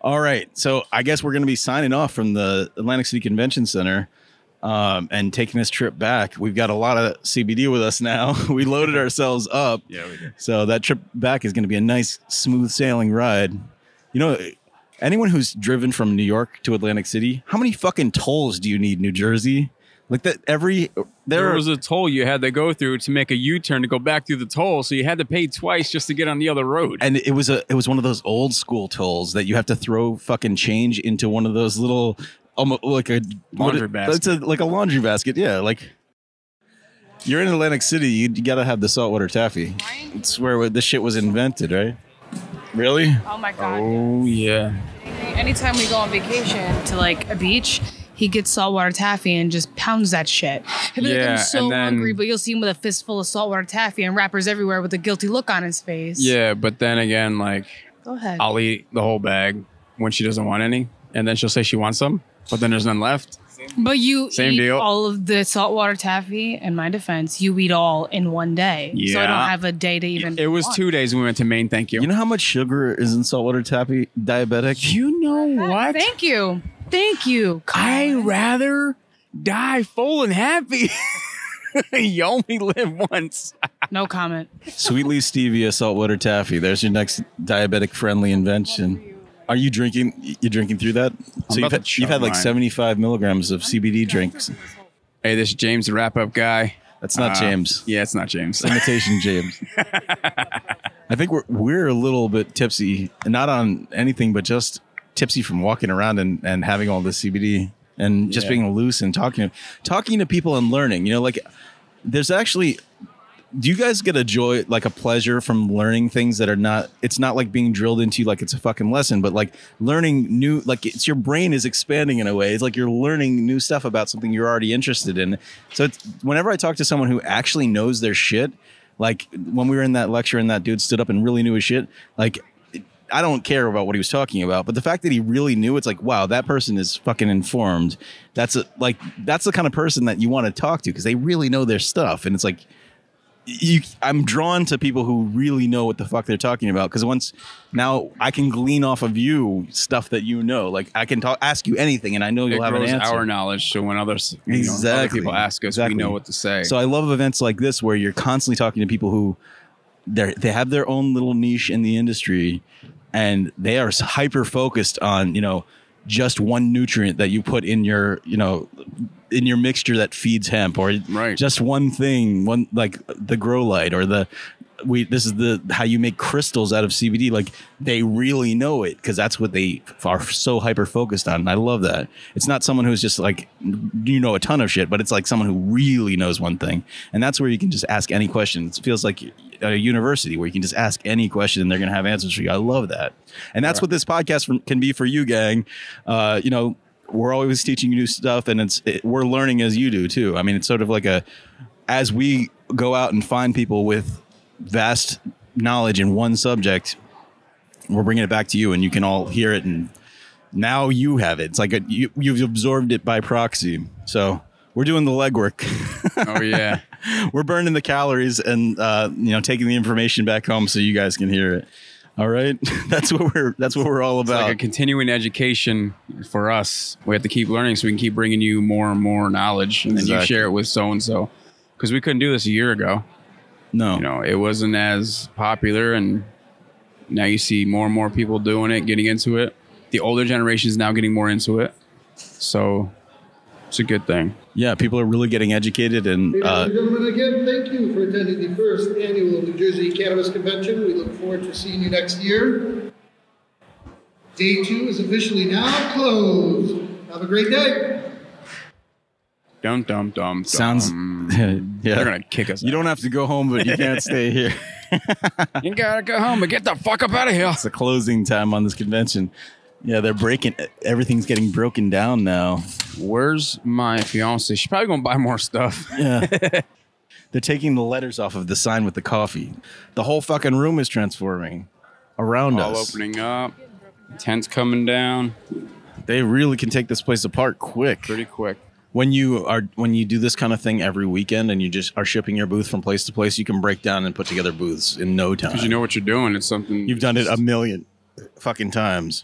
S1: All right, so I guess we're going to be signing off from the Atlantic City Convention Center and taking this trip back. We've got a lot of CBD with us now. We loaded ourselves up.
S4: Yeah, we did.
S1: So that trip back is going to be a nice, smooth sailing ride. Anyone who's driven from New York to Atlantic City, how many fucking tolls do you need, New Jersey? Like that
S4: there was a toll you had to go through to make a U-turn to go back through the toll, so you had to pay twice just to get on the other road.
S1: And it was one of those old school tolls that you have to throw fucking change into one of those little, almost like a
S4: laundry basket.
S1: It's like a laundry basket, yeah. Like, you're in Atlantic City, you gotta have the saltwater taffy. It's where this shit was invented, right? Really?
S14: Oh my God.
S4: Oh yeah.
S14: Anytime we go on vacation to like a beach, he gets saltwater taffy and just pounds that shit. He'll be like, I'm so hungry, but you'll see him with a fistful of saltwater taffy and wrappers everywhere with a guilty look on his face.
S4: Yeah, but then again, like,
S14: go ahead.
S4: I'll eat the whole bag when she doesn't want any, and then she'll say she wants some, but then there's none left.
S14: But you
S4: Same
S14: eat
S4: deal.
S14: all of the saltwater taffy, in my defense, you eat all in one day.
S4: Yeah.
S14: So I don't have a day to even...
S4: It was 2 days we went to Maine, thank you.
S1: You know how much sugar is in saltwater taffy, diabetic?
S4: You know what?
S14: Thank you. Thank you.
S4: I'd rather die full and happy. You only live once.
S14: No comment.
S1: Sweetly stevia saltwater taffy. There's your next diabetic-friendly invention. Are you drinking? You're drinking through that? So you've had like 75 milligrams of CBD drinks.
S4: Hey, this is James, the wrap-up guy.
S1: That's not James.
S4: Yeah, it's not James.
S1: Imitation James. I think we're a little bit tipsy, not on anything, but just tipsy from walking around and having all this CBD and just being loose and talking to people and learning. You know, like there's actually. Do you guys get a joy, like a pleasure from learning things that are not, it's not like being drilled into you like it's a fucking lesson, but like learning new, like it's your brain is expanding in a way. It's like you're learning new stuff about something you're already interested in. So it's, whenever I talk to someone who actually knows their shit, like when we were in that lecture and that dude stood up and really knew his shit, like I don't care about what he was talking about, but the fact that he really knew, it's like, wow, that person is fucking informed. That's the kind of person that you want to talk to because they really know their stuff. And it's like, I'm drawn to people who really know what the fuck they're talking about because now I can glean off of you stuff that you know. Like I can ask you anything, and I know you'll have an answer.
S4: Our knowledge, so when others, other people ask us, we know what to say.
S1: So I love events like this where you're constantly talking to people who they have their own little niche in the industry, and they are hyper focused on just one nutrient that you put in your in your mixture that feeds hemp, or just one thing, one like the grow light, or this is how you make crystals out of CBD. Like they really know it because that's what they are so hyper focused on. And I love that. It's not someone who's just like, a ton of shit, but it's like someone who really knows one thing. And that's where you can just ask any question. It feels like a university where you can just ask any question and they're going to have answers for you. I love that. And that's what this podcast can be for you, gang. We're always teaching you new stuff, and we're learning as you do too. I mean, it's sort of like as we go out and find people with vast knowledge in one subject, we're bringing it back to you, and you can all hear it, and now you have it. It's like you've absorbed it by proxy. So we're doing the legwork.
S4: Oh yeah,
S1: we're burning the calories and taking the information back home so you guys can hear it. All right, that's what we're all about.
S4: It's like a continuing education for us. We have to keep learning so we can keep bringing you more and more knowledge, and then you share it with so and so. Because we couldn't do this a year ago.
S1: No,
S4: it wasn't as popular, and now you see more and more people doing it, getting into it. The older generation is now getting more into it, so it's a good thing.
S1: Yeah, people are really getting educated. And
S9: ladies and gentlemen, again, thank you for attending the first annual New Jersey Cannabis Convention. We look forward to seeing you next year. Day 2 is officially now closed. Have a great day.
S4: Dum dum dum.
S1: Sounds. Yeah,
S4: they're gonna kick us.
S1: You don't have to go home, but you can't stay here.
S4: You gotta go home and get the fuck up out of here.
S1: It's the closing time on this convention. Yeah, they're breaking. Everything's getting broken down now.
S4: Where's my fiance? She's probably gonna buy more stuff.
S1: Yeah. They're taking the letters off of the sign with the coffee. The whole fucking room is transforming around us.
S4: All opening up. Tents coming down.
S1: They really can take this place apart quick.
S4: Pretty quick.
S1: When you do this kind of thing every weekend and you just are shipping your booth from place to place, you can break down and put together booths in no time.
S4: Because you know what you're doing. It's something
S1: you've done it a million fucking times.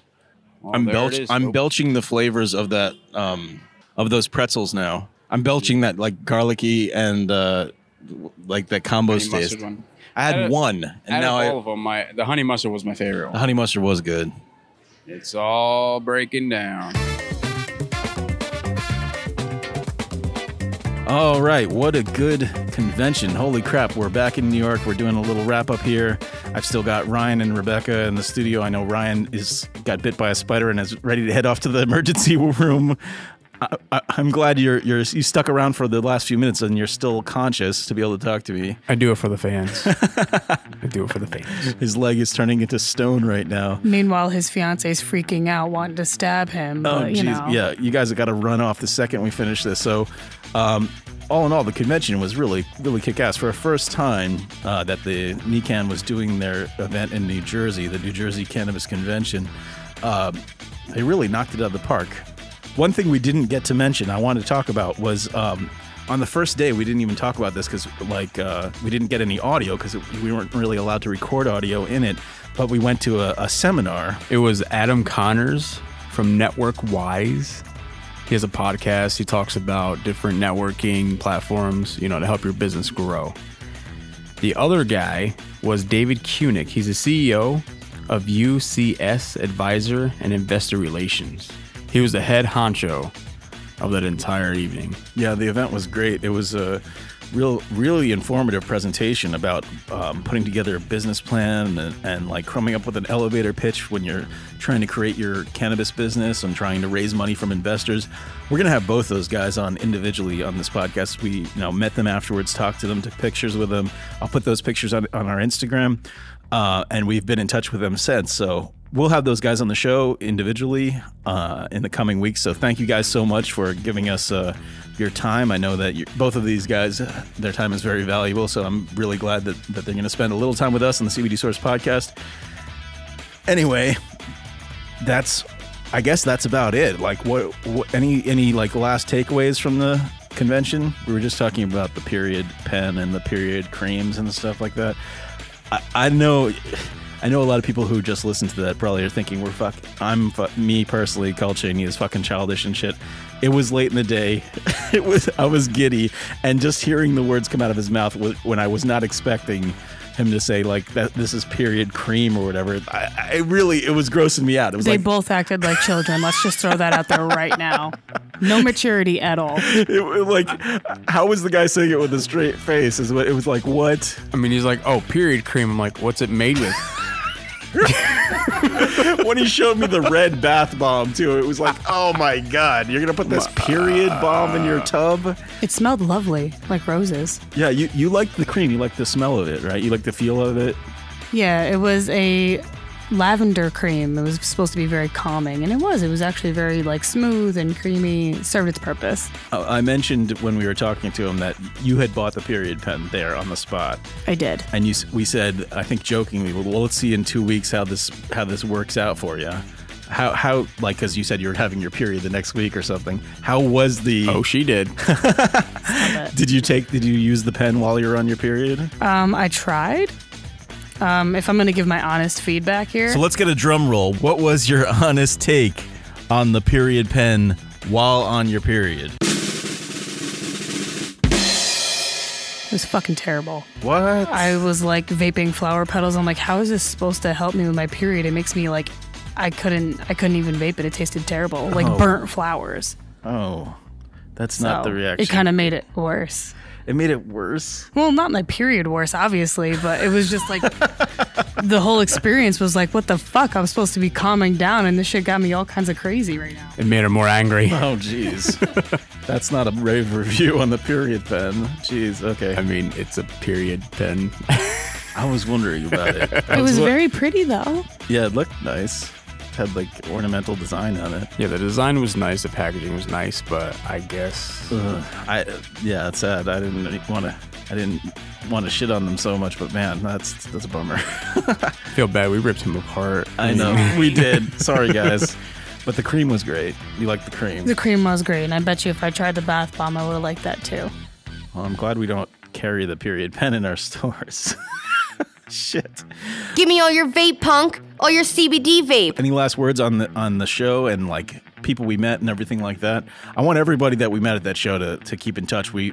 S4: Well,
S1: I'm belching the flavors of that of those pretzels now. I'm belching that like garlicky and like that combo taste. I had one, and now
S4: all of them. The honey mustard was my favorite one.
S1: The honey mustard was good.
S4: It's all breaking down.
S1: All right, what a good convention. Holy crap, we're back in New York. We're doing a little wrap up here. I've still got Ryan and Rebecca in the studio. I know Ryan got bit by a spider and is ready to head off to the emergency room. I'm glad you stuck around for the last few minutes and you're still conscious to be able to talk to me.
S4: I do it for the fans. I do it for the fans.
S1: His leg is turning into stone right now.
S3: Meanwhile, his fiance's freaking out, wanting to stab him.
S1: Oh,
S3: but,
S1: yeah, you guys have got to run off the second we finish this. So, all in all, the convention was really, really kick-ass. For a first time that the NECANN was doing their event in New Jersey, the New Jersey Cannabis Convention, they really knocked it out of the park. One thing we didn't get to mention, I wanted to talk about, was on the first day, we didn't even talk about this because we didn't get any audio because we weren't really allowed to record audio in it, but we went to a seminar.
S4: It was Adam Connors from Network Wise. He has a podcast. He talks about different networking platforms, to help your business grow. The other guy was David Kunick. He's the CEO of UCS Advisor and Investor Relations. He was the head honcho of that entire evening.
S1: Yeah, the event was great. It was a really informative presentation about putting together a business plan and like coming up with an elevator pitch when you're trying to create your cannabis business and trying to raise money from investors. We're going to have both those guys on individually on this podcast. We met them afterwards, talked to them, took pictures with them. I'll put those pictures on our Instagram, and we've been in touch with them since. So we'll have those guys on the show individually in the coming weeks. So thank you guys so much for giving us your time. I know that both of these guys, their time is very valuable. So I'm really glad that they're going to spend a little time with us on the CBD Source podcast. Anyway, I guess that's about it. Like, what any like last takeaways from the convention? We were just talking about the period pen and the period creams and stuff like that. I know a lot of people who just listen to that probably are thinking me personally, Carl Cheney is fucking childish and shit. It was late in the day. I was giddy, and just hearing the words come out of his mouth when I was not expecting him to say like that, this is period cream or whatever. It was grossing me out. It was
S3: they both acted like children. Let's just throw that out there right now. No maturity at all.
S1: How was the guy saying it with a straight face? It was like, what?
S4: I mean, he's like, oh, period cream. I'm like, what's it made with?
S1: When he showed me the red bath bomb too, it was like, oh my god, you're gonna put this period bomb in your tub?
S3: It smelled lovely, like roses.
S1: Yeah, you liked the cream, you liked the smell of it, right? You liked the feel of it?
S3: Yeah, it was a lavender cream. It was supposed to be very calming, and it was actually very like smooth and creamy. It served its purpose.
S1: I mentioned when we were talking to him that you had bought the period pen there on the spot.
S3: I did.
S1: And we said, I think jokingly, well, let's see in 2 weeks how this works out for you. How like, because you said you were having your period the next week or something. How was the?
S4: Oh, she did.
S1: Did you use the pen while you were on your period?
S3: I tried. If I'm going to give my honest feedback here.
S1: So let's get a drum roll. What was your honest take on the period pen while on your period?
S3: It was fucking terrible.
S1: What?
S3: I was like vaping flower petals. I'm like, how is this supposed to help me with my period? It makes me like, I couldn't even vape it. It tasted terrible. Like burnt flowers.
S1: Oh, that's not the reaction.
S3: It kind of made it worse.
S1: It made it worse?
S3: Well, not my period worse, obviously, but it was just like the whole experience was like, what the fuck? I was supposed to be calming down, and this shit got me all kinds of crazy right now.
S4: It made her more angry.
S1: Oh, jeez. That's not a rave review on the period pen. Jeez, okay.
S4: I mean, it's a period pen.
S1: I was wondering about it.
S3: It was very pretty, though.
S1: Yeah, it looked nice. Had like ornamental design on it.
S4: Yeah, the design was nice, the packaging was nice, but I guess
S1: it's sad. I didn't want to shit on them so much, but man, that's a bummer.
S4: I feel bad. We ripped him apart.
S1: I know we did. Sorry, guys, but the cream was great. You liked the cream.
S3: The cream was great, and I bet you if I tried the bath bomb, I would have liked that too.
S1: Well, I'm glad we don't carry the period pen in our stores. Shit.
S2: Give me all your vape, punk. All your CBD vape.
S1: Any last words on the show and like people we met and everything like that? I want everybody that we met at that show to keep in touch. We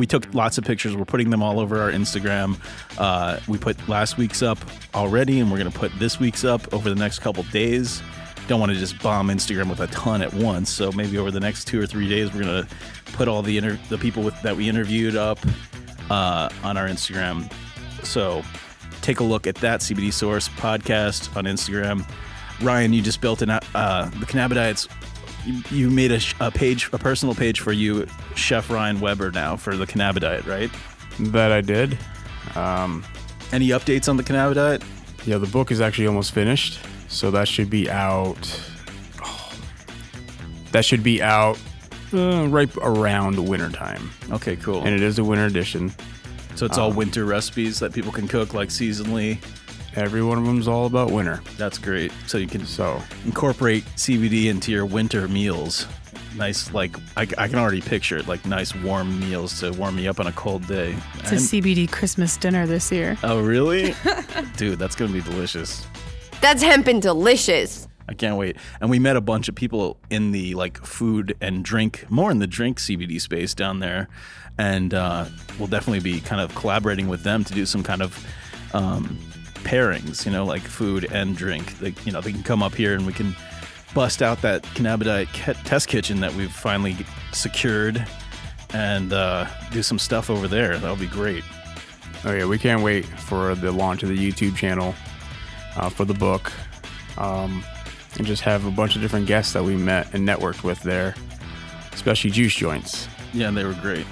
S1: took lots of pictures. We're putting them all over our Instagram. We put last week's up already, and we're gonna put this week's up over the next couple days. Don't want to just bomb Instagram with a ton at once, so maybe over the next 2 or 3 days, we're gonna put all the people that we interviewed up on our Instagram. So take a look at that CBD Source podcast on Instagram. Ryan, you just built the Cannabis. You made a personal page for you, Chef Ryan Weber, now for the Cannabis, right?
S4: That I did.
S1: Any updates on the Cannabis?
S4: Yeah, the book is actually almost finished, so that should be out. Right around wintertime.
S1: Okay, cool.
S4: And it is a winter edition.
S1: So it's all winter recipes that people can cook like seasonally.
S4: Every one of them is all about winter.
S1: That's great. So you can incorporate CBD into your winter meals. Nice, like I can already picture it, like nice warm meals to warm me up on a cold day.
S3: It's a CBD Christmas dinner this year.
S1: Oh, really? Dude, that's going to be delicious.
S2: That's hempin' delicious.
S1: I can't wait. And we met a bunch of people in the like food and drink, more in the drink CBD space down there. And we'll definitely be kind of collaborating with them to do some kind of pairings, like food and drink. They can come up here and we can bust out that Cannabis test kitchen that we've finally secured and do some stuff over there. That'll be great.
S4: Oh yeah, we can't wait for the launch of the YouTube channel for the book, and just have a bunch of different guests that we met and networked with there, especially JuiceJoints.
S1: Yeah, they were great.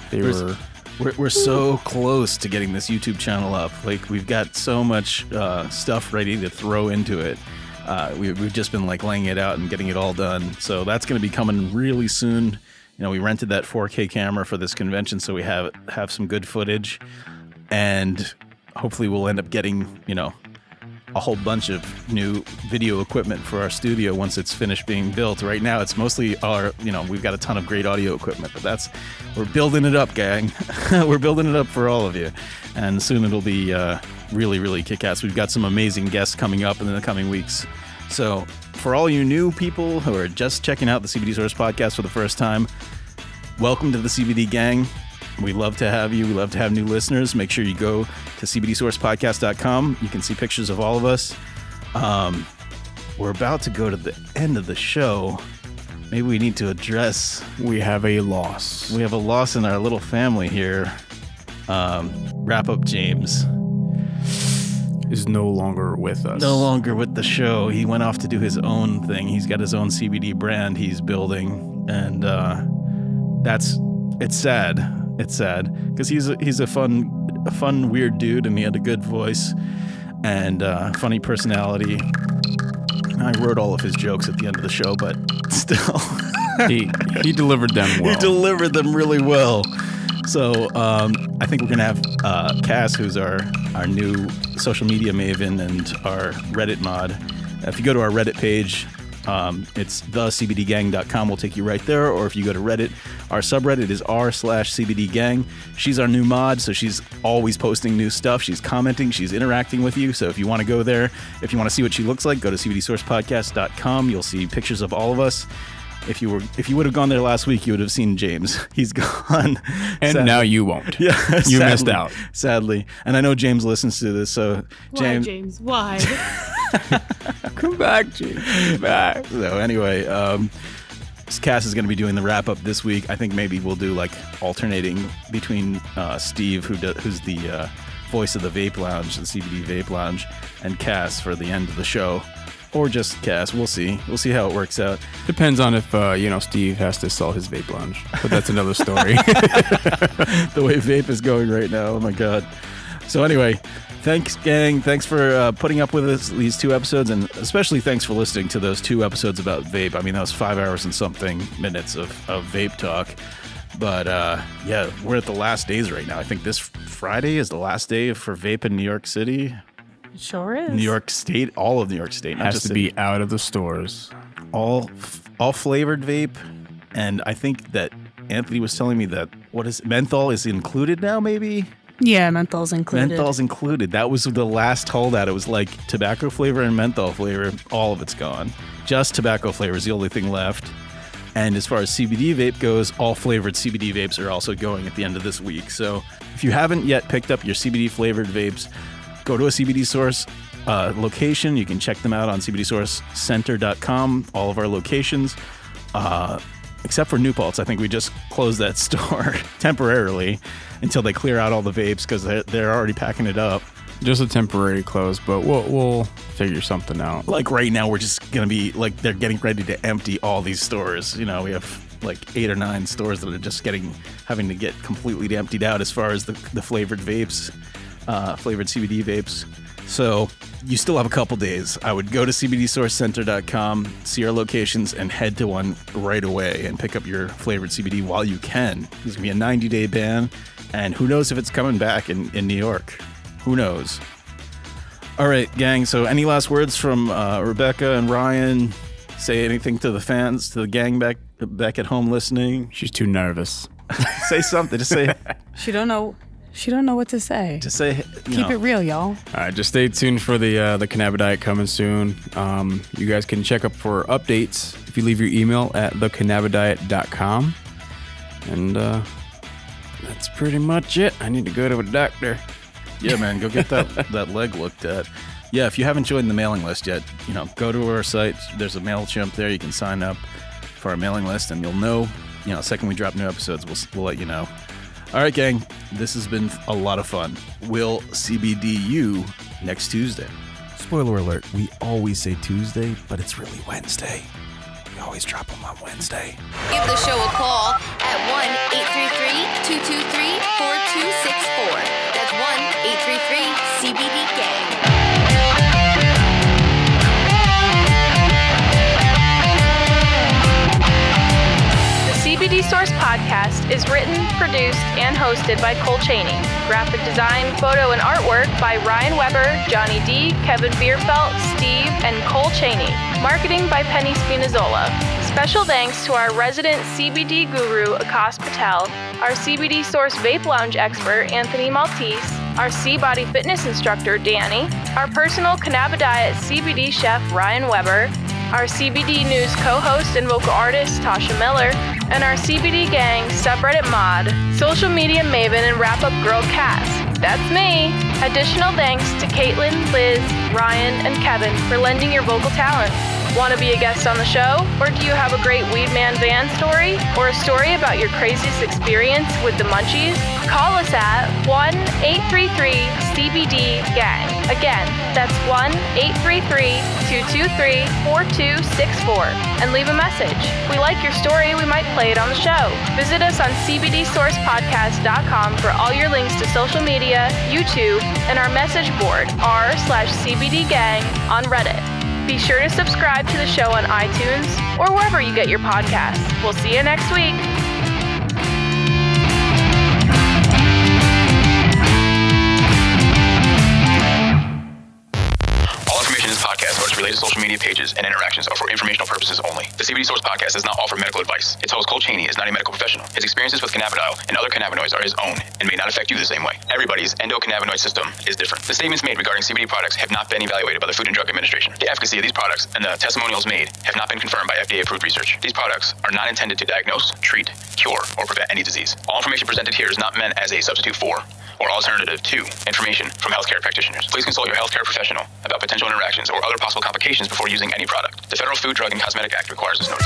S1: We're so close to getting this YouTube channel up. Like, we've got so much stuff ready to throw into it. We've just been like laying it out and getting it all done. So that's going to be coming really soon. You know, we rented that 4K camera for this convention, so we have some good footage, and hopefully we'll end up getting, you know, a whole bunch of new video equipment for our studio once it's finished being built. Right now, it's mostly we've got a ton of great audio equipment, but we're building it up, gang. We're building it up for all of you, and soon it'll be really, really kick-ass. We've got some amazing guests coming up in the coming weeks. So for all you new people who are just checking out the CBD Source podcast for the first time, welcome to the CBD gang. We love to have you. We love to have new listeners. Make sure you go to CBDSourcePodcast.com. You can see pictures of all of us. We're about to go to the end of the show. Maybe we need to address...
S4: We have a loss.
S1: We have a loss in our little family here. Wrap Up James
S4: is no longer with us.
S1: No longer with the show. He went off to do his own thing. He's got his own CBD brand he's building. And it's sad. It's sad because he's a fun, weird dude, and he had a good voice and funny personality. I wrote all of his jokes at the end of the show, but still,
S4: he delivered them well.
S1: He delivered them really well. So I think we're gonna have Cass, who's our new social media maven and our Reddit mod. If you go to our Reddit page, it's thecbdgang.com will take you right there, or if you go to Reddit, our subreddit is r/cbdgang. She's our new mod, so she's always posting new stuff. She's commenting, she's interacting with you. So if you want to go there, if you want to see what she looks like, go to cbdsourcepodcast.com. You'll see pictures of all of us. If you would have gone there last week, you would have seen James. He's gone.
S4: And sadly. Now you won't.
S1: Yeah,
S4: you missed out.
S1: Sadly. And I know James listens to this, so
S3: Why, James? Why?
S4: Come back, James. Come back.
S1: So anyway, Cass is going to be doing the wrap up this week. I think maybe we'll do like alternating between Steve, who's the voice of the Vape Lounge, the CBD Vape Lounge, and Cass for the end of the show. Or just Cass. We'll see. We'll see how it works out.
S4: Depends on if Steve has to sell his vape lounge, but that's another story.
S1: The way vape is going right now. Oh my god. So anyway, thanks, gang. Thanks for putting up with us these 2 episodes, and especially thanks for listening to those 2 episodes about vape. I mean, that was 5 hours and something minutes of vape talk. But yeah, we're at the last days right now. I think this Friday is the last day for vape in New York City.
S3: It sure is.
S1: New York State, all of New York State.
S4: Has to be out of the stores.
S1: All flavored vape. And I think that Anthony was telling me that, menthol is included now, maybe?
S3: Yeah, menthol's included.
S1: Menthol's included. That was the last holdout. It was like tobacco flavor and menthol flavor. All of it's gone. Just tobacco flavor is the only thing left. And as far as CBD vape goes, all flavored CBD vapes are also going at the end of this week. So if you haven't yet picked up your CBD flavored vapes, go to a CBD Source location. You can check them out on cbdsourcecenter.com, all of our locations, except for New Paltz. I think we just closed that store temporarily until they clear out all the vapes because they're already packing it up.
S4: Just a temporary close, but we'll figure something out.
S1: Like right now, we're just going to be like, they're getting ready to empty all these stores. You know, we have like 8 or 9 stores that are just having to get completely emptied out as far as the flavored vapes. Flavored CBD vapes. So you still have a couple days. I would go to cbdsourcecenter.com, see our locations, and head to one right away and pick up your flavored CBD while you can. There's going to be a 90-day ban, and who knows if it's coming back in New York. Who knows? All right, gang, so any last words from Rebecca and Ryan? Say anything to the fans, to the gang back at home listening?
S4: She's too nervous.
S1: Say something. Just say...
S3: She don't know what to say.
S1: Just say,
S3: keep it real, y'all.
S4: All right, just stay tuned for the Cannabis coming soon. You guys can check up for updates if you leave your email at thecannabisdiet.com. And that's pretty much it. I need to go to a doctor.
S1: Yeah, man, go get that leg looked at. Yeah, if you haven't joined the mailing list yet, go to our site. There's a MailChimp there. You can sign up for our mailing list, and you'll know, the second we drop new episodes, we'll let you know. All right, gang, this has been a lot of fun. We'll CBD you next Tuesday. Spoiler alert, we always say Tuesday, but it's really Wednesday. We always drop them on Wednesday.
S2: Give the show a call at 1-833-223-4264. That's 1-833-CBD-GANG.
S11: CBD Source Podcast is written, produced, and hosted by Cole Chaney. Graphic design, photo, and artwork by Ryan Weber, Johnny D, Kevin Bierfelt, Steve, and Cole Chaney. Marketing by Penny Spinazzola. Special thanks to our resident CBD guru, Akash Patel, our CBD Source Vape Lounge expert, Anthony Maltese, our C-Body Fitness instructor, Danny, our personal Cannabidiet CBD chef, Ryan Weber, our CBD News co-host and vocal artist, Tasha Miller, and our CBD Gang subreddit mod, social media maven, and wrap-up girl Cass. That's me. Additional thanks to Caitlin, Liz, Ryan, and Kevin for lending your vocal talents. Want to be a guest on the show? Or do you have a great Weed Man van story? Or a story about your craziest experience with the munchies? Call us at 1-833-CBD-GANG. Again, that's 1-833-223-4264. And leave a message. We like your story, we might play it on the show. Visit us on CBDSourcePodcast.com for all your links to social media, YouTube, and our message board, r/CBDGang on Reddit. Be sure to subscribe to the show on iTunes or wherever you get your podcasts. We'll see you next week.
S22: Podcast or its related social media pages and interactions are for informational purposes only. The CBD Source Podcast does not offer medical advice. Its host, Cole Chaney, is not a medical professional. His experiences with cannabidiol and other cannabinoids are his own and may not affect you the same way. Everybody's endocannabinoid system is different. The statements made regarding CBD products have not been evaluated by the Food and Drug Administration. The efficacy of these products and the testimonials made have not been confirmed by FDA-approved research. These products are not intended to diagnose, treat, cure, or prevent any disease. All information presented here is not meant as a substitute for or alternative to information from healthcare practitioners. Please consult your healthcare professional about potential interactions or other possible complications before using any product. The Federal Food, Drug, and Cosmetic Act requires this notice.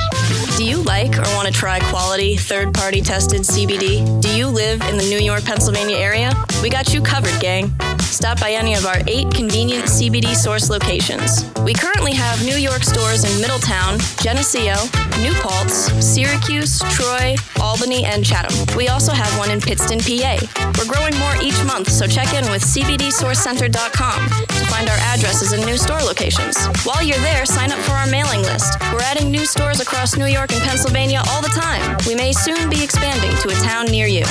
S23: Do you like or want to try quality, third-party tested CBD? Do you live in the New York, Pennsylvania area? We got you covered, gang. Stop by any of our 8 convenient CBD Source locations. We currently have New York stores in Middletown, Geneseo, New Paltz, Syracuse, Troy, Albany, and Chatham. We also have one in Pittston, PA. We're growing more each month, so check in with CBDSourceCenter.com to find our addresses and new store locations. While you're there, sign up for our mailing list. We're adding new stores across New York and Pennsylvania all the time. We may soon be expanding to a town near you.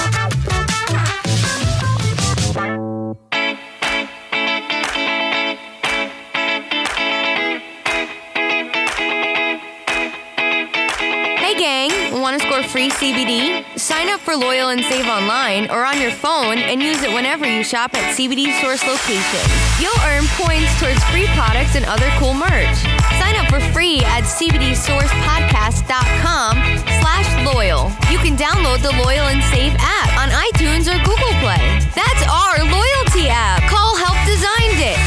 S2: Want to score free CBD? Sign up for Loyal and Save online or on your phone and use it whenever you shop at CBD Source locations. You'll earn points towards free products and other cool merch. Sign up for free at CBDSourcePodcast.com/loyal. You can download the Loyal and Save app on iTunes or Google Play. That's our loyalty app. Call Help designed it.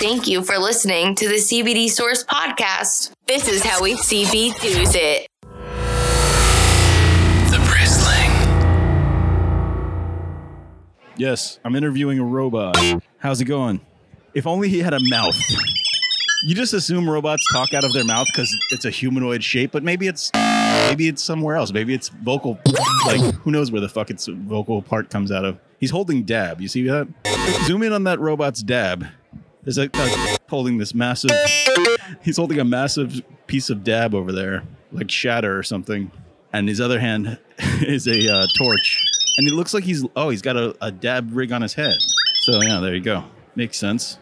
S2: Thank you for listening to the CBD Source Podcast. This is how we CBDo's it.
S5: The Bristling.
S1: Yes, I'm interviewing a robot. How's it going? If only he had a mouth. You just assume robots talk out of their mouth because it's a humanoid shape, but maybe it's somewhere else. Maybe it's vocal. Like, who knows where the fuck its vocal part comes out of. He's holding dab. You see that? Zoom in on that robot's dab. There's holding this massive. He's holding a massive piece of dab over there, like shatter or something, and his other hand is a torch. And it looks like he's got a dab rig on his head. So yeah, there you go. Makes sense.